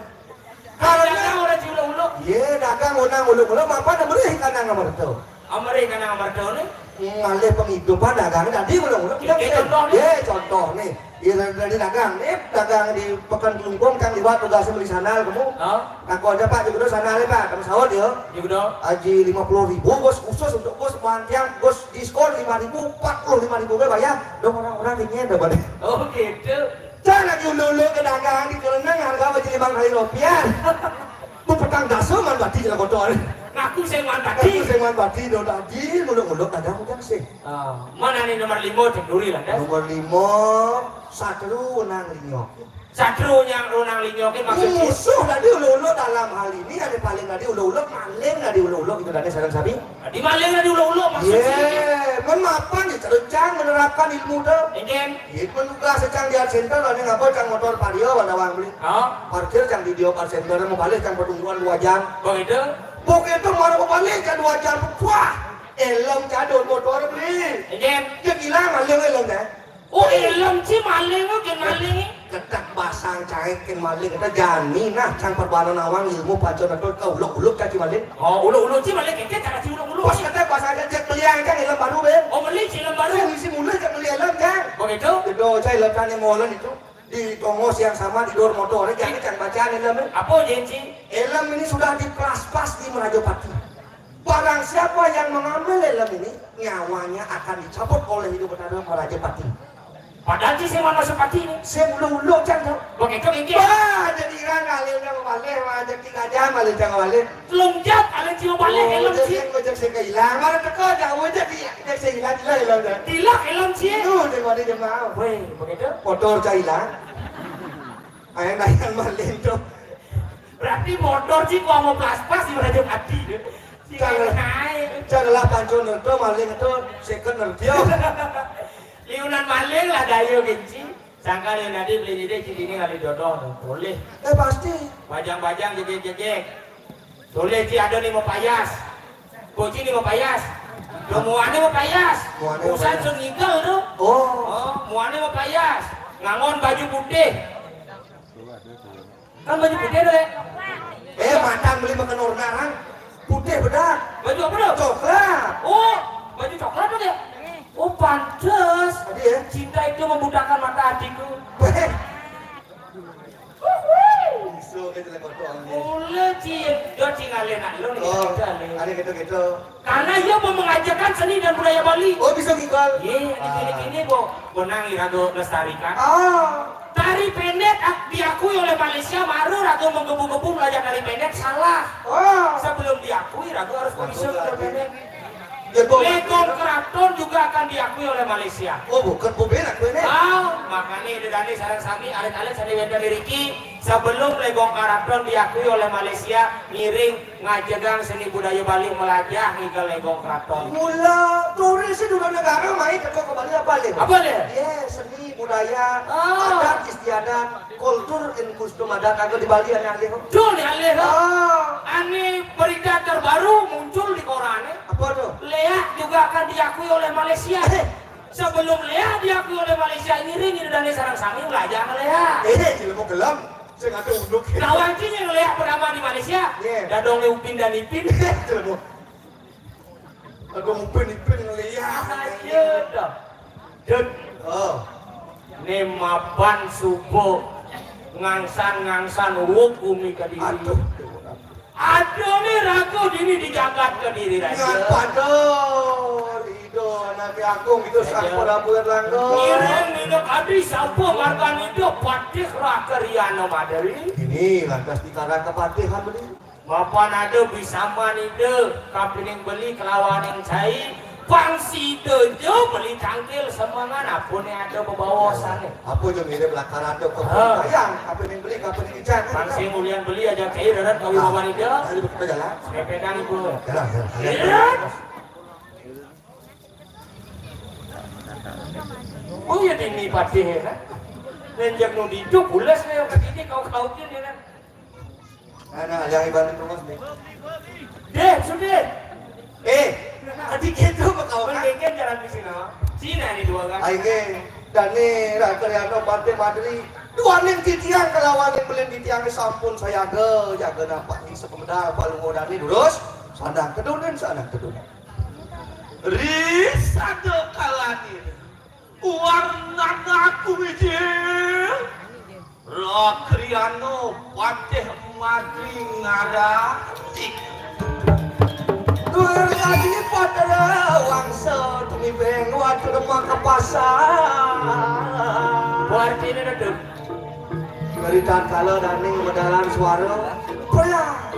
Dagang udah ci ulo-ulo. Iya dagang menang uluk-uluk, apa ada beri ikan nomor itu? Amare kana nomor 2 nih. Ngalih penghidupan dagang tadi uluk-uluk. Oke, contoh nih. Iya contoh nih. Iya dari dagang nih, dagang di Pekan Kelungkung kan liwat tugasnya beli sandal kamu. Oh, Aku aja pak, juga sandalnya pak, kamu sahur dia. juga. Haji 50.000 bos khusus untuk bos panjang bos diskon 5.000 45.000 gue bayar dong orang-orang dingin dah balik Oh, gitu. jangan lagi ulu-ulu ke dagang di kelenang harga baju 5 rupiah bu petang daso man bati jalan kotor Ngaku saya mantap. aku sengan bati do tadi ulu-ulu dagang udah sih Mana nih nomor 5 cek duri lah, Des. nomor 5 satu nang linyo Satru yang runang linyokin maksudnya. musuh tadi ulu-ulu dalam hal ini ada paling tadi ulu-ulu maling tadi ulu-ulu gitu tadi sarang sabi Di maling tadi ulo-ulo maksudnya. Memapan ya cerencang menerapkan ilmu tuh. Enjen. Itu juga secang di art center ada ngapa cang motor pario pada wang beli. Oh, Parkir cang di dio art center mau balik cang pertungguan 2 jam. begitu. Begitu mau balik cang 2 jam. Wah, elom cadon motor beli. Enjen. Ya gila maling elom dah. Oh, elom sih maling oh, kan maling. Ketak basang cair ken maling kita jani nah cang perbanan awang ilmu pancon atau kau uluk caci maling. Oh, ulo-ulo sih maling keke cara si ulo-ulo. Pas kata bahasa aja cek beliang cang elom baru ben. Oh, beli sih Baru baru. ngisi mulai cek beli elom cang. Begitu. Itu saya lekan yang molen itu di tongos yang sama di dor motornya jadi cang bacaan elem. Apa jenci? Elem ini sudah diplas-pas di Merajapati. Barang siapa yang mengambil elem ini nyawanya akan dicabut oleh hidup berada Merajapati. Padahal sih saya mau masuk pati ini. Saya ulu-ulu cang tau. Begitu ini. Wah jadi kan kalian yang balik, wajah 3 jam balik cang balik. Lonjat kalian sih mau balik elom sih. Wajah saya kehilangan, mana teko jauh aja dia saya hilang lah elem dah. Tilak elom sih. Itu dia dia mau. Weh, begitu. Motor saya hilang. Ayang balik tuh. Berarti motor sih gua mau pas-pas di raja hati deh. Janganlah panco nonton maling itu second dia. Liunan maling lah dayo genci. Sangka liun tadi beli ide ini kali jodoh boleh. Pasti. Bajang-bajang jegek-jegek. Boleh sih ada nih mau payas. Koci nih mau payas. Muane mau payas. Usan sengigel tuh. Oh, muane mau payas. Ngangon baju putih. Kan baju putih deh. Matang beli makan orang putih bedak. Baju apa dong? Coklat. Oh, baju coklat tuh ya. Oh, pantes. Tadi ya. Cinta itu membudakkan mata hatiku. So kita lagi foto. Boleh sih, dia tinggalin lo nih. Ada gitu. Karena ia mau mengajarkan seni dan budaya Bali. Oh, bisa ngikal. Iya, ini bo, benang irago lestarikan. Ah. Tari pendek diakui oleh Malaysia, baru Rago menggebu-gebu belajar tari pendek salah. Sebelum diakui Rago harus bisa tari pendek. Legong keraton juga akan diakui oleh Malaysia. Oh, bukan pembela gue nih. Makanya di dani sarang sami alit-alit sani wenda diriki sebelum legong keraton diakui oleh Malaysia, miring ngajegang seni budaya Bali melajah hingga legong keraton. Mula turis itu udah negara main ke Bali apa deh? Apa deh? Seni budaya, adat istiadat, kultur dan kostum adat agak di Bali yang alih. Tuh nih alih. Ani berita terbaru muncul di koran. Apa tuh? Lea juga akan diakui oleh Malaysia. Sebelum Lea diakui oleh Malaysia, ini ring ini dan sarang sami belajar ke Lea. Jadi mau gelam, saya nggak tahu unduk. Kawancinya Lea pertama di Malaysia. Dadong Upin dan Ipin. Aku Upin Lea. Ayo dah. Dan nemapan subuh ngangsan wukumi ke diri. Aduh nih Rago ini dijagat ke diri Rago. Padahal itu nanti aku gitu sampo dapur langgo. Kireng ini kadi sampo markan itu patih rakeriano madari. Ini lantas dikara kepatihan beli. Bapak ada bisa man itu kapining beli kelawan yang cai. Pangsi dojo beli cangkil semangan apun yang ada bebawasan. Apa yang mirip lakaran itu sayang kapining beli kapining ican. Pangsi mulian beli aja kayak dan kawin bawa itu. Hari kita jalan. Sepedan itu. Jalan. Oh ya ini patih kan. Nenjak nu didu bulas nih begini kau kin ya kan. Ada yang ibarat rumah nih. Deh, sudah. Adik itu bakal Kan genggen jalan di sini. Cina nih dua kan. Aige dan nih rakeriano partai Madri. Dua ning titiang kelawan yang beli titiang sampun saya jaga dapat nih sepemeda paling modani lurus. Sadang kedunen. Risado kalani warna aku bijil Rakriano patih Madri ngarati Dur tadi pada wangsa tumi beng waktu depan ke pasar. Berarti ini ada. Berikan kalau daning medalan suara. Pola.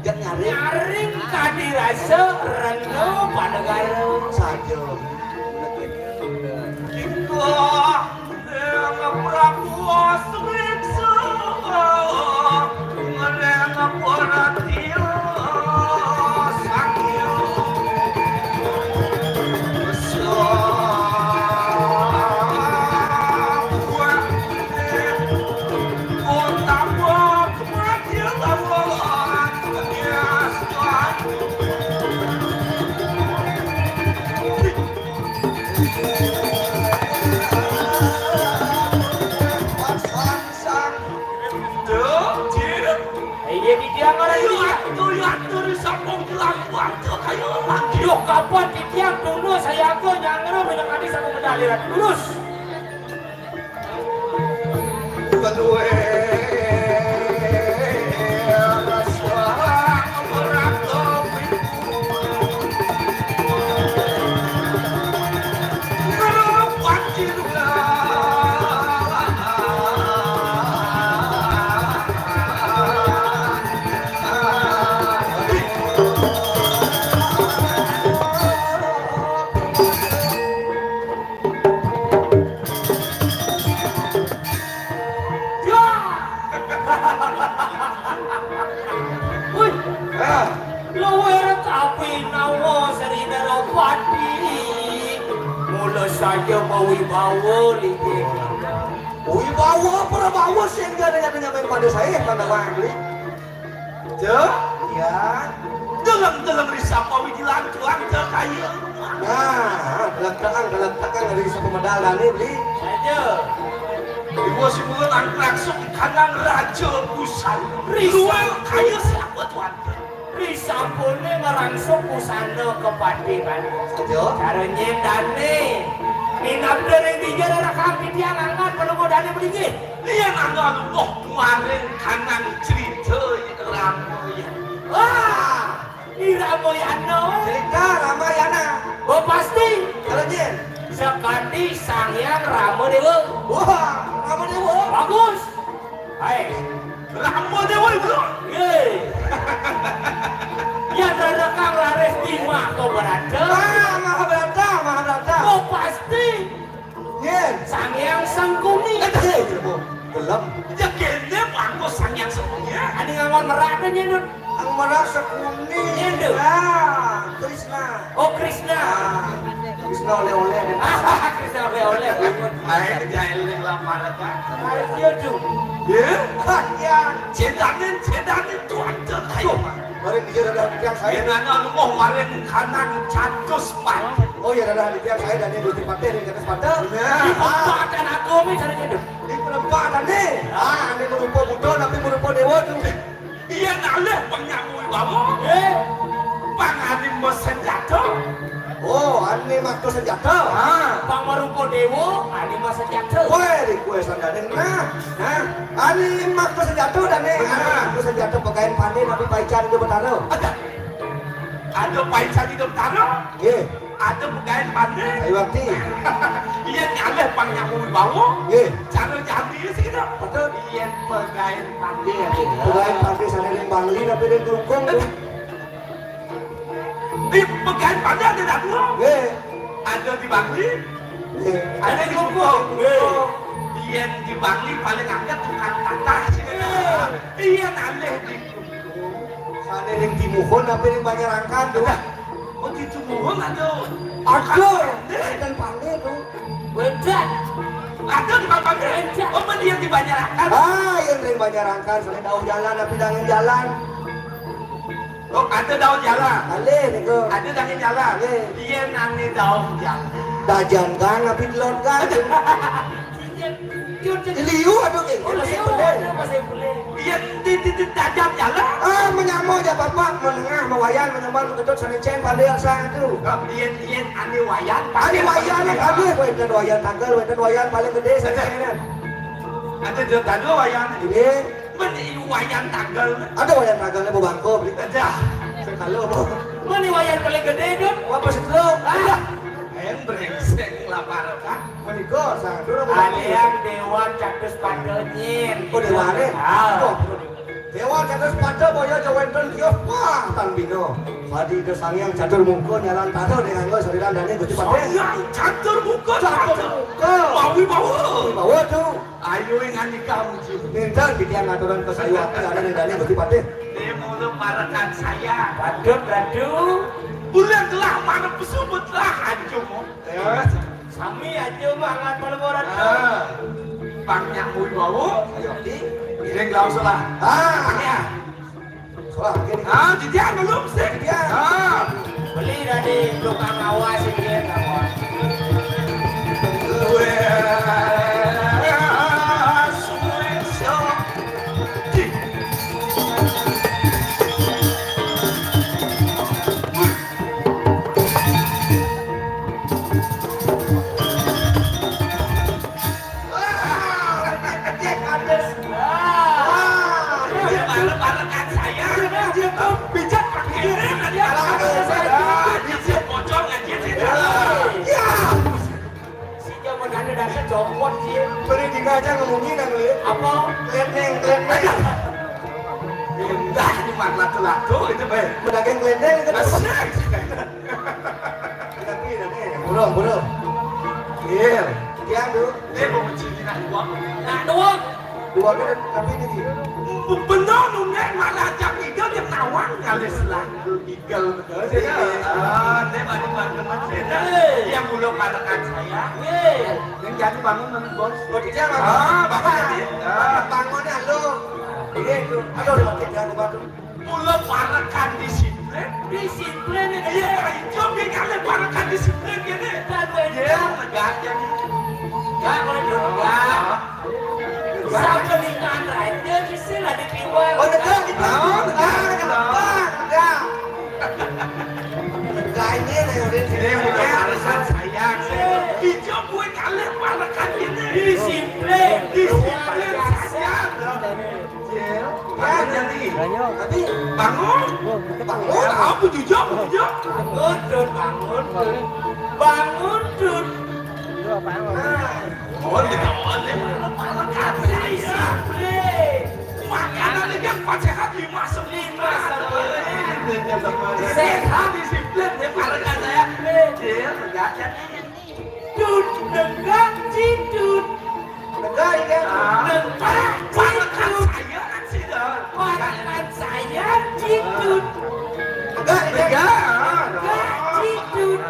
Nyaring tadi rasa reno pada gaya saja. Wah, yang Prabu Sriksa mereka poratio sakio Yuk kapan titiang dulu saya aku jangan menyangkadi sama medali lurus. luwer tapi nawa saudara pati mula saja bawa licik Wibawa Prabawa sehingga dengan main pada saya pada wangli. Ya. Dalam risapa wijilan tuan ke kayu. Nah, geletakan dari satu medal dan beli. saja Ibu si bulan langsung kanan raja pusat. Luar kayu siapa tuan? risampune merangsung pusana kepadikan Saja. caranya dane minap dari tiga darah kaki dia ngangkat perlu mau dane berdiri Dia nanggal kemarin kanan cerita ramai. wah ini Ramayana Cerita Ramayana. oh pasti Kalau Jen. sekali sangyang Ramadewa Wah, kamu dewa. bagus hai Ramai dewa bro. ye ya darah kang laris timah kau berada Mahabharata. oh pasti Jen. sangyang sangkuni Gelap. Dia kene bangko sangyang semuanya. ada ngawan merata nyedut Ang merasa kuning. Jen. Ah, Krishna. oh Krishna Ah, Krishna oleh-oleh. Krishna oleh Air jailin lamaran kan. harus dia tuh Ya. Ya. Cedanin tuan ke kayu. Mari dia ada yang saya. Dengan kemarin kanan catus pan. Oh ya ada yang saya dan ini di pantai di atas pantai. dipakan aku misalnya nyedut Di perempatan nih. Ah, ini merupa Buddha tapi merupa dewa tuh. Iya naleh penyamui bawa. Pangalim senjata. Oh, ini makto senjata. Ah. Bang Maruko Dewo, ini masa jatuh. Woi, di kue sandaden. Nah, ini makto senjata dan nih. Makto senjata pegawai pandai tapi paican itu bertaruh. Ada paisan di taro. Ye, Ada pegawai pandai. ayo waktu. Iya naleh penyamui bawa. Ye, Cara jadi sih kita. betul. Iya pegawai pandai. Pegawai pandai sana yang bangli tapi dia turukong tuh. Di pegawai pandai ada dapur. Ye, Ada di Bangli. ye. Ada di Kumpul. Iya di Bangli paling angkat tukang tatah sih. Iya naleh di Sana yang timuhon tapi yang banyak rangkan tuh. begitu mohon ada. Aduh, dan pandai tuh. Bedak. Ada di Bangli. Oh dia di Banyarankan. Ah, yang banyak rangkan soalnya daun jalan tapi dangin jalan. Oh ada daun jalan. Ale nih ke. Ada dangin jalan. Iya nanti daun jalan. Dajan kan tapi telur kan. Liu aduh eh. Masih boleh. Iya di dajan jalan. Ah, menyamuk ya bapak menengah mewayan menyamuk ketut sanecen pandai sang itu. Iya ane wayan. Ada wayan ada wenten wayan tanggal wenten wayan paling gede sanecen. Ada di tanggal wayan. Ini Meni wayan tanggal. ada wayan tanggalnya mau bangko beli Ada. sekalo. Mana wayan paling gede dong? Apa setelur? Ada. Brengsek lapar kan. Menikah sang dulu Ada yang dewa catus pandelnyin. Oh dewa ne? Ah. Dewa catur pada boyo jawenten kios wah tan bino. Padi ke sangyang catur mungko nyalan tado dengan go sariran dane gusti pate. Sayang catur buka. Catur mungko. Bawi bawa. Bawa tuh. Ayo yang nikah uji. Minta dia ngaturan ke saya ada di dane gusti pate. Dia mau leparakan saya. Badut, badut. Bulan telah mana pesubut lah anjung. Sami aja mangan pelemoran. Pangnya mui bawa. Ayo di. Ireng lau salah. Ah, soal gini. Dia belum sih. Dia. Beli dari tukang awas ini kawan. Copot sih. Beri tiga aja ngomongin yang lihat. Apa? Klendeng. Indah di latu-latu itu baik. Pedagang klendeng kan. Asik. Burung. Iya. Dia tuh. Dia mau mencuri nak uang. Nah, doang. Dua kan tapi ini. Benar nunggu malah jam 3 jam 8. muang kali selangkul igal betul ya. Dia bangun yang belum katakan saya. Yang jadi bangun mana bos? Bos kerja apa? Bapak jadi. Bangunnya lo. Ini itu. Aduh, udah kerja aku baru. Mulai parakan disiplin. Disiplin ini. Ya, jom dia kalian parakan disiplin gini. Ya, tegaknya. Ya, kalau juga. Sampai nikahan raja istilah dipiwal. Oh, tegak. Tegak ini Ini mulai parakan sayang. Hijau gue kalian parakan ini. Disiplin. Disiplin sayang. Bangun jadi. Bangun. Aku jujur. Bangun, Dun. Bangun, Dun. Mohon dikawan deh. Parakan saya. Disiplin. Makanan yang sehat 5 Sehat. disiplin ya parakan saya. Dia tegaknya. Dun, tegak, cidun. tegak ini. Tegak, Parakan cidun. saya kan sih dah. Parakan saya, cidun. Tegak ini. Tegak, cidun.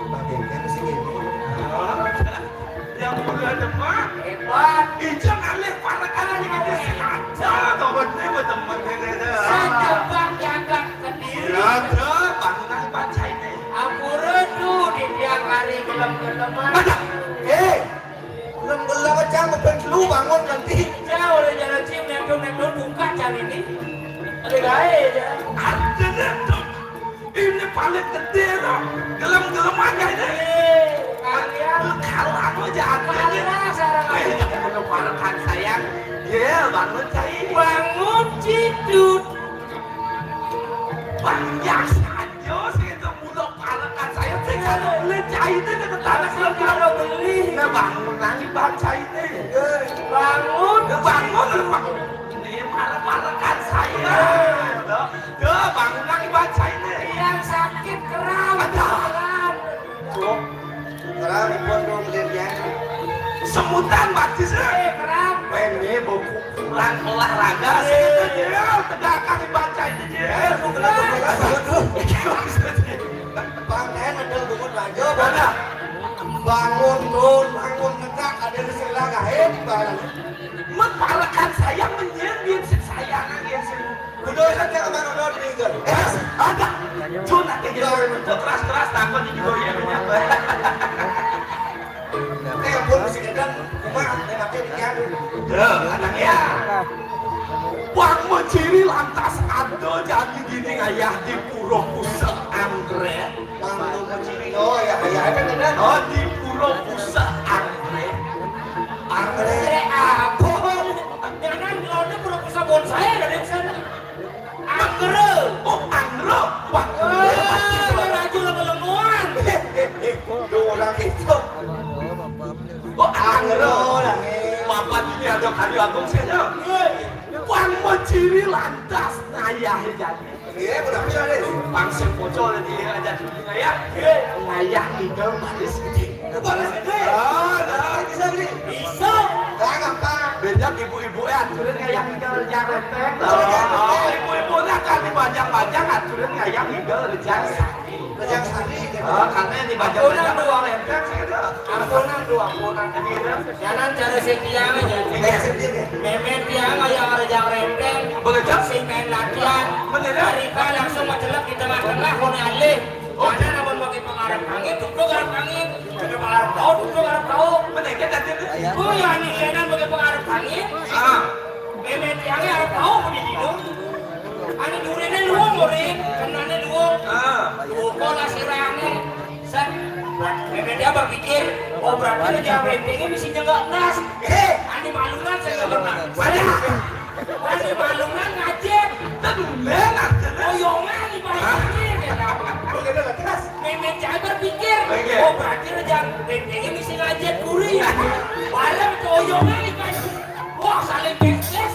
Bagian mesti gini. Yang mulia demak. Hebat. Ijang alih parakan yang ada sehat. Tahu teman-teman Sedebak jaga kediri. ada bangunan baca ini. Ampura tu di tiang hari gelap-gelapan. Belum aja bukan lu bangun nanti. Jauh dari jalan cim nendung buka cari ini. Ada gaya aja. Ada itu. Ini paling gede loh. Gelem-gelemannya ini. Kalian Kalau aku aja ada. kalah sarang Yang belum parakan sayang. Ya bangun saya. bangun cidut. Banyak saja sih itu belum parakan saya. Saya beli cai itu ke tetangga Tapi kalau beli Nah bangun lagi baca ini. bangun Bangun. Ini parakan saya. Bangun lagi baca ini. yang sakit keram. Sekarang ribuan dong kerja. Semutan batis. Keram. Ini buku kurang olahraga sih. Tegakkan dibaca ini. Bangkain ada bangun aja, mana? Bangun tegak ada di sebelah gaib, barang. Memparakan saya menyendiri sayangan yang Udah saja kemana udah meninggal. ada. Cuma keras-keras takut ini goyangnya. Pun masih kadang, cuma pakai pikiran. Anaknya. Wang menciri lantas ada jadi gini ayah di Puro Pusat Anggrek. Bangun mencuri. Oh ya, ada kan? Oh di Puro Pusat Anggrek. Anggrek. Apa? Jangan kalau ada proposal bonsai ada di sana. Anggere. Oh Anggrek. Wah. Raju lama-lamuan. Dua orang itu. Oh Anggrek Anggrek. orang Bapak ini ada kayu agung saja. Wang menciri lantas ayah jadi. Iya, udah bisa deh. Bangsa bocor di aja ayah. Ayah itu manis gede. Balas gede. Bisa beli. Bisa. Gampang. Beda ibu-ibu aturin kayak tinggal rejang renteng. Ibu-ibu kan dibajang-bajang aturin kayak tinggal rejang sari. Rejang sari. Karena yang dibajang-bajang dua renteng Ampunan dua ampunan. Jangan cara sekian aja. Kayak sendiri. Memen tiang yang rejang renteng. Begitu? Si main latihan. Bener. Mereka langsung macelak di tengah-tengah kone alih. Mana namun pakai pengarap angin, duduk garap angin. Pakai pengarap tahu, duduk garap tahu. Menaiknya tadi. Oh ya ini kenan pakai pengarap angin. Memen tiangnya harap tahu kok di situ. Ani durene luang murid, kenane luang. Lupa lah sirangnya. Set. Memen dia berpikir, oh berarti dia rempengnya misinya nggak nas. Ani malungan saya nggak pernah. Ani malungan ngajet. Tedulen artinya. Oyongan di bawahnya. Memen jangan berpikir, oh berarti rejang rempengnya misi ngajet gurih. Barang itu oyongan di bawahnya. Wah saling beses.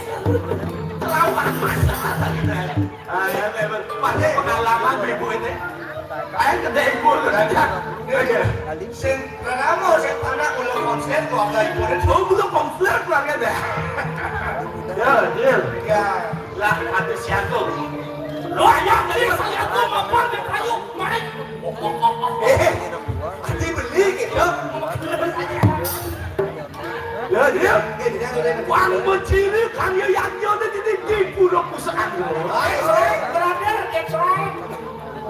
Lawan masalah kita. Ya memang pada pengalaman ibu ini. Kayak gede ibu itu aja. Sing pranamo sing anak ulang konsen kok ada ibu. Oh bukan konflik keluarga deh. Ya, dia. Ya, Lah ada siapa? Lu ayam dari saya tuh mampang ke kayu, main. Ati beli gitu. Ya dia. Wang menciri kami yang nyonya di tipu dok pusaan. Brother, that's right.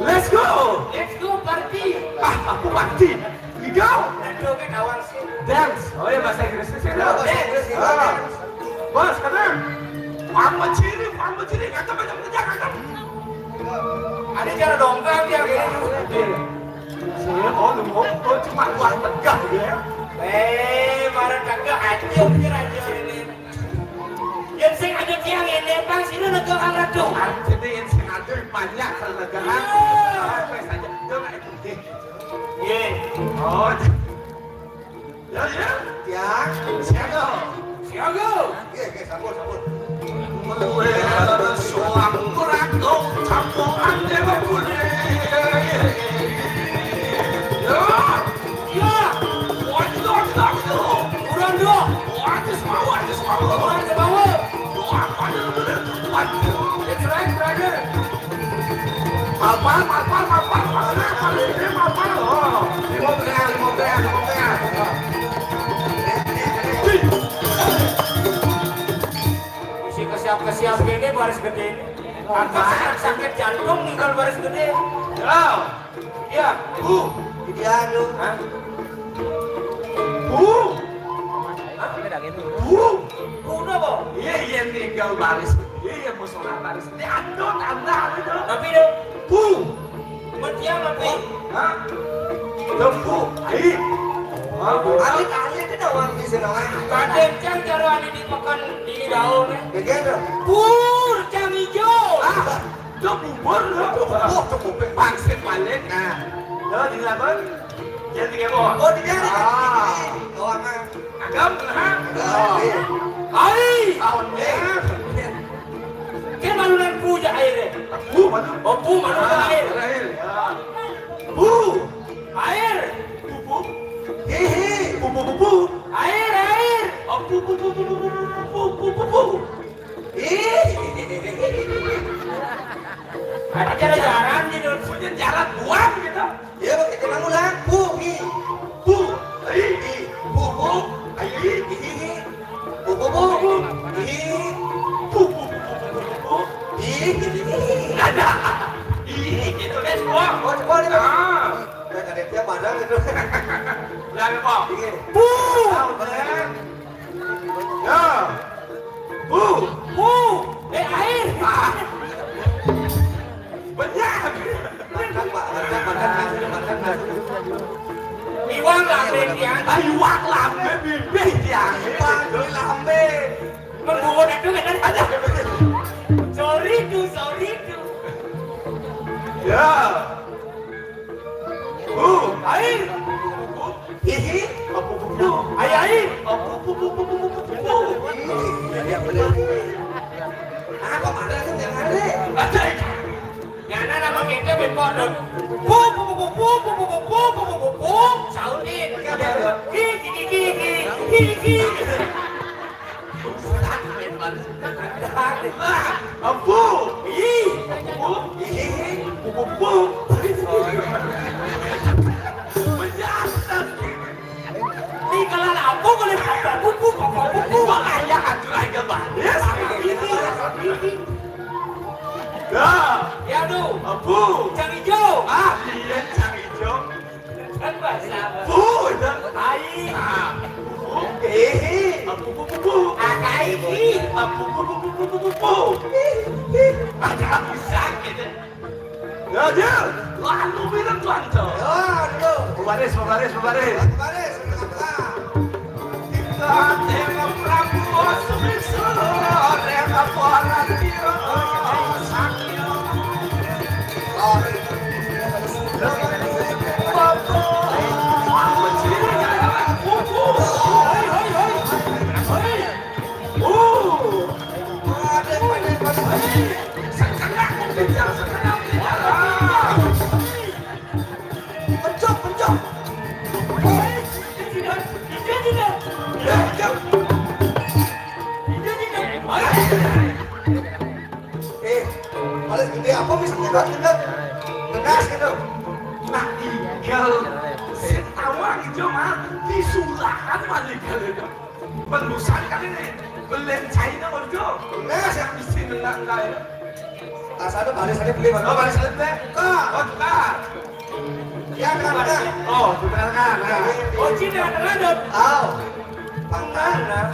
Let's go. Let's go party. Aku party. We go. Aduh kan awal sih. Dance. Oh ya bahasa Inggrisnya sih. Bos, kata. Wang menciri kata macam kerja kata. Ada cara dongkrak ya gini. Saya mau cuma uang tegak ya. Marah kagak aja ini. Yang sing ada tiang ini bang sini negara orang tuh. Jadi yang sengaja banyak kerajaan. Apa saja jangan ikut. Ye. Oh. Ya. Tiang. Siaga. Iya, sabun. Meluer suam kurang campur ande bakule. Ya. Kurang dua. Kurang sebawa. That's right, brother. Malpal. Oh, 5 Si kesiap gini baris gede. Angkat sakit jantung tinggal baris gede. Ya. Ideano. Hah? Udah kok. Iya tinggal baris. Iya musola baris. Ini andon anda itu. Tapi dong. Matiang tapi. Hah? Lembu. Ai. Ali kali itu doang di sini. Kadang cang cara ani dimakan di daun. Begitu. Pur cang hijau. Itu bubur loh. Oh, cukup pangsit balik. Nah, lo dilakukan. Jadi kayak Oh, dia nih. Ah. Doang ah. Agam lah. Ai. Tahunnya. Kan malunan puja air. Mana? Oh pu malunan air. Air. Air. Hihi. Bubu. Air air. Oh, bubu. Ada cara jalan di dalam Punya jalan buang gitu. Dia pakai kenang ulang. Hi. Bu. Ai. Bubu. Ai. Hihi. Bu. Hihi. Bubu. Hihi. Ada. Ih, gitu kan buang. Oh, coba nih. Ah. Udah ada tiap padang gitu. Lagi buang. Begini. Bu. Ya. Bu. pu. Air. Banyak. Makan Pak, makan. Iwang lah dia. Ayo wak lambe bibih tiang. Panggil lambe. Membuat itu kan ada. Sorry tuh. Ya. Bu. Air. Hihi. Bu. Air. Bu. Iya benar. Ah, kok ada tuh yang ada? Ada. Karena nama kita berkodok. Pu. Sautin. Gigi. Abu. Ih. Bu. Hihi. Bu. Banyak. Ini kalau apa boleh buku. Makanya atur aja baris. Ya. Ya tuh. Abu. Cang hijau. Ah, iya cang hijau. Kan bahasa. Bu. Dan Air. Bu. Hihi. Bu. Akai. Bu. Ada sakit. Ya, dia. Lalu bilang tuan tuh. Oh, dulu. Baris. Baris. Kita tengok Prabowo Subianto, reka pola dia. Sakio. Pencok. bias gitu. Nah, igal setawang itu mah disulakan balik itu. Belusan kan ini, belen China itu. Nah, yang di sini enggak ya. Asal balik saja beli mana? Oh, balik saja beli. Oh, tukar. Ya, kan. Oh, tukar kan. Oh, Cina ada. Tahu. Pangkat.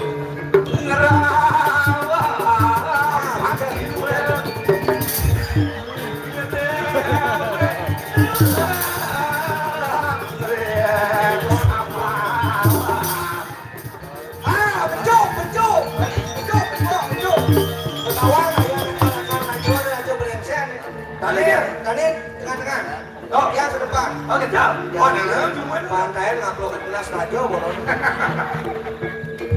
Oh, ya sedepan. Oh, kecil. Oh, nah, cuma Pantai ngupload ke kelas radio bodoh.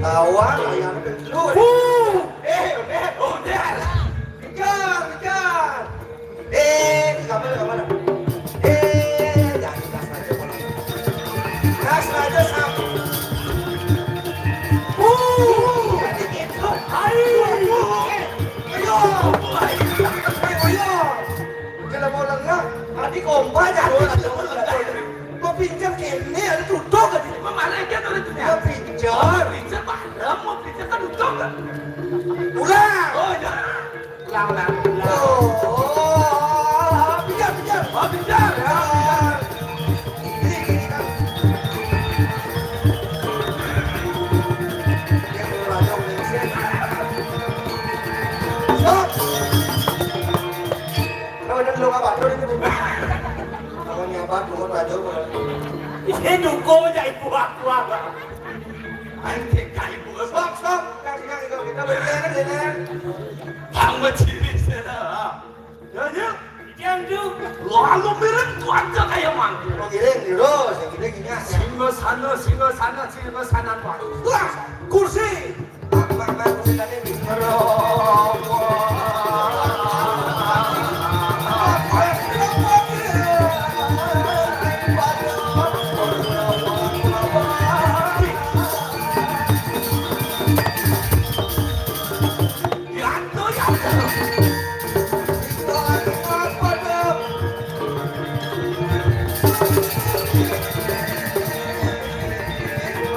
Awal ayam lu. udah. Kejar. Kamera. Jangan kelas radio bodoh. Kelas radio sama. Ayo. Kalau mau lengah, nanti kompa jangan. Mau pinjam kini ada duduk kan? Mana aja tuh itu Mau pinjam. pinjam barang, mau pinjam kan duduk kan? Ulang. Oh, ya. Ulang. Pinjam. Oh, pinjam. Ya. Ini kan. Yang radio Malaysia. Stop. Kalau ada lu apa? Lu ini bukan. Kalau nyabat bukan radio. Ini dukung aja ibu aku. Anjing kayak bukan. Stop. Kaki kalau kita berjalan. Bang ciri sana. Ya. Yang duk. Lalu mirip tuh aja kayak mantu. Mau giring terus, yang giring gini aja. Singo sana tuh. Tuh, kursi. Bang kursi tadi bisa.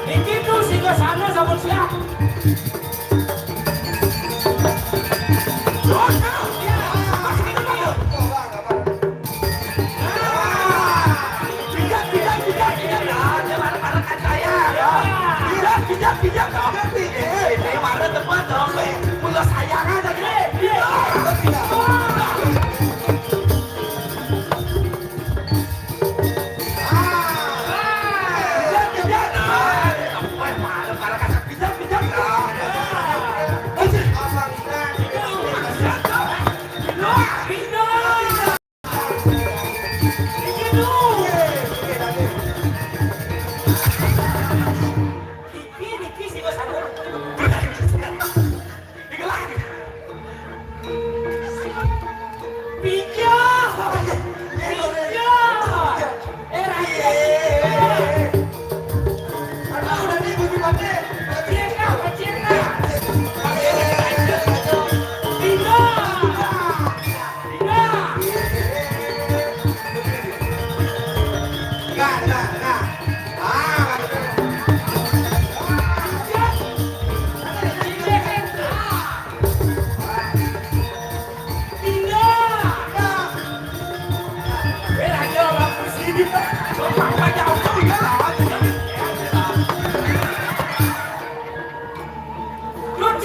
Ini tuh singa sana sama siapa? Bijak. Ini mana tempat dong? Punya sayangan aja.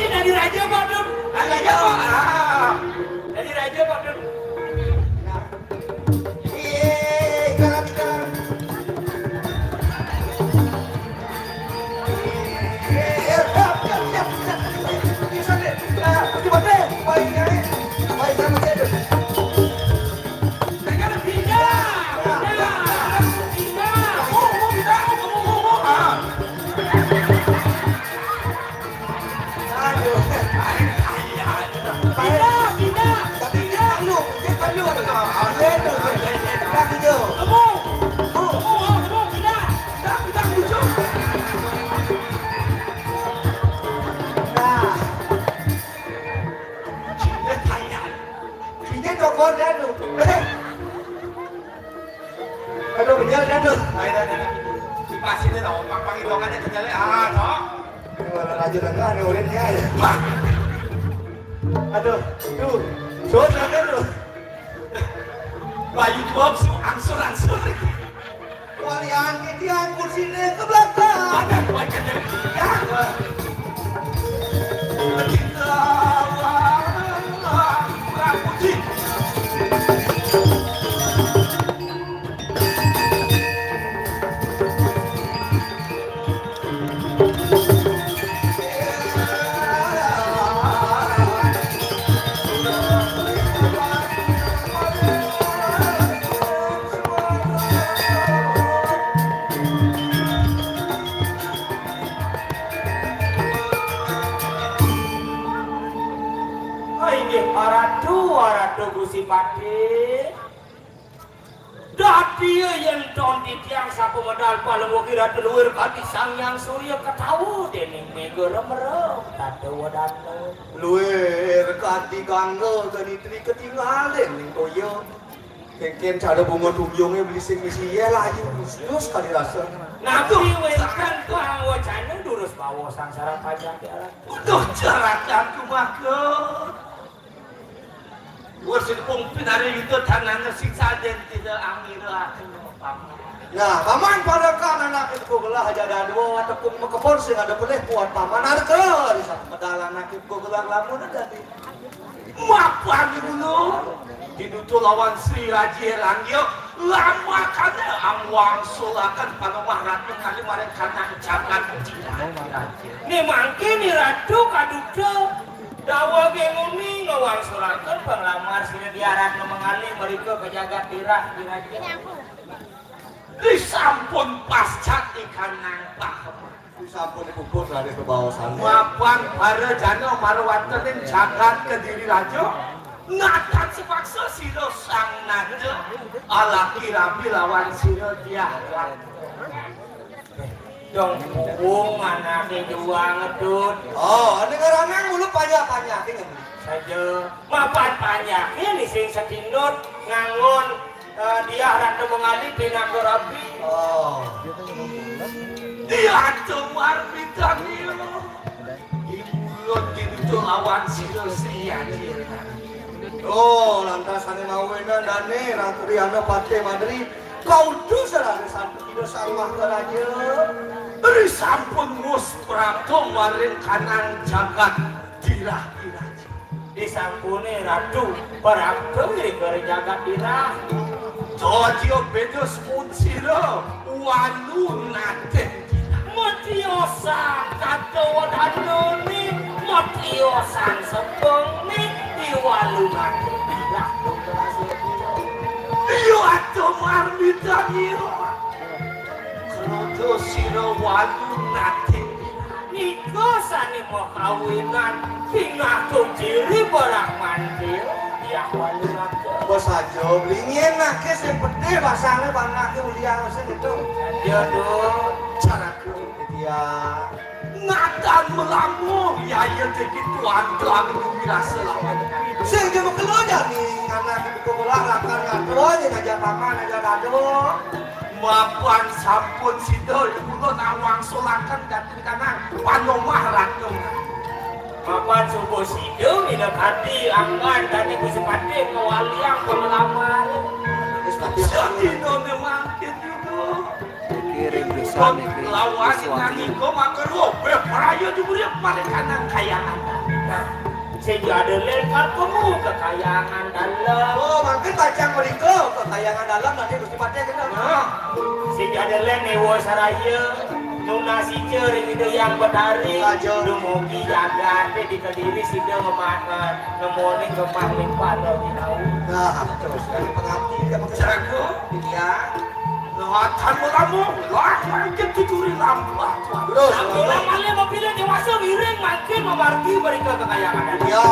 Dari Raja Pak Dun. Dari Raja Pak Dun. Baik, ya aduh. Ayo di pasir itu pang hitungannya kenyalnya toh. Mana rajin enggak nih urinnya ya. Aduh, tuh. Sudah kan lu. Bayu tuh angsur. Wali angin diangkut sini ke belakang. Ada wajah dari dia. Kita Pramuji. Aradu Gusti Pati. Dadi yen ton titiang sapu medal palung kira teluwer kati Sangyang Surya ketawu dening mega remerem tadewa dateng. Luwer kati kanggo genitri ketinggalan ning toyo. Kengken cara bunga tunjungnya belising misi ya lagi terus kali rasa. Nabi wekan kang wacana durus bawa sangsara pajak alat. Udah jarakan kumaha. Wasit pungpin hari itu tanahnya siksa dan tidak angira paman. Nah, paman pada kan anak itu gelah jadi dua ataupun mekepon sih ada boleh buat paman harga di saat medal anak itu gelah lamun jadi. Mapan dulu. Dinutu lawan Sri Raji Langyo lama karena amwang sulakan panomah ratu kali mereka nang jangan Nih mangke nih ratu kaduda. Dawa genguni ngawang surakan penglamar sini diarah mengalih mereka ke jagat dirah kira-kira. Disampun pasca ikan nangpak. Disampun dipuput dari ke bawah sana. Mapan para jano marwatenin jagat ke diri rajo. Natan sepaksa siro sang najo. Ala kirabi lawan siro diarat. Dong bung mana kejuang ngedut. Oh, negara nang mulu panjang-panjang tinggal. Saja mapan panjang ini sing setindut ngangon dia rada mengalih pinang rabi. Oh. Dia cemar bintang dia. Ibulut itu lawan siro sia. Oh, lantas ane mawena dane ratu riana pate madri. Kau tuh serang sampai tidak sama raja. Beri sampun mus prato marin kanan jagat dirah. Disampuni ratu prato dari jagat dirah. Jojo bedos punciro wanu nate. Matiosa kata wadanoni, matiosan sepengi diwalu nate dirah. Iyo ato marbita iyo. Kroto siro wanu nate. Niko sani mau kawinan, tinggal ciri barang mantil, ya walu nate. Bos aja blingin nak ke sepede basane bangna ke uliang sen itu. Ya dong, Caraku dia. Natan melamu ya iya jadi tuan tuan itu birasa lawan. Sing ge keluar nih anak itu bola lakan ngato aja ngajak paman aja kado. Mapan sampun sido kulo nawang sulakan datang kanan panomah ratu. mapan subuh sidung hidup hati anggan dan ibu sepati kewaliang pemelamar. Jadi nona makin juga. Kirim dosa nih Lawan nani kau makan robe peraya diberi mereka nang kayangan. Sejada lengkap kamu kekayangan dalam. Oh, makin bacang mereka kekayangan dalam nanti Gusti Pati kenal. Sejada leng newo saraya. Nuna si cering itu yang bertari. Dumugi jaga di kediri sida memakan. Nemoning kemah limpah di tahu. Nah, terus dari pengabdi dia Jago, dia. Lawatan melamu, lah makin tuturi lambat. Terus, Aku lama mobilnya dewasa miring makin memarki mereka kekayangan. dia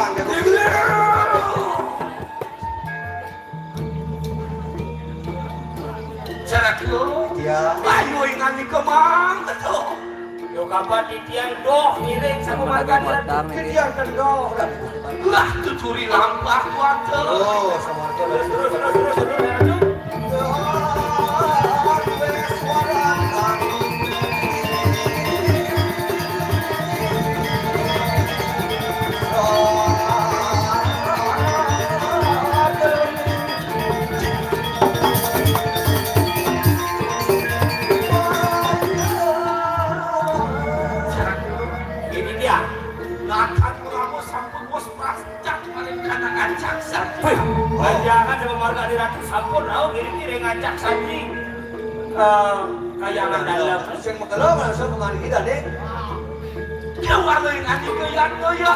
Jago, dia. ayo ingat ni kemang betul. Yo kapan titian doh miring sama makan Dia kendor. Lah tuturi lambat waduh. Oh, sama terus. saji kayangan dalam. Sing megelo langsung kemari kita deh. Ya warna yang adi keyan ya.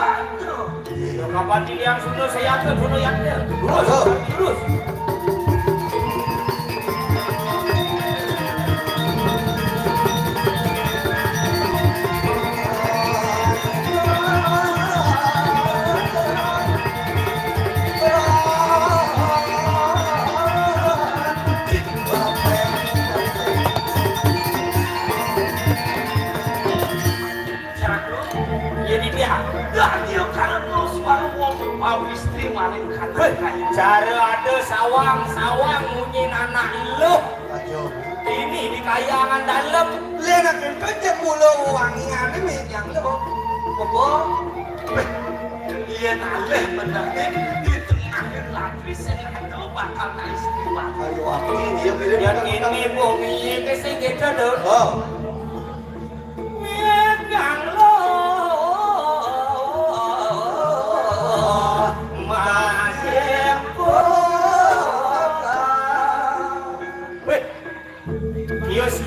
Kapan yang sudah saya ke sudah yang terus. Mau istri maling Cara ada sawang munyin anak lu. Ini di kayangan dalam. Lena kerja mulu wangian ini yang lu. Bobo. Dia naleh mendadak di tengah lagi saya bakal istri bakal. Ayo aku dia pilih Yang ini bumi kesing kita dong. Oh. Megang lo.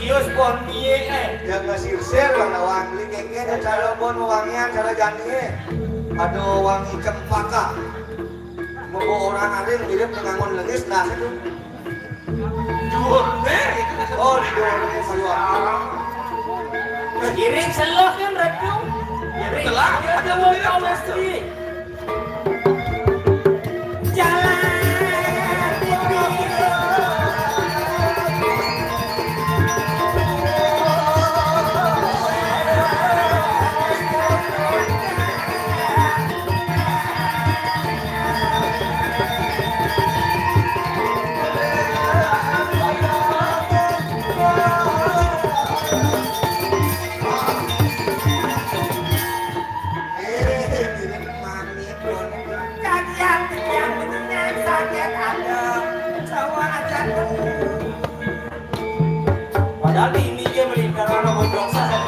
Kios pon piye Yang ngasir-sir warna wangi kengke cara pon wangian cara jani. Aduh wangi cempaka. Mau orang ada yang mirip dengan ngon lengis nah itu. Jurne. Oh di dorongnya sayur. Kiring seloh kan redung. Kiring lah ada mau kau istri. Jalan. Padahal ini dia melingkar orang bodong saja.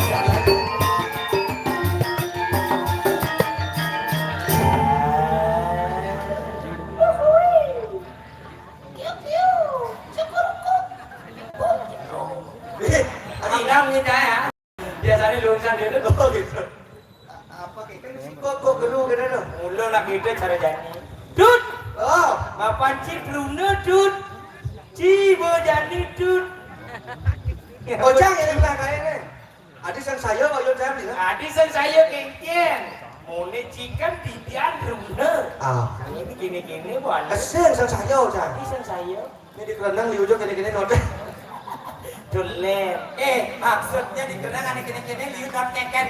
Tidak minta ya. Biasanya lulusan dia itu gitu. Apa kayak kan si kok gelu kan ada. Mulu nak kita cara jani. Dut. Oh, Mapan cik belum dut. Cibo jani dut. Ojang yang bilang kayak ini. Adi sang saya kok yon saya beli. Adi sang saya kengken. Mune cikan didian rumah. Ah, Ini gini-gini boleh. asing sang saya ojang. Adi sang saya. Ini di kerandang liu juga gini-gini node. Dulen. Maksudnya di kenangan kene-kene liu non keken.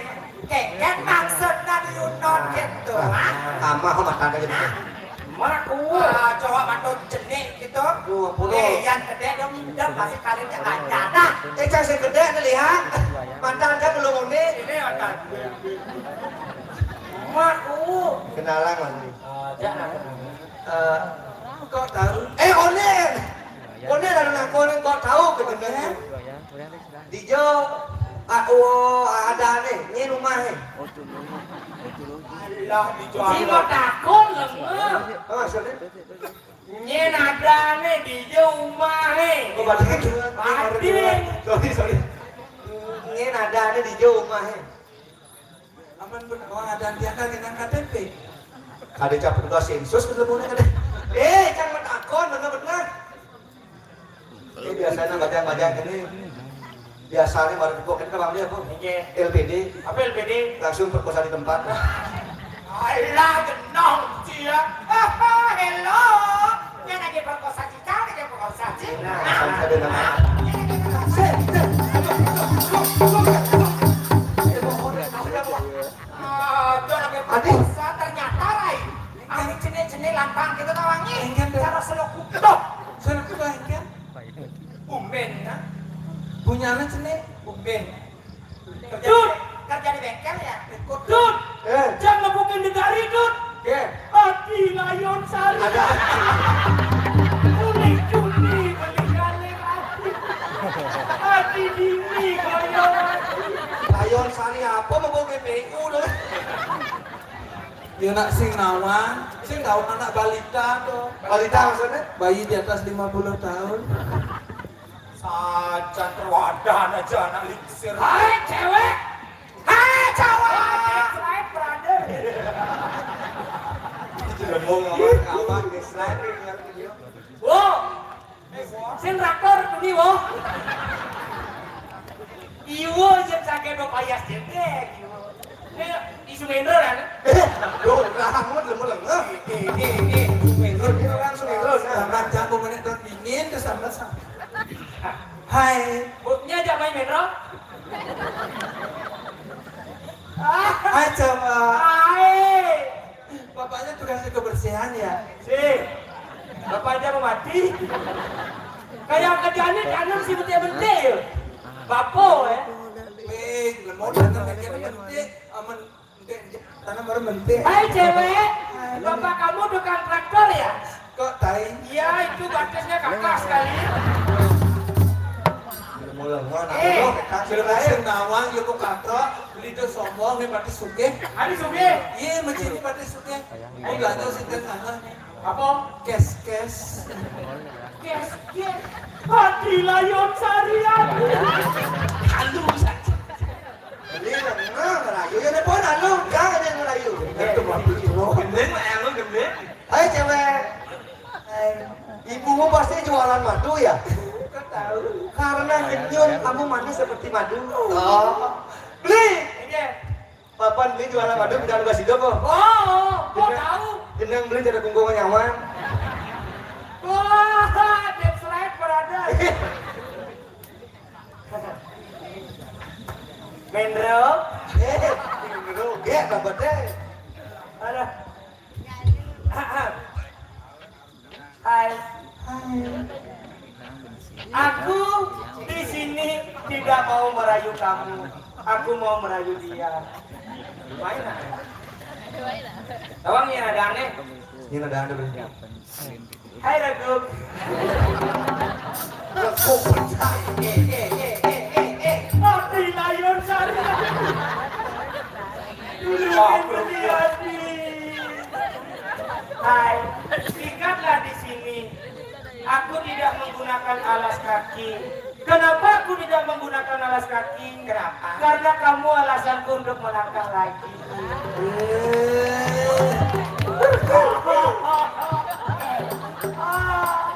Keken maksudnya liu non gitu. Ama kok mata kayak gitu. Maku. Coba mantu jenik gitu. Yang gede dong minjem masih kalinya lancar. Nah, Cang sing gede lihat. Mantan kan belum ini. ini ada. Maku. Kenalan lagi. Jangan. Kok tahu? Onen. Onen ada ngakonin kok tahu kebenaran. Dijo ada nih, ini rumahnya. Allah dijual. Cibo takut lemah. Oh, maksudnya? Nyen ada nih di rumah Oh, berarti kan sorry. Ini ada nih di rumahnya. Aman benar ada tiada dengan KTP. Ada cap tugas sensus ketemu ada. Jangan takon benar-benar. Ini biasanya bajang-bajang ini biasanya baru dibuat ke bang dia apa? LPD. Apa LPD? Langsung perkosa di tempat. Allah genong dia. Hello. Yang lagi perkosa kita, lagi perkosa kita. Nah, ada nama. Perkosa ternyata lain. Ini jenis-jenis lampang kita tawangi. Cara selok kutok. Sana ku bahagia. Umben, nah. Punya anak cene. Umben. Dut. Kerja di bengkel ya. Ikut. Dut. Jangan bukan negari Dut. Hati layon sari. Ada. Kuning cuni meninggalin hati. Hati dini kayak. Layon sari apa mau bawa GPU loh? Dia nak sing nawan anak balita tuh. Balita maksudnya? Bayi di atas 50 tahun. macan terwadah aja anak lingsir. Hai cewek. Hai cowok. Slide brother. Sudah mau ngomong kawan di slide ngerti dia. Wo. Sin rakor tuni wo. Iwo jeung sagedo payas jedek. Ini isu mendro kan? Duh, rahangmu lemu-lemu. Menurut dia langsung terus. Jangan campur menit dingin ke sana. Hai, Buknya aja main mendro. hai coba. Hai. Bapaknya tugasnya kebersihan ya. Si. Bapaknya mau mati. Kayak kerjaannya tanam si betul-betul. Bapo ya. Ming, mau datang ke mente, aman tanam baru mente. Hai cewek. Bapak kamu tukang traktor ya? Kok tai? Iya, itu batasnya kakak sekali. Lemu-lemu anak Eh. lu. Silahkan nawang yuk kakak, beli tuh sombong nih pati suge. Adi Sugi. Iya, macam ini pati suge. Mau nggak tahu sih kan Apa? kes. Kes. Hati layon sarian. Halus saja. Beli lemu ngerayu. Ya nepon anu, jangan yang ngerayu. Itu mah pikiran. Gendeng lah yang lu gendeng. Hai cewek. Hai. Ibumu pasti jualan madu ya? Kok tahu? Karena nyun kamu manis seperti madu. Oh. Beli. Ini. Papan beli jualan madu bisa lu kasih dong. Oh, kok tahu? Jeneng beli jadi kungkungan nyaman. Wah, dead slide berada. Mendro. Ya, dapat deh. Ada. Hai. Aku di sini tidak mau merayu kamu. Aku mau merayu dia. Main lah. Tawang yang ada aneh. Ini ada beli. Hai Raguk. Kok percaya? Hati layon sari. Hai, ikatlah di sini. Aku tidak menggunakan alas kaki. Kenapa aku tidak menggunakan alas kaki? Kenapa? Karena kamu alasanku untuk melangkah lagi.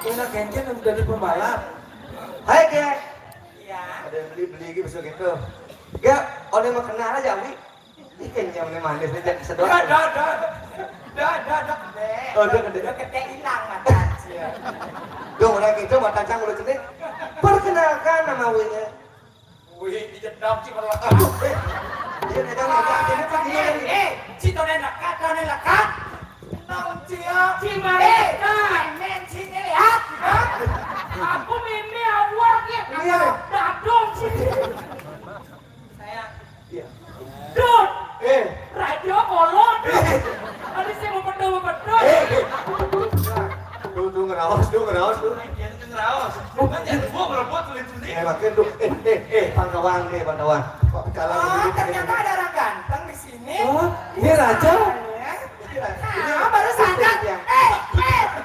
Enak kenceng dari pembalap. Hai, Ge. Ya. Ada yang beli gitu besok gitu. Ge, orang mau kenal aja, Wi. Ini kayaknya yang manis nih, jadi sedot. Oh, udah gede. Gede hilang mata. Dong, udah gitu, mata cang udah gede. Perkenalkan nama Wi-nya. Wih, dijedam sih kalau Aduh, dia negang ini kan dia ini. si Tone lekat. Nong cia, si mereka, men si lihat. Aku mimi awak ya, dadong sih. Saya, Iya. Dut, Eh, radio kolot. Tadi saya mau betul. tuh ngerawas tuh. Yang ngerawas. Bukan jadi gua berebut tulis-tulis. Makin tuh, pantauan. Kok jalan Oh, ternyata ada orang ganteng di sini. Oh, ini raja. Nah, baru sadar.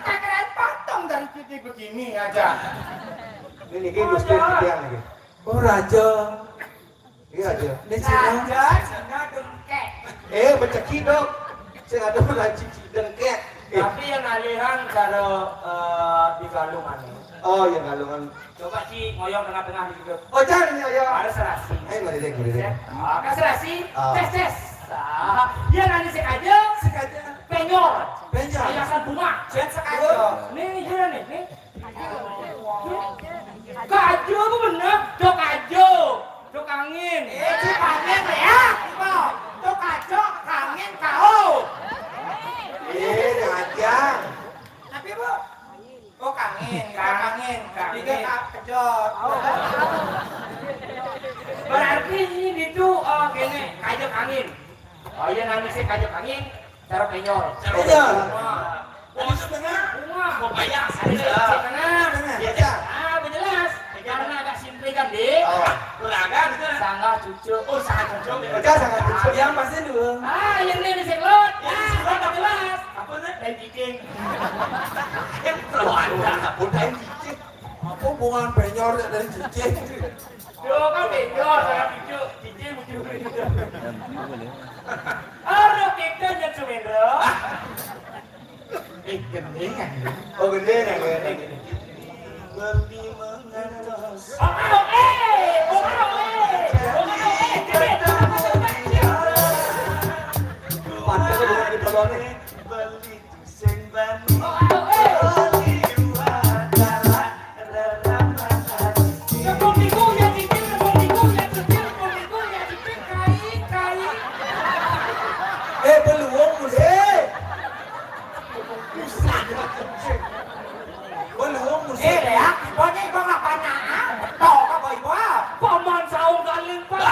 Keren potong dari titik begini aja. Ini kayak Gusti yang nih. Oh, raja. Iya aja. Ini Cina. Cina dengkek. Beceki dong. Saya ada lagi dengkek. Tapi yang aliran kalau di galungan. Oh, ya galungan. Coba sih ngoyong tengah-tengah gitu. Oh, jangan ya. Ada serasi. Mari deh. Kan serasi. Ah. Tes. Dia nanti sekaja. Penyor. Hiasan bunga. Nih, dia nih. Kajo apa bener? Dok kajo. Dok angin. Cik angin ya. Dok kajo, angin kau. Ngajang. Tapi bu, kok angin. Tiga kejot. Berarti ini itu kene kajok angin. Oh iya nanti sih kajok angin, cara penyor. Penyor. Oh, setengah. Bunga. Mau payah. Ada tengah. Iya. Ah, jelas. Karena agak simpel kan, Dik. Oh, Peragan itu. Sangat cucu. Oh, sangat cocok. sangat lucu. Yang pasti dulu. Ah, yang ini seklot. Ah, udah jelas. Apa nih? Dan bikin. Yang terwanda. Udah cicit. Apa hubungan penyor dari cicing. Yo kan benyor saya picu, cici bucu. Ada kita nya Sumendra. Gede kan? Oh gede nih gede. Lebih mengatas. Pantai tuh bukan di pelonnya. Beli sing bani. Beluong musik. Beluong musik. ya, pokoknya ibu nggak banyak. Toh, apa ibu? Paman saung galing pak.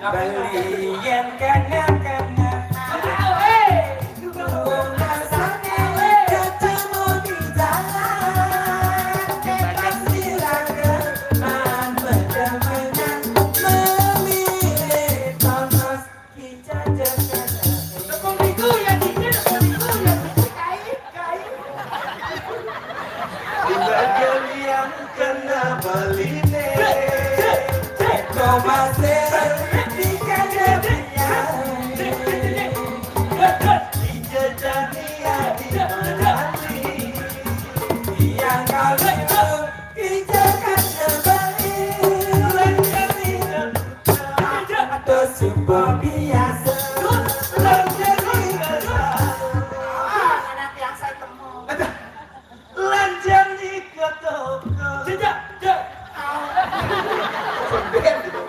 Belian kena. Anak yang saya temui. Lanjang di toko. Jejak. Gede gitu.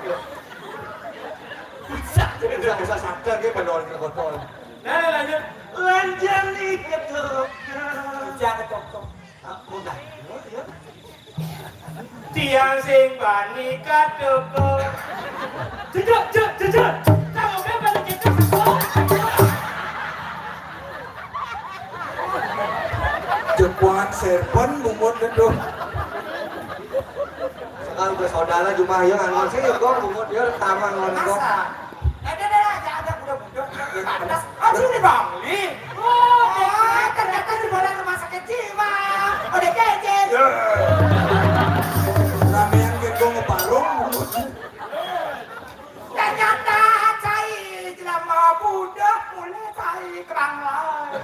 Bisa sadar dia pendor ke botol. Nah lanjut. Lanjang di toko. Jangan toko. Aku dah. Tiang sing bani katoko. Jejak. Kamu bebas kita sekolah. Jepuan serpon mumut deduh. Sekarang bersaudara cuma ya ngon sih yuk gong bungkut dia taman ngon gong. Masa? Ada aja budak-budak. Atas. Oh, sini bang. Oh, ternyata di bola rumah sakit jiwa. Udah kecil. Ramean gendong ngeparung mumut. Ternyata cai jelama budak mulai cai kerang lain.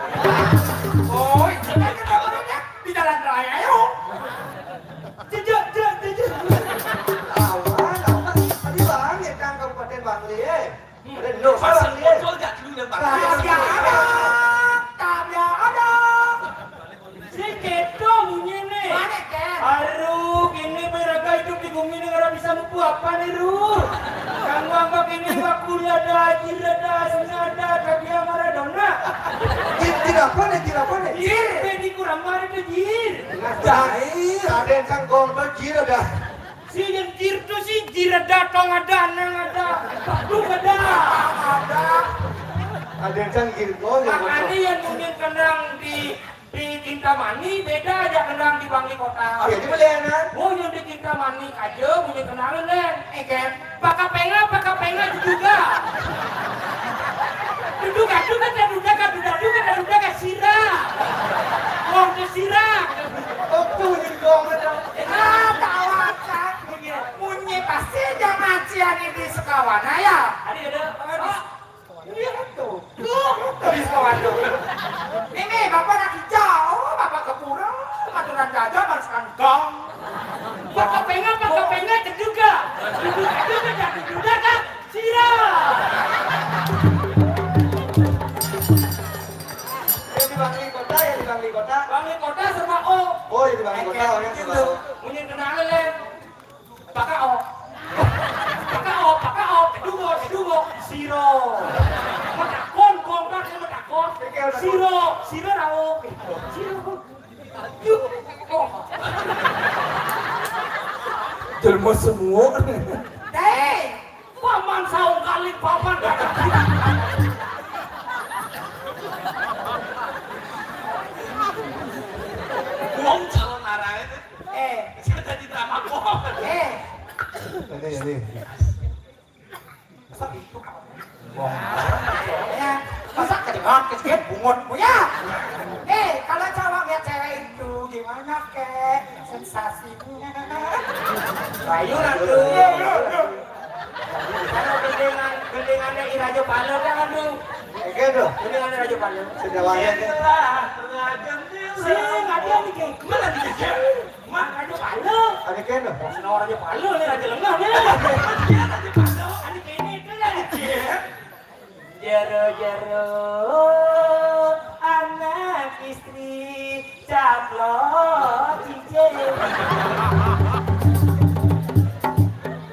Oh, itu kan orangnya di jalan raya yuk. Jejak. Awan. Tadi bang ya kan Kabupaten Bangli. Ada dulu salah dia. Tabnya ada. Si keto bunyi nih. Mana Ken? Aduh, ini mereka hidup di bumi ini nggak bisa mampu apa nih, Ru? Kamu anggap ini waktunya ada, ada, senada, kabia Maradona. Kira apa nih? Jir, ini kurang marah tuh jir. Jahil, ada yang kan gong tuh jir ada. Si yang jir tuh si jir ada, tong ada, nang ada, tuh ada. Ada yang kan jir gong yang Makanya yang mungkin kendang di Kintamani beda aja kendang di Bangli Kota. Oh ya, di Malianan. Oh yang di Kintamani aja punya kenalan nen, Ken. Pakai penga juga. Duga sirah. Wong ke sirah. Oh tuh jir gong ada. Tawakan. Munyi pasti jangan cian ini sekawana ya. Ada. Iya tuh. Di sekawan tuh. Ini bapak nak hijau, bapak kepura, aturan gajah masukkan gong. Pakai penga juga. Duga kan sirah. Yang di Bangli Kota. Bangli Kota sama O. Oh, yang di Bangli Kota orangnya selalu. Punya kenalan nen. Pakai O. Kedugo, siro. Matakon, Siro rao. Yuk. Jelma semua. Hei, Paman saung kali paman. Wong calon arah itu. Saya di Tamako. Ini. ya, masa ke Kecil bungut ya. Kalau cowok lihat cewek itu gimana kek sensasinya? Ayo nanti. Kalau gendengannya Irajo Palo kan aduh. Gitu. Gendengannya Irajo Palo. Sudah wayang. Sing ada nih kayak mana di jalan? Mak Rajo Palo. Ada kene. Senang Rajo Palo nih Rajo Lengah nih. Rajo Palo ada kayak ini tuh lah. Jero anak istri caplok cincin.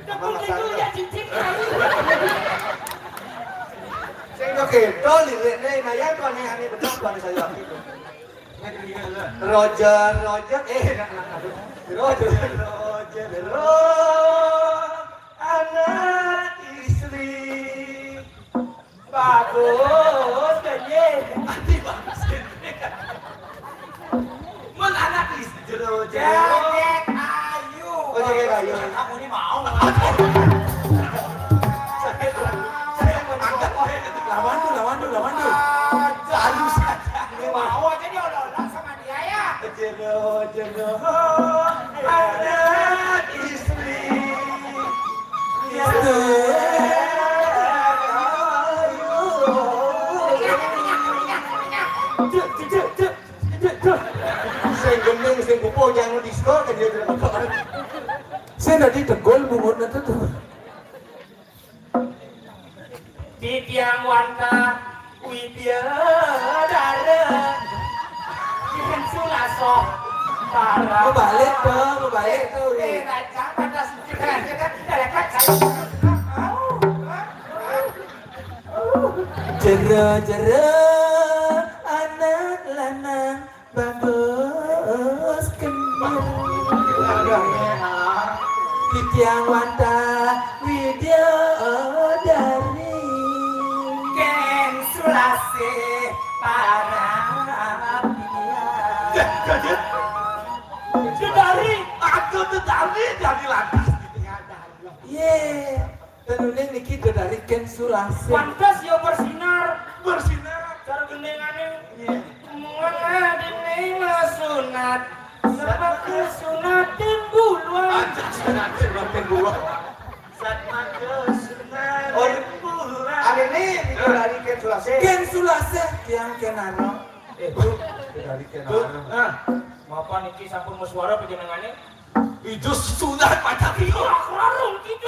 Dulu ya cincin. Saya gitu liriknya naya tuan yang aneh betul tuan saya waktu itu. Roger, anak istri Bagus kayaknya. Mati bagus ini. Mun anak istri Jadek ayu. Oh, jadek ayu. Kamu ini mau. Lawan dulu. Ayu saja. Mau aja dia olah sama dia ya. Jodoh anak istri Sing gendeng sing kupo jangan disco kan dia tidak. Saya tadi tegol bungut nanti tuh. Di tiang wanta widya dara Kian sulaso para Mau balik tuh. raja pada sedikit dari kaca. Jero anak lanang bagus kembar. Di tiang wanta widya dari Ken sulase para pilihan. dari aku dari lantas. Ye, tenuneng niki dari Ken Sulase. Pantas yo bersinar Bersinar. cara gendengannya. Mengadeng sunat seperti sunatin buluan. Oh, ada nih video dari Ken Sulase. Ken Sulase tiang Kenano. Itu dari Ken Sulase. Mapa niki sampun muswara panjenengane. Itu sudah pada video. Larung kitu.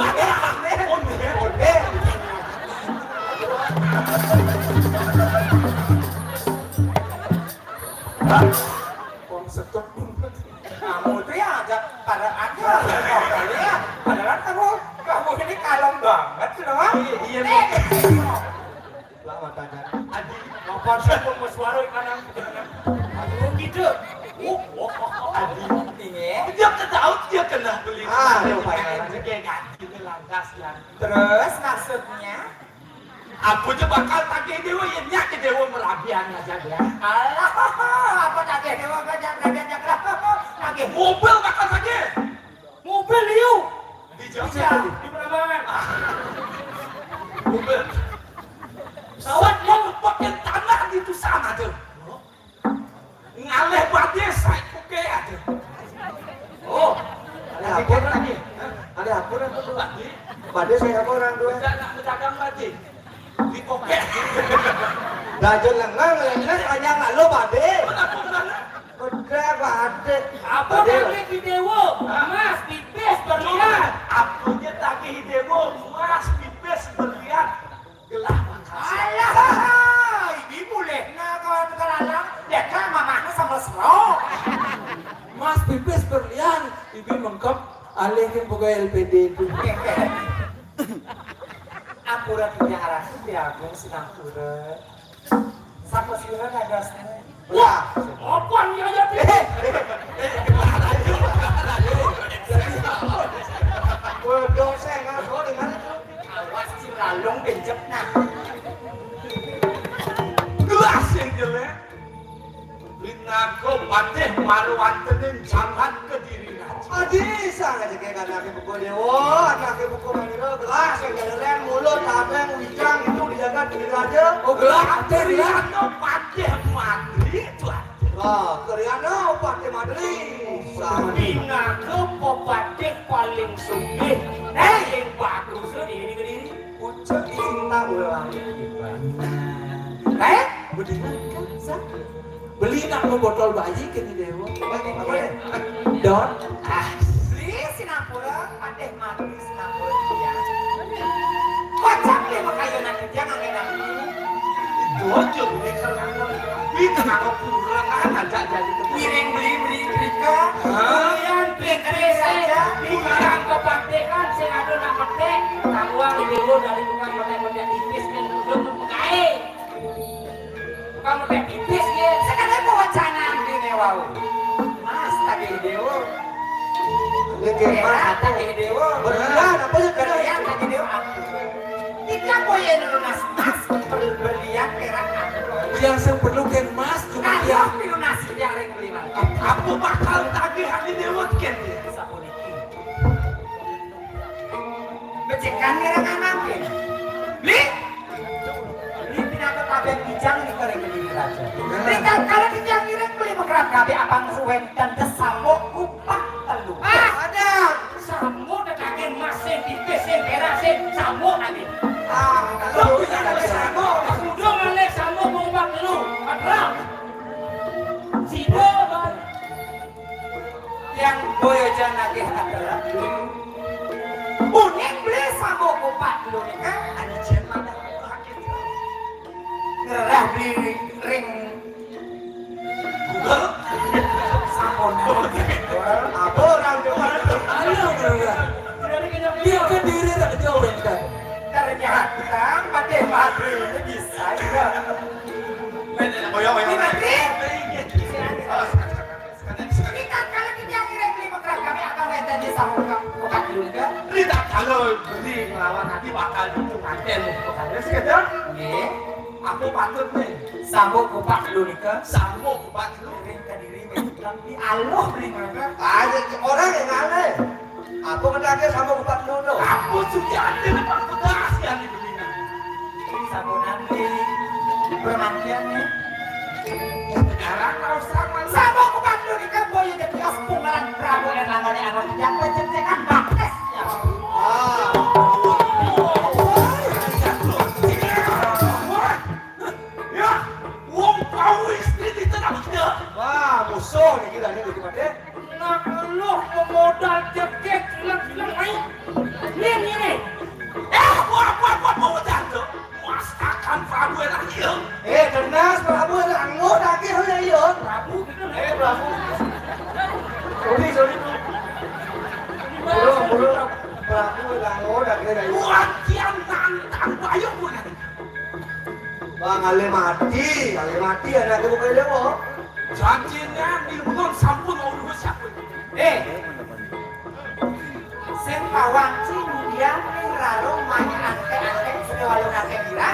Konsetor Kamu tuh ya agak pada aja. Ya, padahal kamu ini kalem banget loh. Iya. Lama tanya. Adi. Mapa sampun muswara kanan panjenengan. Aduh gitu. Adi. Ini. Dia kena beli. Kayak ganti lantas ya. Terus maksudnya? Aku aja bakal tagih dewa ya nyakit dewa merabian aja ya. Allah, apa tagih dewa gajah tagih Mobil bakal tagih. mobil liu Di bisa di penerbangan. Mobil. Pesawat yang pakai tanah itu sana tuh. Ngaleh badai saya oke aja. Oh, Ada apa lagi? Ada apa lagi? Pada saya apa orang tua? nak berdagang badai. Di oke. Dajul lengang hanya nggak lo bade. Kenapa benar? Udah bade. Apa tagih di dewa? Mas, pipis berlian. Aku nya tagih dewa mas pipes berlian. Gelah makasih. Alah, ini boleh nak kawan kelalang. Ya kan mamahnya sama serok. Mas Pipis berlian, ibu mengkap alihin boga LPD itu. Ampura punya arah Agung sedang pura. Sampai sila ada sana. Wah, apaan ya ya? Waduh, saya nggak tahu di mana tuh. Awas si lalung benjep nah. Gelas yang jelek. Bina ko pateh maruan tenen jangan ke diri. Adi sang aja kayak anaknya buku dewa, anaknya buku maniro gelas yang jalan mulut, tabeng, wijang itu dijaga di aja. Oh gelas Riano Padeh Madri tuan. Wah, Riano Padeh Madri. Bina ke Padeh paling sugih. Yang bagus tuh diri. Ucap cinta ulang. Beli nak botol bayi ke ni dewa. Apa ya? Don. Asli Sinapura, Padeh Madri Sinapura dia. Kocak dia makanya nak kerja ngangen Jojo beli kerana itu nak pulang ada jadi piring beli mereka. Kalian pikir saya bukan kepadekan saya ada nak petek. Kamuan dulu dari tukang petek tipis kan belum mengai. Tukang petek tipis ya. Sekarang mau wacana di Newau. Mas tadi Dewo. Legemas Kata di Dewo. berlian apa sih Berlian tadi Dewo aku. Tidak boleh lunas mas berlian perak aku. Yang saya perlukan mas cuma Nah, dia. yang lunas yang ring beli mas. aku bakal tagih hari lewat kan dia. Becekan ngerangan apa? Beli? Beli pinatu kabeh bijang di kering beli raja. Tinggal kalau bijang ngiring beli mekerap kabeh abang suwen dan desamo kupak telu. ada. Samu dekakin masih tipis yang berasin samu lagi. Lu bisa ada samu. Udah ngalek samu ngubah dulu. Padahal Sido bang. Yang boyo jangan adalah unik beli samo kupak telu nih kan? Ada jerman dan ngerah beli ring Google samo nanti. Apa orang Jawa? Ayo bro. Dia kan diri tak jauh kan. Ternyata Padeh Madri ini bisa juga. Di Madri? Ini kan kalau kita ngirim beli mekrak kami akan ngeten di sahur bukan dulu kan? tidak kalau beli melawan nanti bakal ditungakin bukannya sekedar aku patut nih Sahur kupak dulu nih kan? sambung kupat lu Kirim ke diri memang di aloh beli mereka. Ada orang yang aneh. Aku ngedake sama kupat dulu. aku sudah ada lepas pedas yang dibeli Sahur nanti permandian nih. sekarang kau sama Sahur kupak dulu nih kan boyo di kios pungalan Prabu dan langgannya anak yang mencentekan baktesnya. ya wong kau istri di tengah kita Wah, musuh nih kita nih di Padeh. Nak lu pemodal cekek hilang main. Ini. mau jatuh masakan Prabu enak ya Denas Prabu anggo dake heuh ieu. Prabu gitu. Prabu. Sorry. Buru. Prabu anggo dake dari. buat yang tantang bayang bukan Bang ale mati anakku bukan dewa. janjinya diurut sampun urus siapa Sen pawang dia raro main ante sewalun ante bila.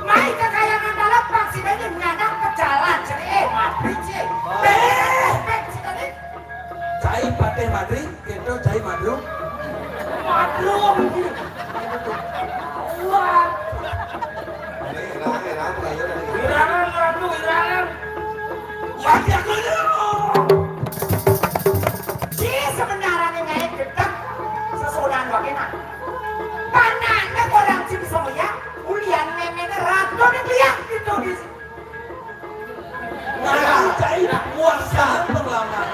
Mai kekayangan dalam vaksinnya mengadap ke jalan. Jadi mabrik sih. Tadi. Cai Padeh Madri, kento cai madru. Madrum. Wah, irangan Prabu, irangan. wajah aku Si sebenarnya naik gedek sesudah wakena. Panahnya orang sih bisa melihat. Ulian memene ratu nih lihat gitu di sini. Nah, cai muasa pengelamar.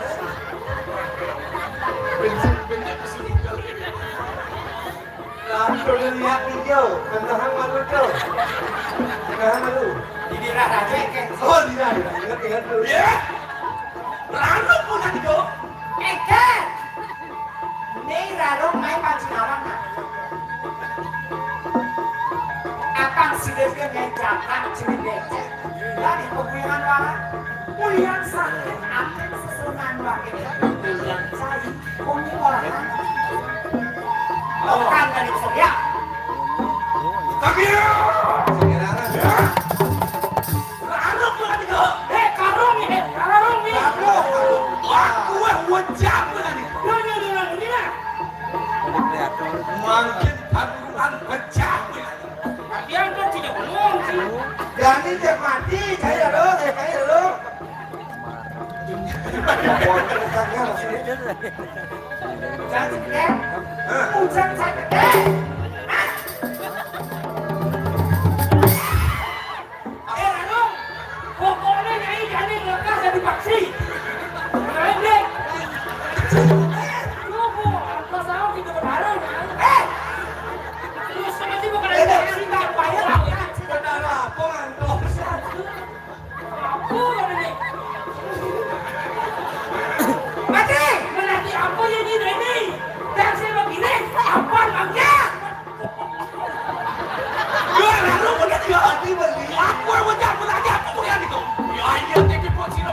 Ratu lihat hijau, kendahan malu tuh. Kendahan malu. Di dirah aja kan. Oh, ingat dulu. ya lalu punya itu Kan. Ini raro main pancinawang nah. Apang sidekeun yang jalan ciri becek. Dari pemulihan wala. Mulian sakit akan sesunan wakil. Mulian cai. Kuni orang. Bukan dari surya. tapi Sekarang lalu punya itu Karung ini. aku wajah punya itu Pokoknya maksudnya. Jangan sedih. Hujan sedih. Ranum, pokoknya nyai jadi lekas jadi paksi. Kenalin deh. Lu bu, apa salah kita berharap? Terus nanti bukan ada paksi tak bayar lah ya. Benar apa ngantuk? Aku ada nih. Mati, menanti apa yang ini? Dan saya begini, apa bangga? Ya, lalu begitu ya. Aku yang wajah lagi aku bukan itu. Ya, iya tinggi posisi lo.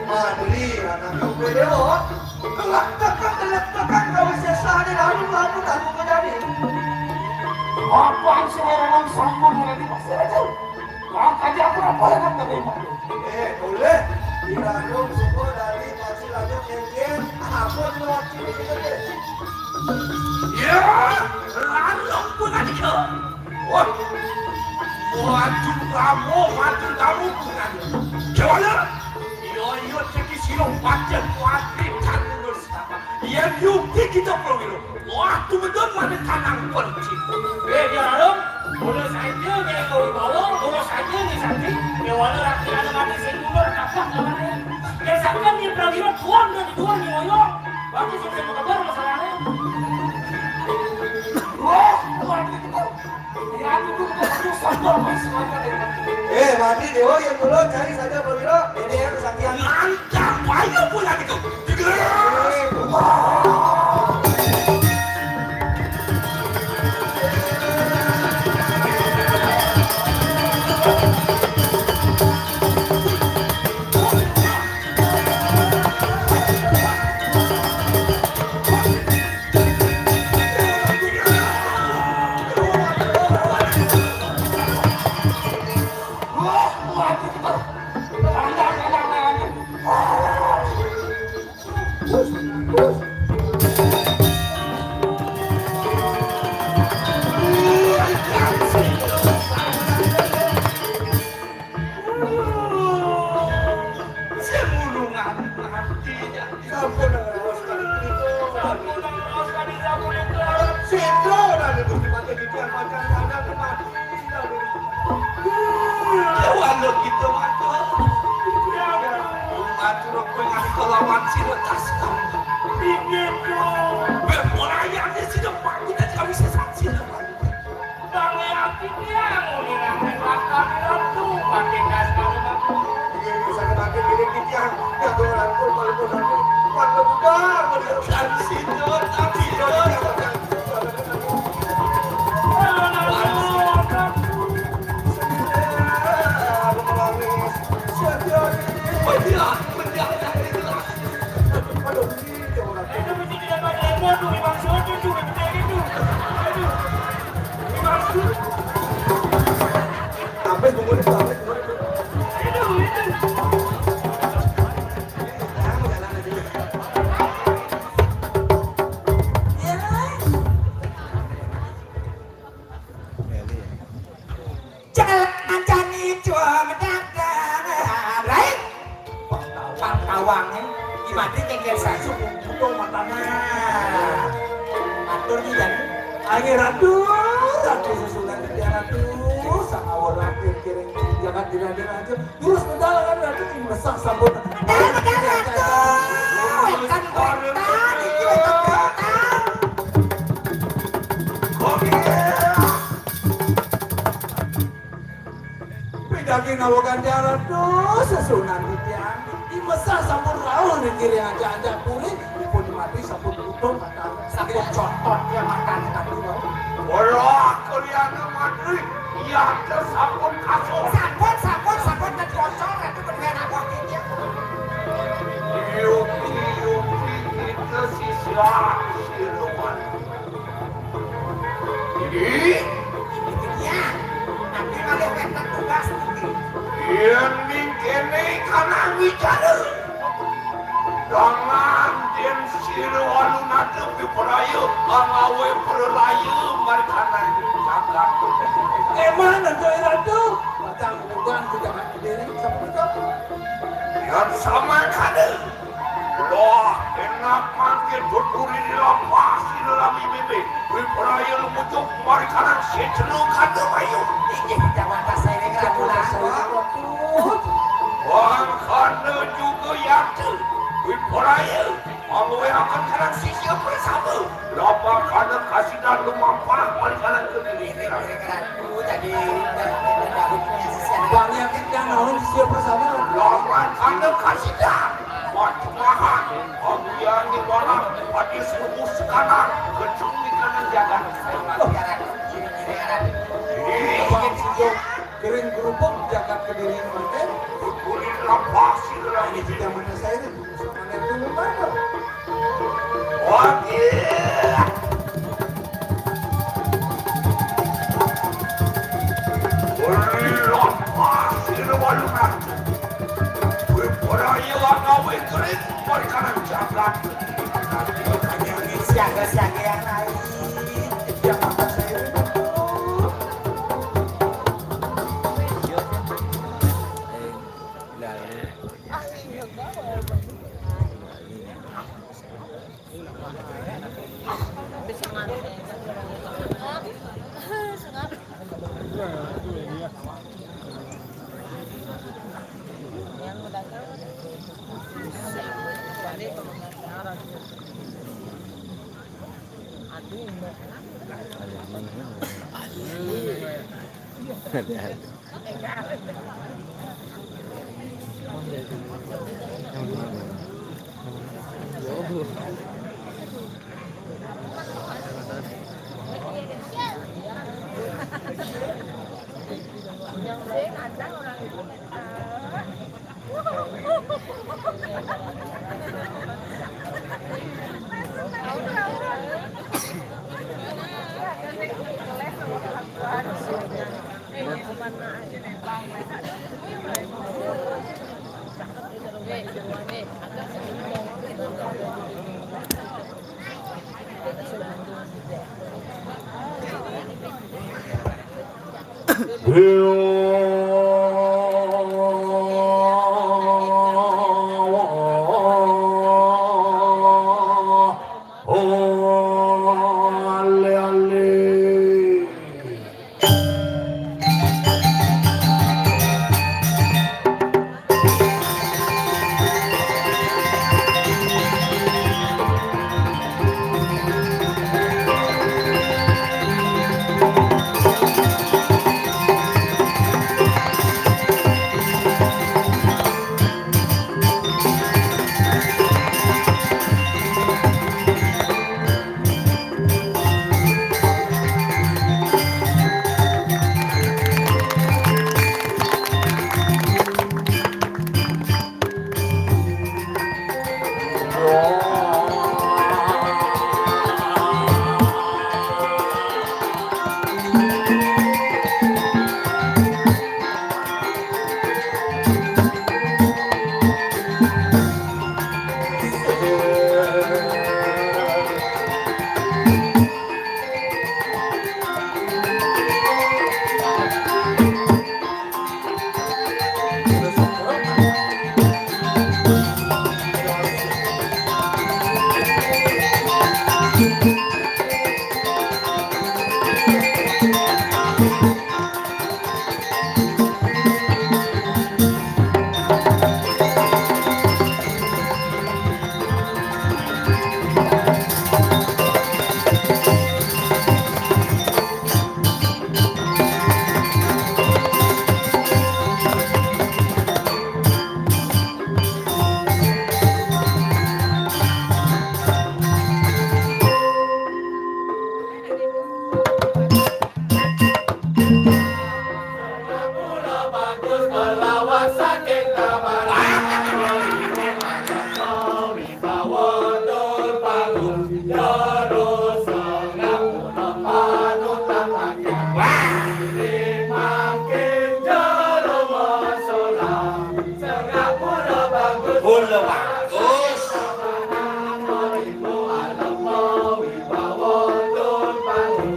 Madri, anak yang beliau. Kelak-kelak kau bisa sahani lalu aku menjadi. Apaan sih orang sambung nanti pasti aja. Makanya aku apa yang terima. Boleh. Dirandung suku dari masih lanjut yang aku melewati ini. Ya, lalu pun ada ke. Wah, maju kamu bukan. Gimana? Yo jadi silong macam kuatri kan terus apa? Yang yuki kita perlu. Wah, tu betul mana tanang kunci. Ya lalu, udah saja dia kau bawa, udah saja ni sakit. Ya walau rakyat ada mati sehingga dapat namanya. Ya sakit ni prawira tuan dan tuan ni moyo. Bagus kita kabar masalahnya. Wah, tuan kita. Ya itu tu sambal masalahnya. Mati dewa yang dulu cari saja Bro. Ini yang kesaktian. Mantap, ayo pulang itu. Angin ratu susulan di ratu sama orang kiring jangan tidak aja terus mendalam kan ratu masak sabun daging awakan jalan tuh sesunan di tiang dimasak sabun rawan di kiri aja pulih pun mati sabun tutup sabun contot yang makan tadi Wah, kalian mati ya ada sabun kasur sabun dan kocor itu berbeda apa ini Yuki kita sisa siluman ini ya nanti kalau kita tugas ini kene karena bicara jangan den siru alunat biperayu angawe perlayu markana sangat gimana tuh ratu batang bukan juga kan diri seperti yang sama kada loh enak makin berduri di lapas di dalam bibi biperayu lumujuk markana setelu kada bayu jangan kasih ini Wang kana juga yakin Wipuraya Alwe akan karang sisya bersama Lapa kana kasih dan lumampah Malikanan kediri jadi banyak yang naon siap bersama Lapa kana kasih dan Macamahan Aku yang di walang Padi suku sekanan Kecung di kanan jalan bang sejauh kering kerupuk jaga kediri manten Kulit lapas ini tidak mana saya ini mana itu mana Wakil Kulit lapas Silawalungan Wipuraya Angawe kering Malikanan jalan siaga-siaga yang lain jangan saya ini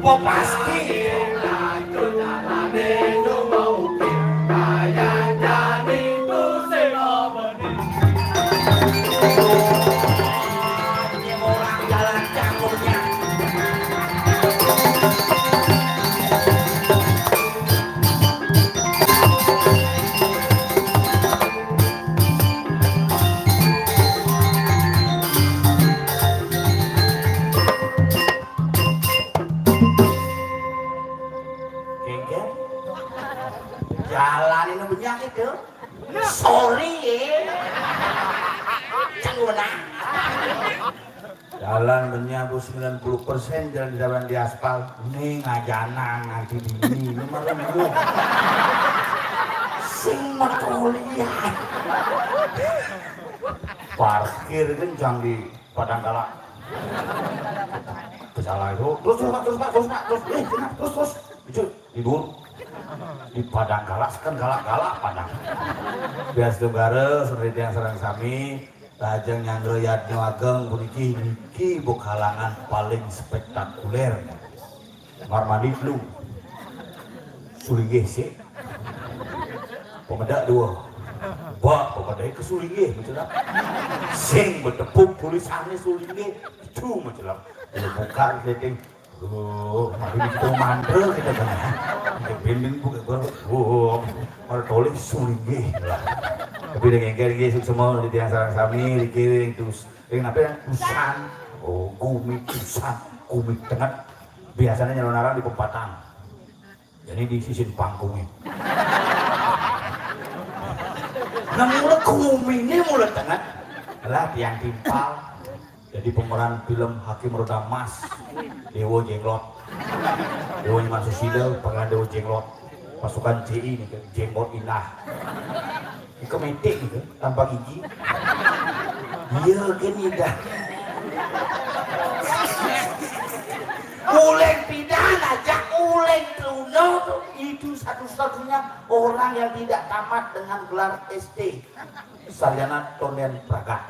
mau pasti. Orang jalan jangkaunya. Gengger jalan ini banyak itu sorry canggunah jalan menyapu 90% jalan di aspal ini ngajanang nanti ini malah mau sing kuliah parkir kencang di Padangkala salah itu terus tidur di Padangkala kan galak-galak Padang bias negara seperti yang serang sami lajeng nyandro yadnya ageng puniki niki bukhalangan paling spektakuler marmadi lu sulinggih sih pemedak dua bak pemedak ke sulinggih macam sing bertepuk tulisannya sulinggih itu macam buka setting mari kita mandel kita kan binding buka kalau tulis sulinggih tapi dengan gaya semua di tiang sarang sami dikiring terus dengan apa yang tusan kumit tengah biasanya nyelonarang di pempatang jadi di sisi pangkungnya nah mulai kumitnya mulai tengah lah tiang timpal jadi pemeran film Hakim Roda Mas Dewo Jenglot Dewo Nyaman Susilo peran Dewo Jenglot pasukan CI nih Jenglot Indah itu metik gitu tanpa gigi iya kan Indah uleng pidana aja uleng luno itu satu-satunya orang yang tidak tamat dengan gelar SD sarjana Tonden Praga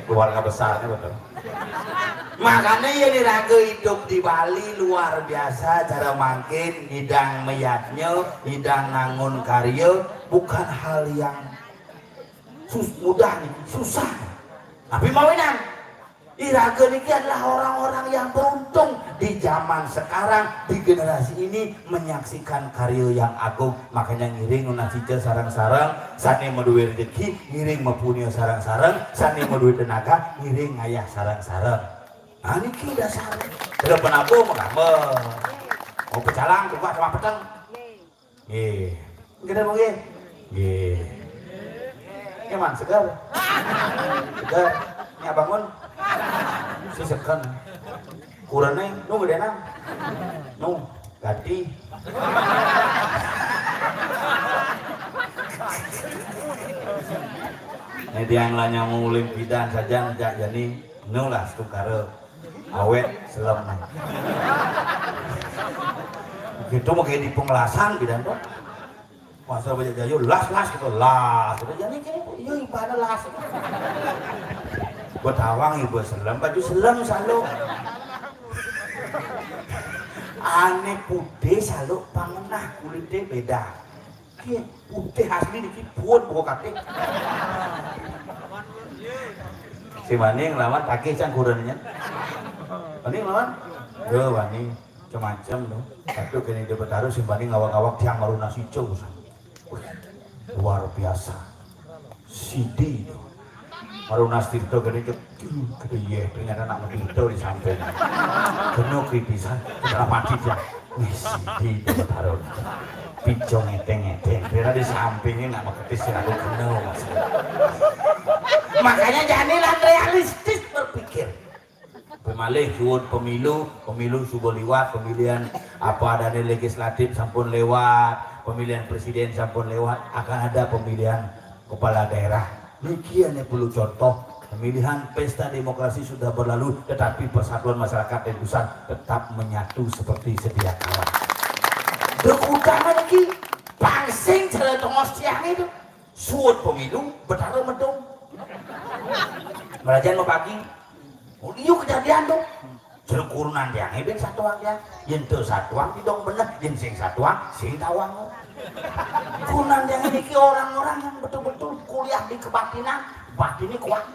keluarga besarnya betul makanya ya diraga hidup di Bali luar biasa cara makin hidang meyatnya hidang nangun karya bukan hal yang mudah nih susah tapi mawinan Iraga ini adalah orang-orang yang beruntung di zaman sekarang di generasi ini menyaksikan karya yang agung makanya ngiring nasica sarang-sarang sani meduwe rezeki ngiring mempunyai sarang-sarang sani meduwe tenaga ngiring ngayah sarang-sarang nah ini kita sarang tidak pernah mau pecalang coba sama petang kita mau nyaman segar nya bangun si sekan kurangnya nu gede nang nu ganti ini dia yang lainnya nguling bidan saja jadi nu lah setukara awet selam gitu mau kayak di pengelasan bidan tuh masa baca jayo las gitu las jadi kayak iya ibadah las buat awang ibu selam baju selam selalu aneh putih selalu pangenah kulitnya beda kia putih asli dikit pun buka kaki si maning lawan kaki can kurangnya maning lawan ya maning macam-macam tuh tapi kini dia bertaruh si maning ngawak-ngawak tiang maruna si cow luar biasa Sidi tuh Marunas Tirto gede iya ternyata anak Tirto di samping penuh kritisan kita mati ya Sidi itu bertaruh pijong ngeteng karena di sampingnya nggak mau ketis aku penuh makanya jadilah realistis berpikir pemalih suun pemilu subuh lewat pemilihan apa ada legislatif sampun lewat pemilihan presiden sampun lewat akan ada pemilihan kepala daerah demikian yang perlu contoh pemilihan pesta demokrasi sudah berlalu tetapi persatuan masyarakat dan pusat tetap menyatu seperti sedia kala berutama lagi pangsing cara tongos siang itu suut pemilu bertaruh medung Merajan mau pagi Yuk kejadian tuh. Jeung kurunan dia ben satuang dia. Yen teu satuang didong bener, yen sing satuang sing tawang. Kurunan dia ini orang-orang yang betul-betul kuliah di kebatinan, batinnya kuat.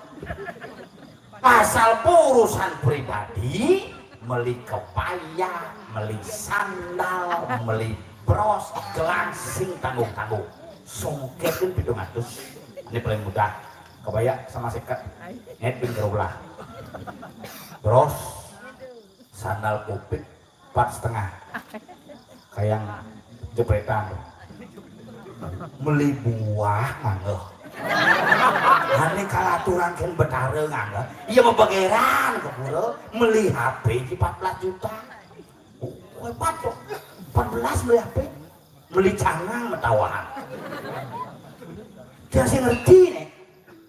Asal urusan pribadi, beli kepaya, beli sandal, beli bros, gelang, sing tanggung-tanggung. Songketin 700. Ini paling mudah. Kebaya sama seket. Net bin berulah. Bros, sandal kupit 4,5. Kayak jepretan. Beli buah mangga. Ane kalaturan kan betare ngangga. Iya mau bageran ke pura. Beli HP di 14 juta. Oh, 14 beli HP. Beli cangang metawahan. Dia sih ngerti nih.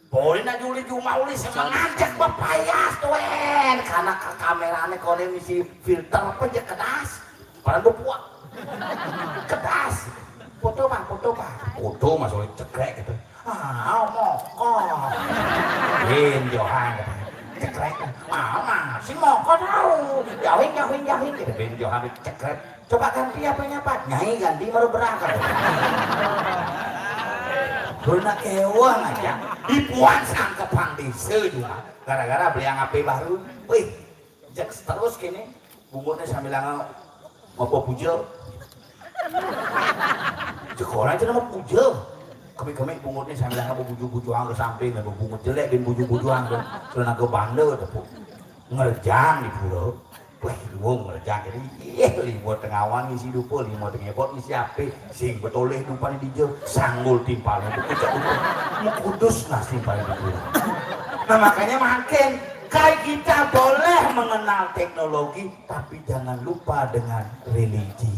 Boleh nak juli cuma uli ngajak bapayas tuen. Karena kameranya kau ini misi filter apa aja kedas. Padahal buat kedas. Foto mas oleh cekrek gitu. Mokok. Johan cekrek. Mama si mokok tahu. Jauhin gitu. Johan cekrek. Coba ganti apanya Pak? Nyai ganti baru berangkat. Guna kewang aja. Ipuan sangkepang di juga. Gara-gara beli yang HP baru. Wih, jak terus kini. Bungurnya sambil ngopo pujel. Sekolah aja nama pujel. Kami bungurnya sambil buju-bujuan ke samping. Bungut jelek dan buju-bujuan ke. Selena ke bandel. Ngerjang di pulau. Wah, lu ngerjang jadi limut tengawan ngisi dupo, limut tengepot ngisi ape, sing betoleh dupan di jauh, sanggul timpalnya kecak dupo, kudus nasi timpalnya di jauh. Nah makanya makin, kayak kita boleh mengenal teknologi, tapi jangan lupa dengan religi.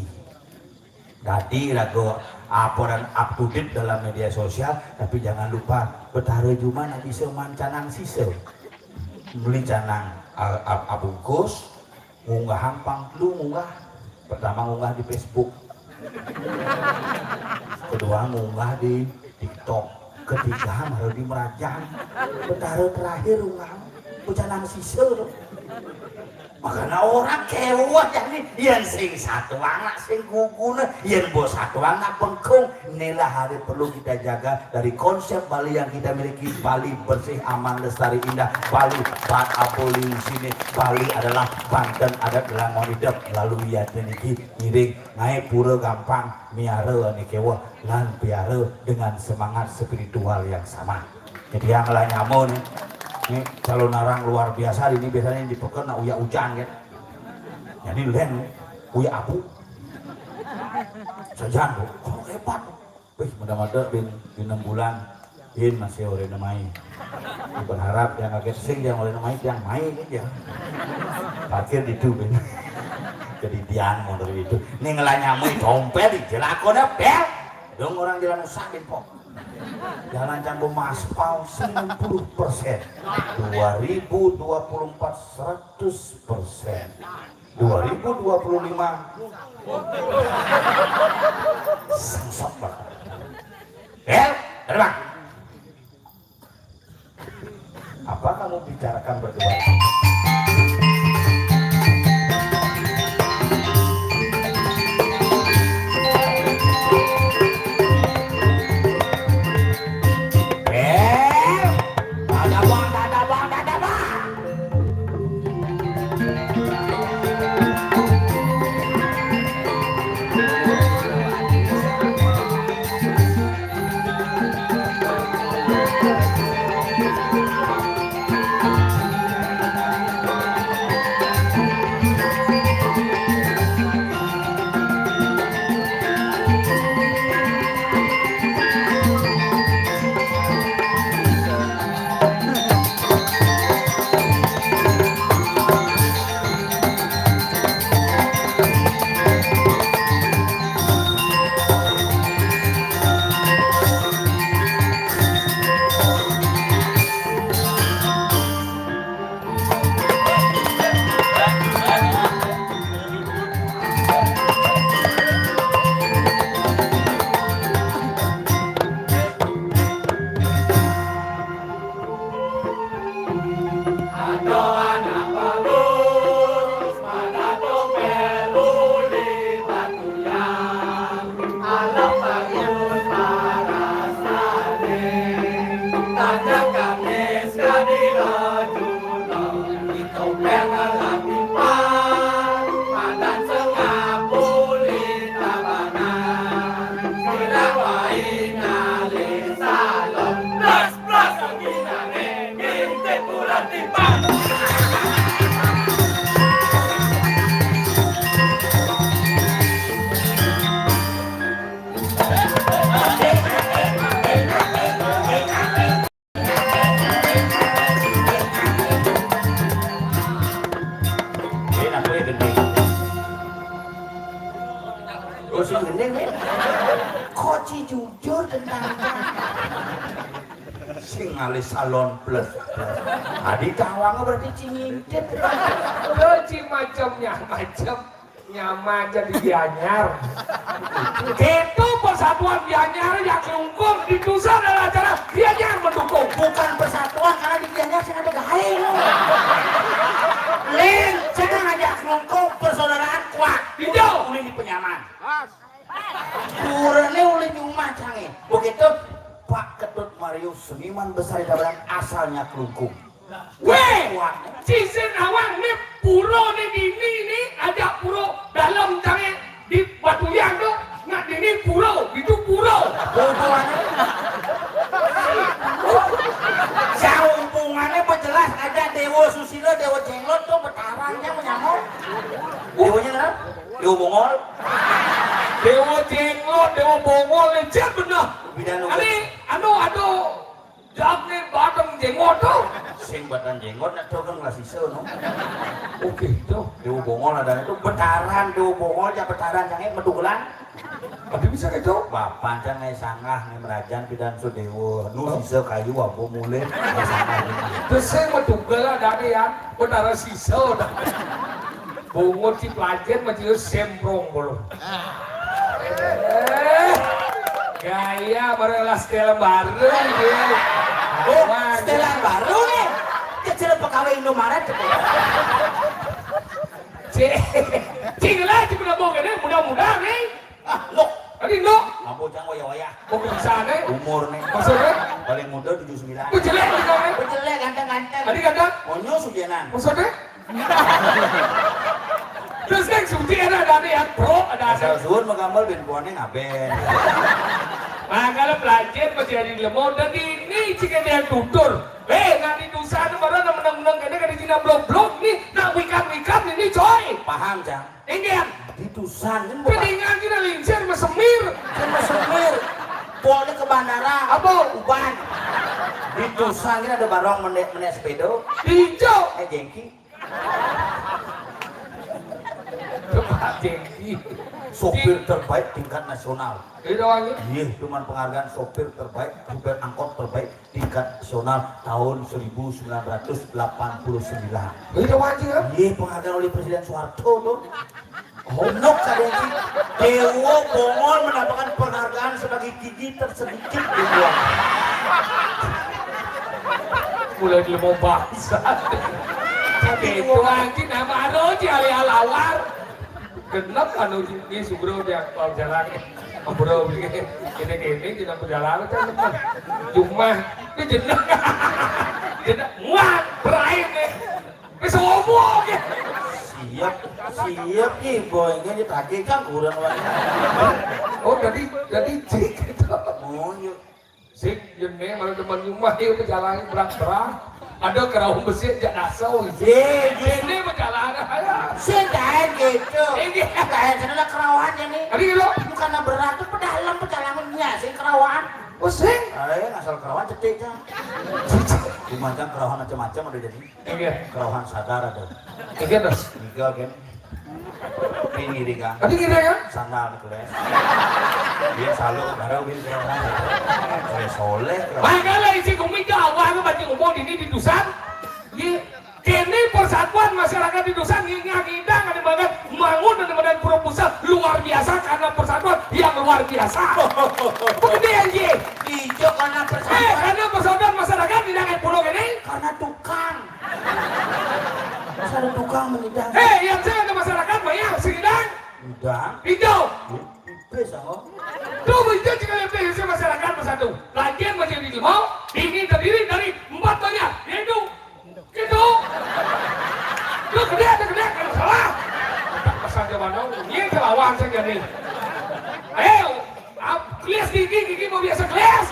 Tadi lagu laporan up to date dalam media sosial, tapi jangan lupa betare cuma nanti seman canang sise, beli canang abungkus. Ngunggah hampang, lu ngunggah. Pertama ngunggah di Facebook. Kedua ngunggah di TikTok. Ketiga baru di Merajang. Betara terakhir ngunggah. Bucanang sisir. Makanya orang kewat jadi yang sing satu anak sing guguna, yang bos satu anak bengkung. Inilah hari perlu kita jaga dari konsep Bali yang kita miliki. Bali bersih, aman, lestari, indah. Bali bat apoli sini. Bali adalah Banten adat Langon hidup. Lalu ya niki ngiring naik pura gampang miara nih kewa lan piara dengan semangat spiritual yang sama. Jadi yang lain nyamun nih. Ini calon narang luar biasa ini biasanya dipeker na uya hujan kan. Jadi len uya abu. Sajan bu, oh hebat. Wih, mudah-mudahan bin 6 bulan in masih oleh namai. Berharap yang kaget sing yang oleh namai yang main aja. Parkir di itu bin. Jadi dian mau dari itu. Ini ngelanyamu dompet di jelakonnya bel. Dong orang jalan usahin pok. Jalan Canggu Maspal 90%, 2024 100%, 2025 sengsok banget. Terbang. Apa kamu bicarakan berdua? gendeng nih. Koci jujur tentang Sing ngalih salon plus. Adi Cawangnya berarti cingintip. Loci macamnya macam nyaman jadi Gianyar. Itu persatuan Gianyar yang kelungkung di Dusun adalah acara Gianyar mendukung. Bukan persatuan karena di Gianyar saya ada gahe lo. Lin, saya ngajak kelungkung persaudaraan kuat. Hijau. Ulin di penyaman. Kurangnya ulin di rumah canggih. Begitu Pak Ketut Mario seniman besar di Tabanan asalnya kelungkung. Weh, cincin awang nih puro nih gini nih ada puro dalam canggih di Batuyan tuh nggak ini puro itu puro. Hubungannya jelas ada Dewa Susilo, Dewa Jenglot tuh bertarangnya menyamuk. Dewanya kan? Dewa Bongol. Dewa Jenglot, Dewa Bongol lecet bener. Ini anu jawab nih batang jenggot tuh. sing badan jenggot nak tuh kan ngasih no. Oke tuh. Dewa Bongol ada itu betaran Dewa Bongol ya betaran jangan medugulan. Tapi bisa itu. Bapak jangan sangah nih merajan pidan sudewo nu sisa kayu abo mulai sangah. Terus saya medugal ada ya betara sisa dah. Bongol si pelajar macam semprong belum. Gaya merelas setelan baru gitu. Oh, setelan baru nih. Kecil pegawai Indomaret. Cing lagi menabung ini mudah-mudahan nih. Lo, Tadi lo. mampu jangan waya-waya. Mau ke sana nih. Umur nih. Maksudnya? Paling muda 79. Gue jelek nih kamu. Jelek ganteng-ganteng. Tadi kata. Monyo sujenan. Maksudnya? Terus kan suci ada yang pro ada. Asal suhun menggambar ben puannya ngaben. Nah kalau pelajar masih ada di lemot dan ini jika dia tutur. Nggak di dosa itu baru menang-menang kayaknya kan di Cina blok-blok nih. Nah wikan-wikan ini coy. Paham jang? Ingin. Ditusan kan bukan? Peningan kita lincir sama semir. Sama semir. Boleh ke bandara. Apa? Uban. Ditusan kan ada barong menek sepedo. Hijau. Jengki. Coba jengki. Sopir terbaik tingkat nasional. Itu lagi. Iya, cuman penghargaan sopir terbaik, supir angkot terbaik tingkat nasional tahun 1989. Itu lagi kan? Iya, penghargaan oleh Presiden Soeharto tuh. Honok kadang Dewa Bongol mendapatkan penghargaan sebagai gigi tersedikit di luar. Mulai di mau bangsa. Itu lagi nama anu cari alawar. Genap anu ini sugro dia kalau jalan. Bro begini kita perjalanan kan cuma ini jenak jenak muat berair nih kesombong ya Siap nih boy ini tadi kan kurang lagi. oh jadi cik gitu Oh yuk sik jenek malah teman rumah dia perjalanan berang-berang ada keraung besi jak dasau ini perjalanan Sedang gitu. Ini. Kayak sana kerawannya nih. tadi gitu Bukan berat tuh pedalam perjalanannya sih kerawan. pusing asal kerawan cetek kan. Dimana kerawan macam-macam ada jadi. iya Kerawan sadar ada. iya terus Tiga kan. Ini di kan. tadi gitu ya Sandal keles. Dia selalu baru bisa soleh. makanya isi komika awal baca umum ini di Dusan kini persatuan masyarakat di Dusan ngidang ada banget bangun dan badan pura pusat luar biasa karena persatuan yang luar biasa begitu ya Ji Hijau karena persatuan. karena persatuan masyarakat di dalam pulau ini Karena tukang. Masa ada tukang mengidang. yang saya ada masyarakat banyak segidang Udah. hijau Bisa kok. tuh hijau jika lebih masyarakat bersatu lagian masih di Limau ini terdiri dari 4 banyak yaitu gitu lu gede kalau salah pesan jaman dong ini kelawan saja nih ayo kelas gigi mau biasa kelas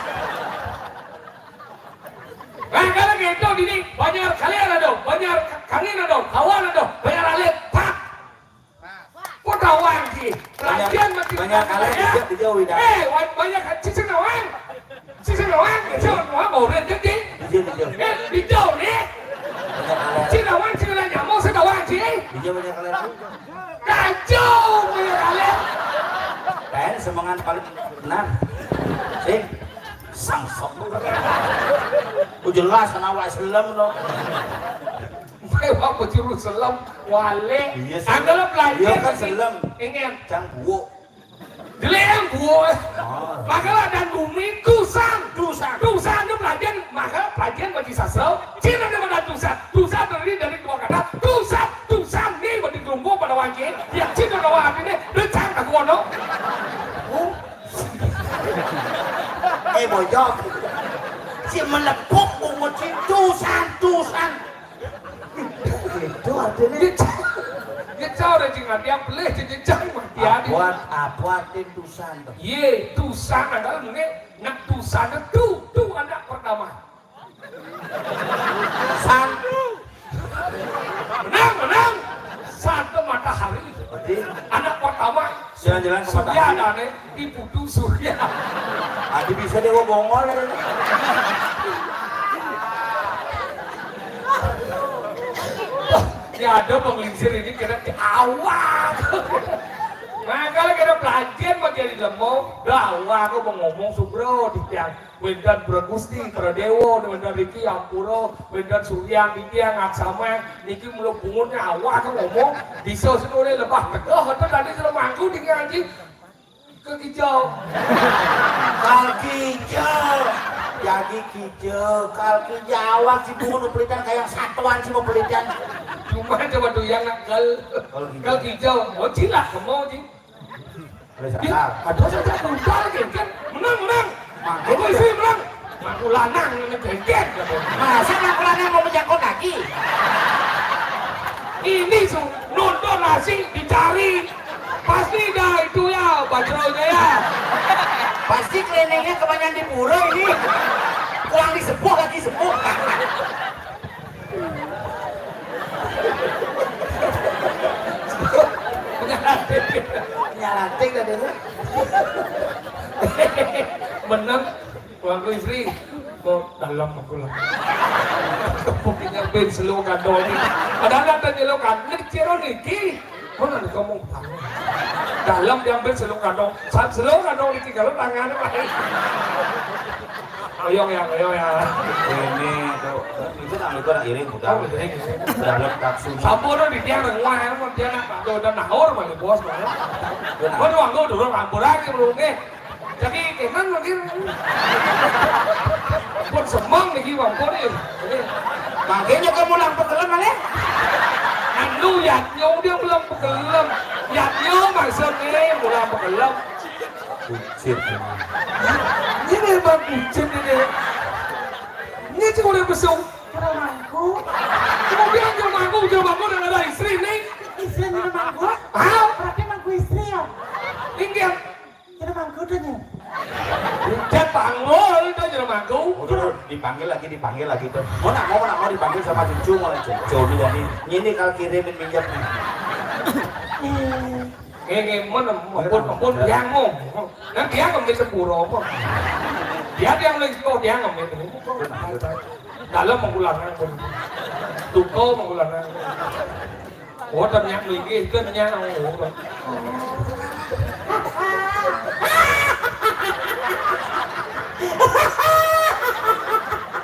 nah kalau gitu ini banyak kalian ada banyak kalian ada kawan ada banyak alit pak kok kawan sih lagian masih Banyak kalian dijauhi dah. banyak cincin awang mau lihat jadi dijauh nih Cinawan cina nyamuk sedawan sih. Dia banyak kalian. Kacau banyak kalian. lain semangat paling benar. Sing sangsok. Jelas kena wa Islam no. Mewah bocil selam wale. Iya, Anggap belajar. Iya kan selam. Ingin. Cang buo. Dilem buo. Maka dan bumi tusan. Tusan itu pelajaran. Maka pelajaran bagi sastra. Cina dia pada tusan. Tusan terdiri dari dua kata. Tusan ni bagi tunggu pada wajib. Yang Cina kawan ini rencang aku no. Bojok. Si melepuk umut si tusan. Itu artinya. Dia tahu dah jangan dia boleh jadi jangan dia. Abuatin tusan. Ye, tusan adalah mungkin nak tusan itu anak pertama. San. Menang. Satu matahari. Anak pertama. Jalan-jalan ke matahari. Surya dan ibu tu Surya. Adi bisa dia bongol. Ya ada penglingsir ini kena awak. Nah kalau kita belajar menjadi lemong, awak aku mau ngomong subro di tiang Wendan Bragusti, Pradewo, Wendan Riki Ampuro, Wendan Surya, Nitya Ngaksama, Niki mulu bungunnya awak aku ngomong di sosok lebah tegah, itu tadi sudah mangku di ngaji ke hijau. Kalkijau. Jadi kijau, kalkijau awak si bungun pelitan kayak satuan sih mau pelitan. Cuma coba tuh yang nakal, kal hijau, oh cilak kamu sih. Aduh saja lupa lagi kan, menang. Aku isi menang, aku lanang ngegeket. Masa aku lanang mau menjangkau kaki? Ini nonton nasi dicari, pasti dah itu ya bajronya ya. Pasti kliniknya kebanyakan di pura ini. Kurang disepuh lagi sepuh. Nyalantik tadi itu. Menang, aku istri mau dalam aku lah. Mungkinnya ben selalu kado ini. Padahal ada nyelok kado, ini kecil niki. Mana nih kamu dalam diambil selalu kado, saat selalu kado niki kalau tangannya pakai. Ayo ya. Ini tuh, itu nak iring bukan. Dalam kapsul. Sampurna di tiang renguah, dia nak kado dan nahor mana bos mana. Kau doang kau dulu kampur lagi belum nih. Jadi keman lagi. Pun semang lagi kampur ini. Makanya kamu lampu kelam mana? Anu yatnya dia belum pegelam. Yatnya maksudnya belum pegelam. Bucin. Ini memang bucin ini. Ini cuma udah besok. Rumahku, Kemudian jomangku dan ada istri nih. istri di rumahku. Ah, Berarti mangku istri ya. ini Di rumahku tuh nih. dia panggul itu jomangku. Udah dipanggil lagi tuh. Mau nak dipanggil sama cucu malah cucu nih. Ini kalau kirimin minyak nih. Mana ampun yang mau. Nanti dia ngambil sepuro apa. Dia ngambil sepuro, dia ngambil itu. Dalam mengulangnya pun. Tuko mengulangnya. Oh ternyata lagi kan nyang.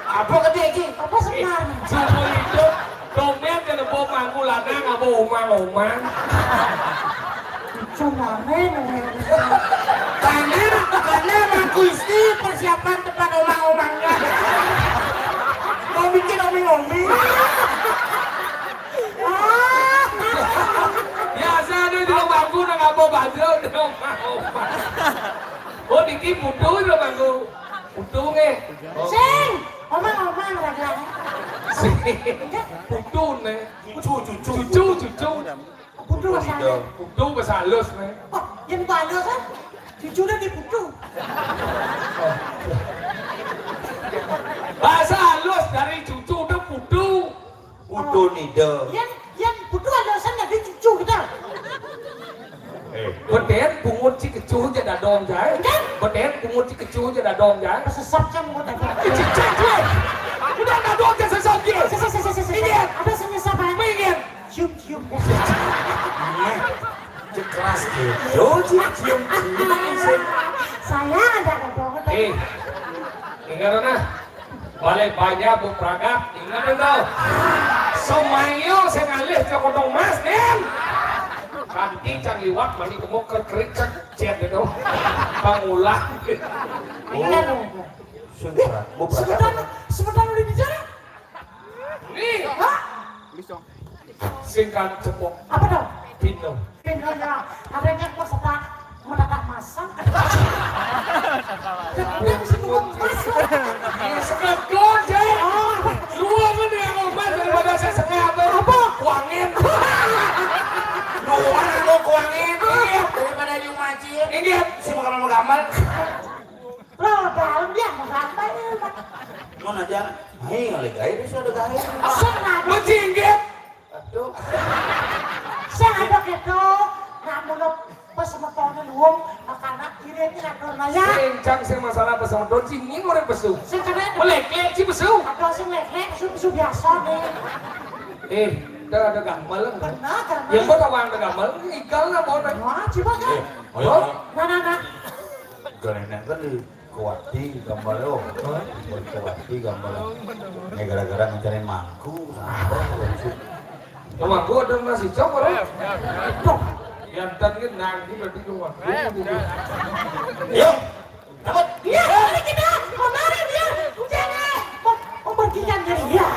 Apa kata Eki? Apa sebenarnya? Semua itu domen kena bawa mangku lanang nggak bawa omang. Cuma men. Karena mangku istri persiapan tempat omang-omangnya. Mau bikin oming-oming. Biasa dia di mangku nggak bawa baju di omang. Oh dikit butuh di mangku. Butuh nih. Sing, omang-omang lagi. Butuh nih. Cucu. Butuh masalah. Butuh bahasa halus nih. Oh, yang banyak kan? Jujurnya di butuh. Bahasa halus dari cucu itu butuh. Udah nih dong. Yang butuh alasannya di cucu kita. Beden pungut si kecuh jadi dong jai. Beden pungut si kecuh jadi dong jai. Sesat kamu tadi. Cicak gue. Udah nggak dong jadi sesat gitu. Ingin. Apa senyesap? Ingin. Cium. Keras gitu, cium. Saya ada bohong. Ingat na. Balik banyak bu peragak. Ingat na tau. Somayo saya ngalih ke kodong mas, nen. Kanti can liwat mani kemuk kerik cet itu. Pangulah. Ingat dong. Sebentar udah bicara. Nih. Hah? Singkat cepok. Apa dong? Pino. Pinggirnya, adanya peserta mendadak masang. Yang sebelum masuk. Sekat gojek. Dua kan yang obat daripada saya sekat. Apa? Kuangin. Dua lo kuangin. Daripada yung macin. Ingat. Si mau gambar. Lo dalam dia menggambar. Mau aja. Hei, ngalih gaya bisa ada gaya. Sengaja. Mencinggit. Aduh. Saya ada gitu. Namun lo pas sama tahun luang karena kiri ini nak nanya. Kencang sih masalah pesawat don cingin orang pesu. Saya kena Melek-lek si pesu. atau si lek-lek su biasa nih. Ada gambar enggak? Benar kan? Yang buat awang ada gambar, ikan lah mau nak. Wah, coba kan? Ayo. Nah. Gorengan kan di kuati gambar lo. Kuati gambar. Ini gara-gara mencari mangku. Cuma gua ada nasi cok orang. Tuh. Yang tadi nanti berarti cuma. Yuk. Dapat. Iya, mari kita. Kemarin dia. Jangan. Mau pergikan diri dia.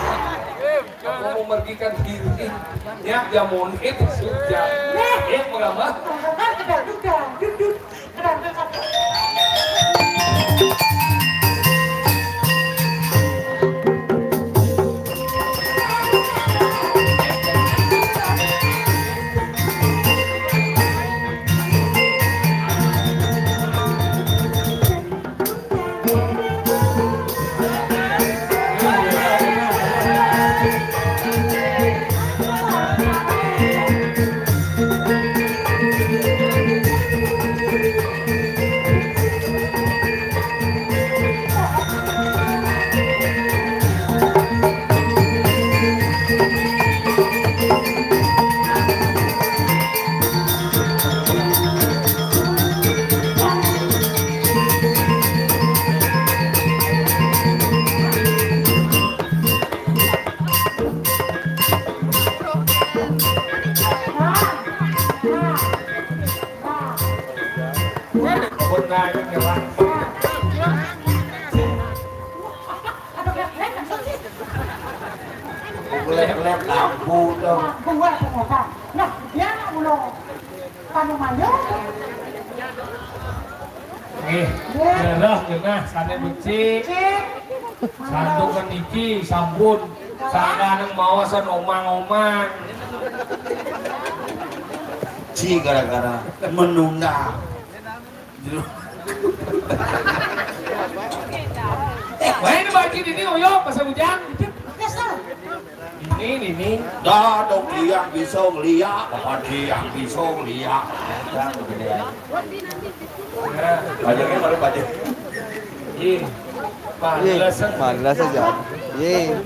Kamu mau memergikan diri. Ya, jamun itu sudah. Mengapa? Kan kedal juga. Duduk. Kedal juga. Lep lampu dong. Gua ternyata. Nah, dia nak mulu. Kamu mayo. Jelas, sana becik. Sandung kan iki, sabun. Sana mau san omang-omang. Ci gara-gara menunda. Ini bagi ini oyo pas hujan. Ini. Dah dong liang bisa ngeliat, apa dia bisa ngeliat. Dan kegedean. Bajaknya baru bajak. Ini. Malas saja. Ye.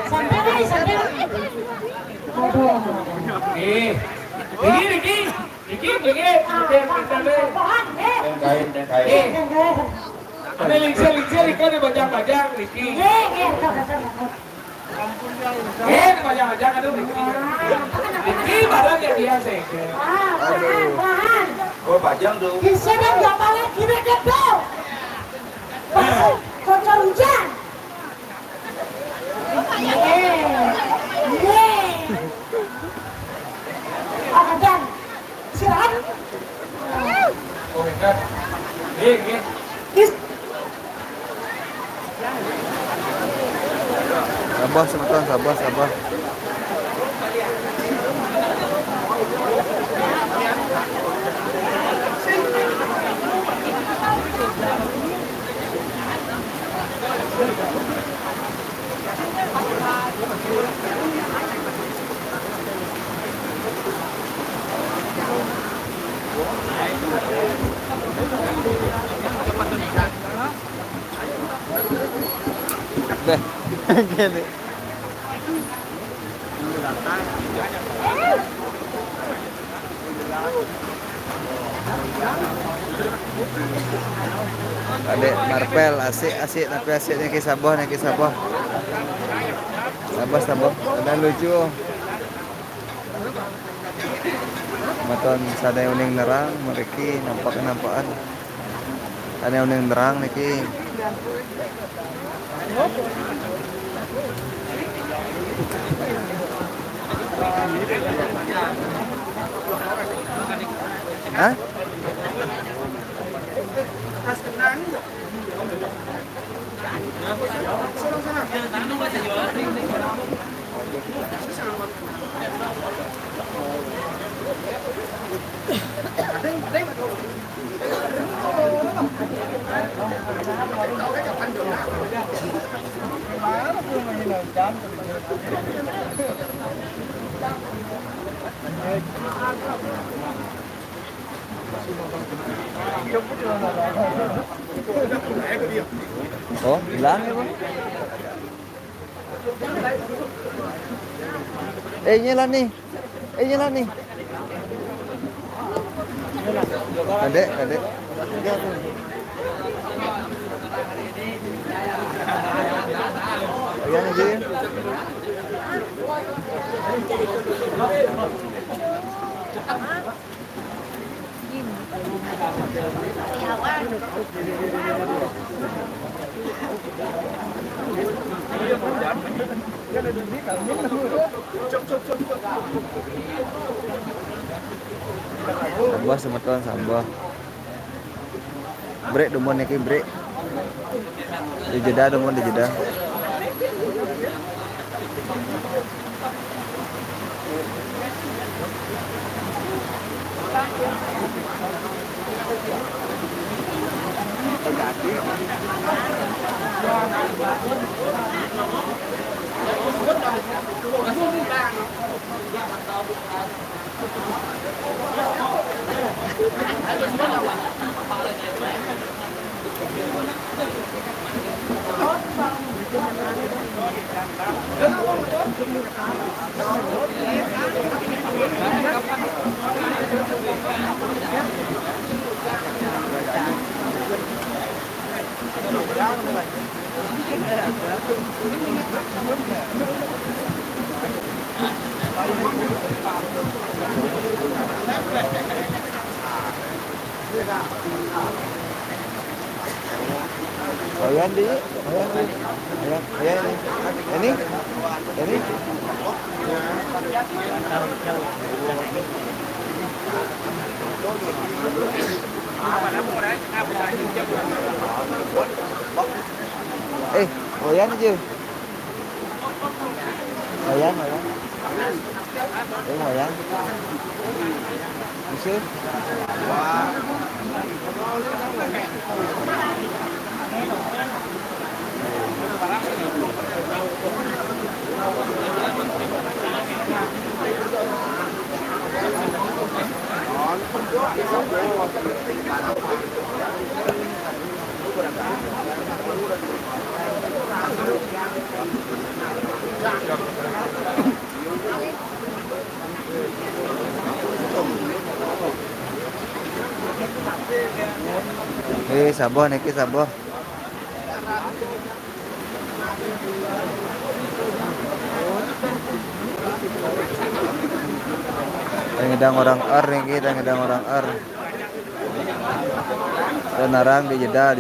Sampai. Ini. Kain. Ada lincir ikan di bajang-bajang, Riki. Bajang-bajang ada Riki. Riki barang yang dia seke. Bahan. Oh pajang tuh. Di sini nggak boleh kiri gedung. Kotor hujan. Dan silakan. Oh ingat. Ini. Sabar sebentar, sabar. Deh, gini. Adek Marvel asik tapi asiknya kisah boh sabah ada lucu maton sadaya uning nerang mereka nampakan ada uning nerang niki hah? Oh, hilang ya, Bang? Nyala nih. Adek. Ayan aja ya. Sabah semeton sabah. Brek dumon iki brek. Di jeda dumon di jeda. Ayan di, ayan ini. Ayan aja. Ayan. Ayan. Bisa. Sabah niki sabah. Ngedang orang R nih kita ngedang orang R. Narang di jeda.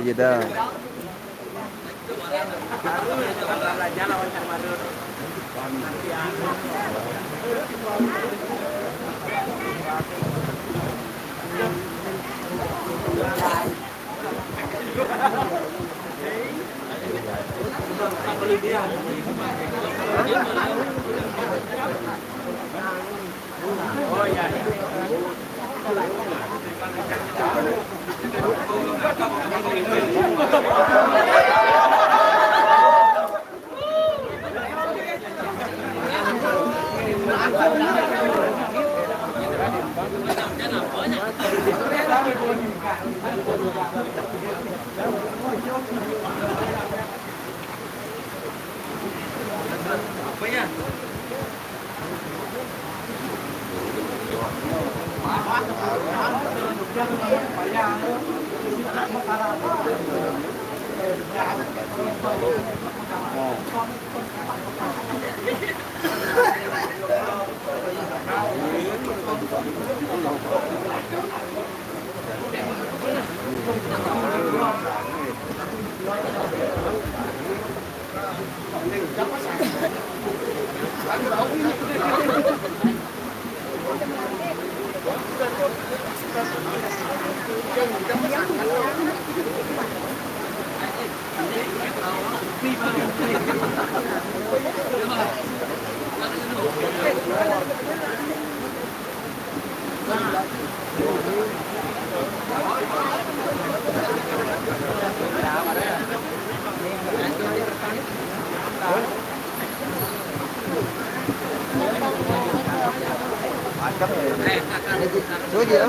Chú gì đó?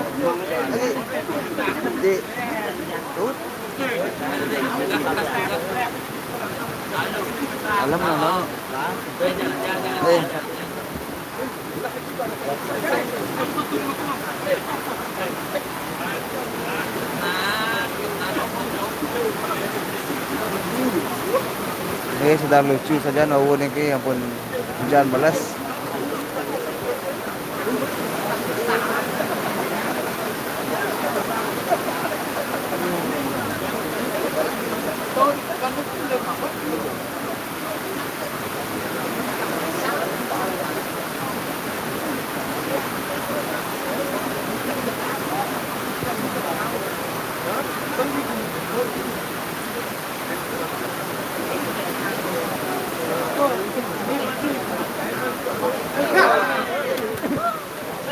Gì? Chú? Lắm rồi nó. Đi. Ini sudah lucu saja Nawun ini, ampun hujan balas.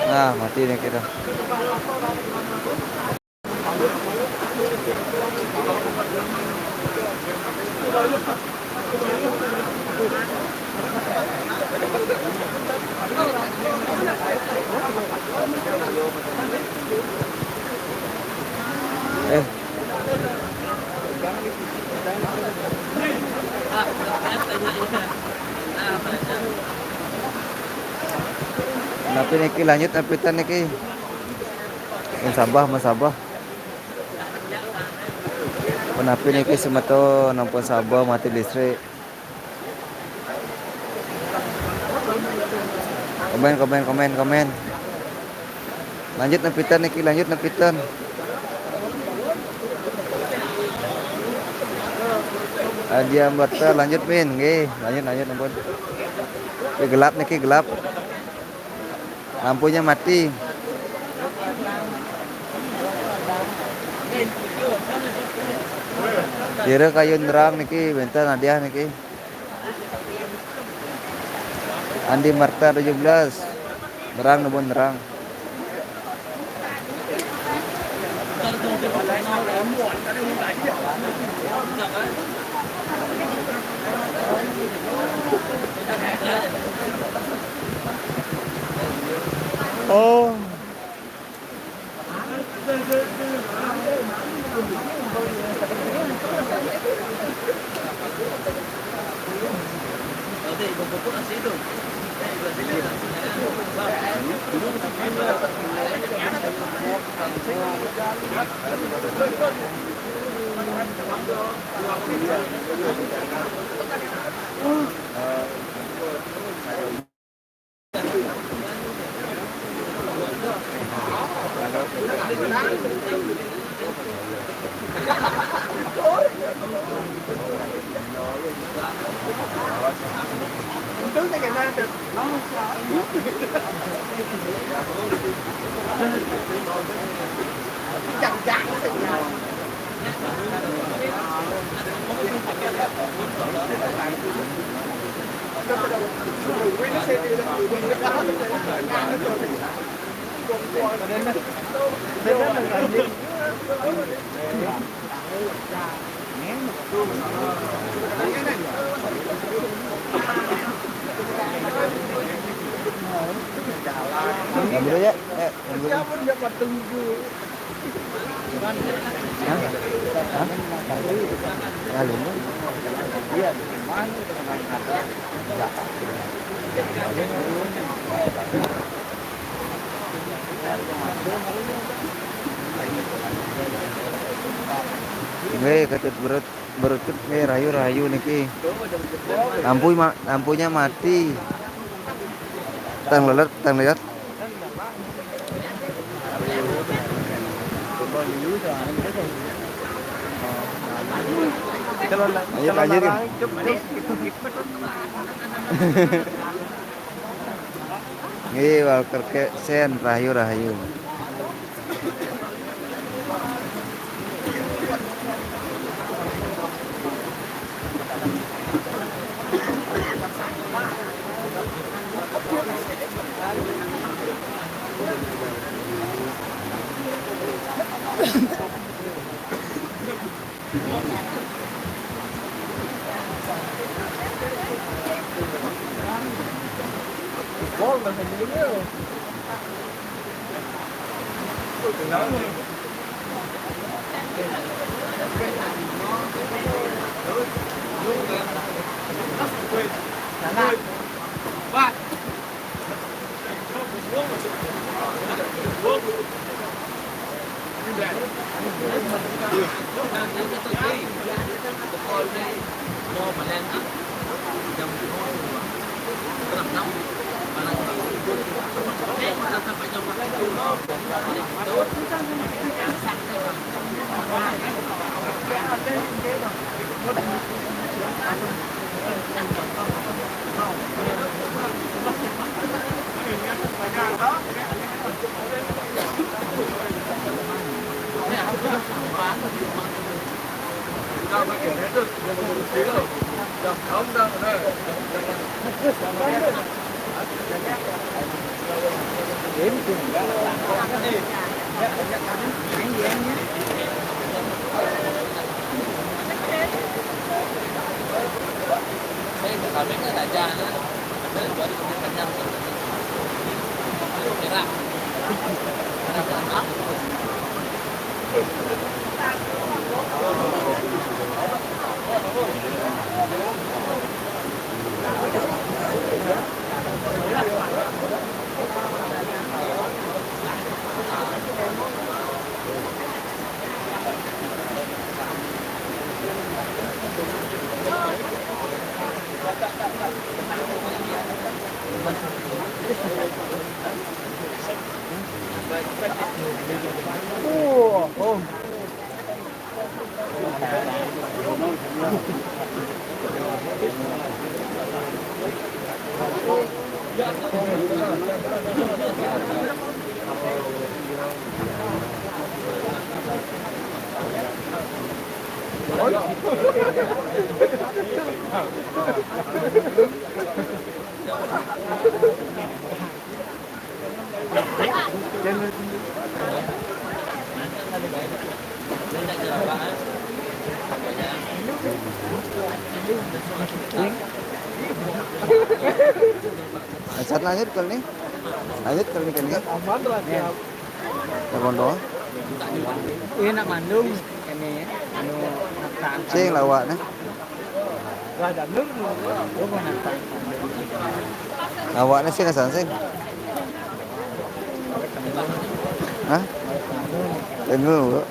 Nah, mati nih kita. Tapi niki lanjut napitan niki. Masabah. Penapi niki semeto nampun sabah mati listrik. Komen. Lanjut napitan niki, lanjut napitan. Dia berta lanjut min, nggih, lanjut nampun. Gelap niki gelap. Lampunya mati. Kira kayu nerang niki, bentar Nadia niki. Andi Marta 17. Nerang nubun nerang. Oh. Ambil aja. Ya pun dapat tunggu. Hah? Lalu. Iya, mana? Nggih ketut berutut nggih rayu-rayu niki. Lampunya mati. Tang lelet. Lanjut. Nggih Walker Sen rayu-rayu. Saat lanjut kali ini kan ya. Telepon doang. Iya nak Bandung ini anu naktaan. Sing lawaknya. Lah danur lu mau naktaan. Lawaknya sih nasan sing. Hah? Tengok bro.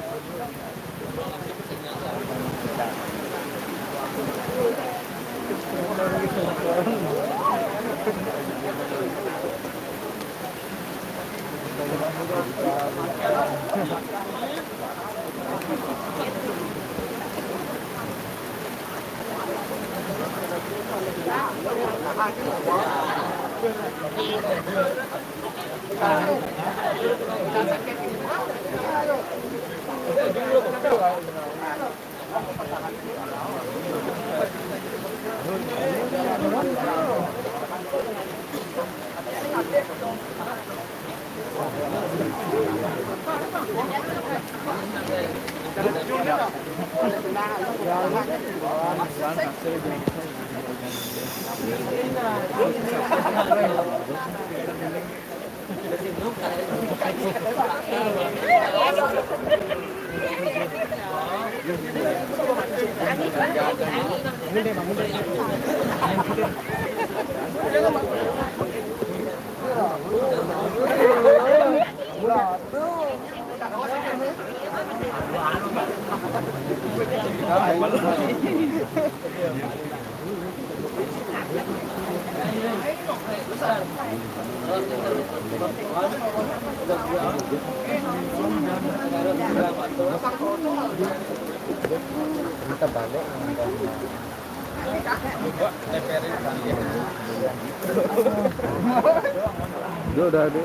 Udah ada.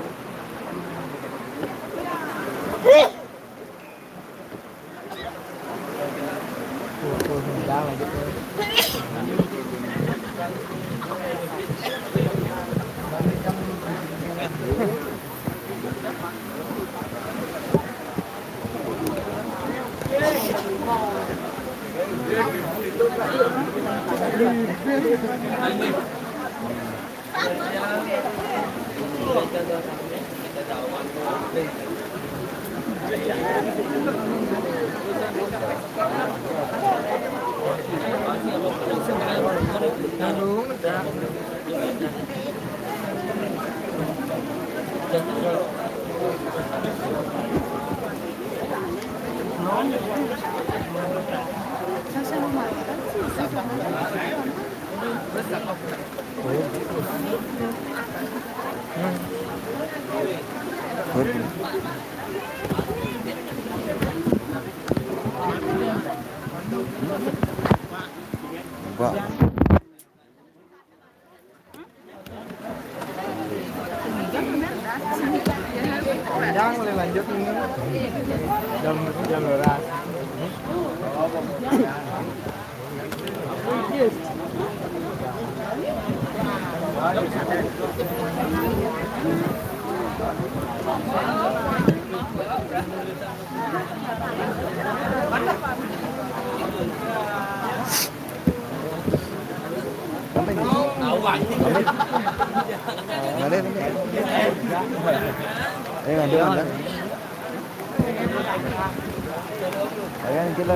Pak. Jangan boleh lanjut ini. Jam beras. Ayan, kita.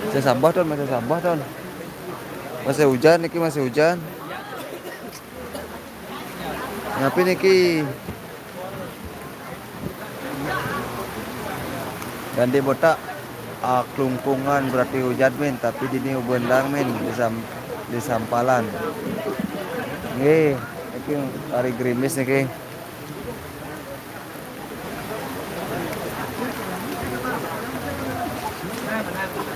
Masih sampah Ton, masih sampah Ton. Masih hujan niki, masih hujan. Ngapain niki? Ganti botak kelungkungan berarti hujan men, tapi dini ubendang men di sampalan. Nggih, iki hari gerimis niki.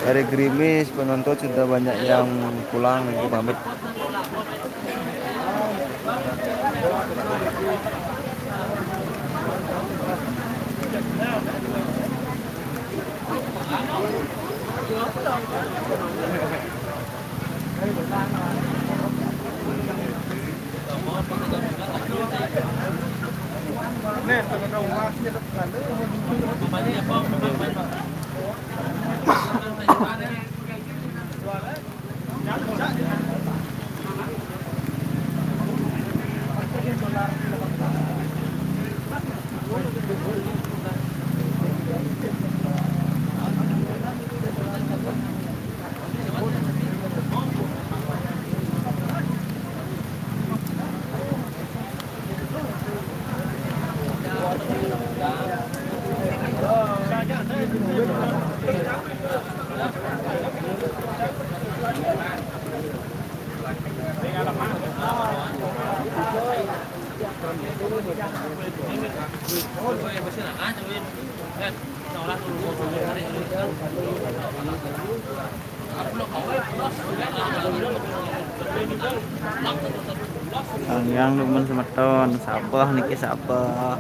Hari gerimis, penonton sudah banyak yang pulang niki pamit. Yang Lumen Semeton Sabah niki Sabah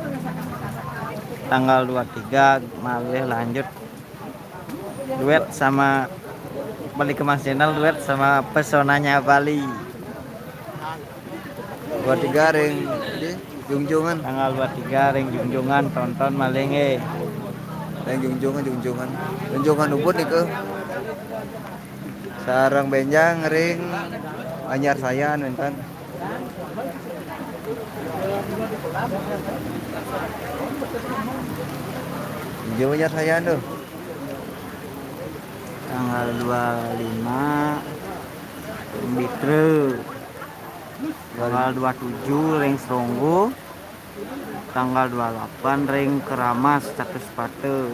tanggal 23 malih lanjut duet sama balik ke Mas Channel, duet sama Pesonanya Bali 23 ring di Jungjungan. tanggal 23 ring Jungjungan, tonton maling Ring Jungjungan Ubud niku. Sarang benjang ring Anyar Sayan enten. Jauh Anyar Sayan tuh. tanggal 25 Bitre, tanggal 27 ring Seronggo, tanggal 28 ring Keramas Catus Pate.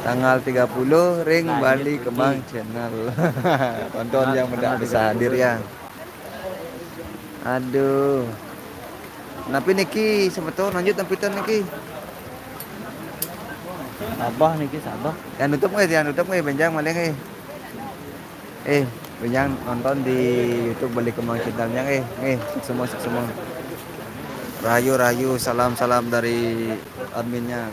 Tanggal 30 ring Bali Kemang channel. Tonton yang tidak bisa hadir ya. Aduh. Napi niki sebetulnya lanjut nampitan niki. Sabah niki sabah. Yang nutup benjang maling benjang nonton di YouTube Bali Kemang channelnya semua. Rayu salam dari adminnya.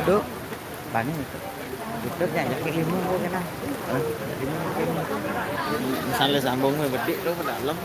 Tuh, banyak itu. YouTube nya jadi ilmu kan nah. Misalnya sambung me bedik tuh ke dalam.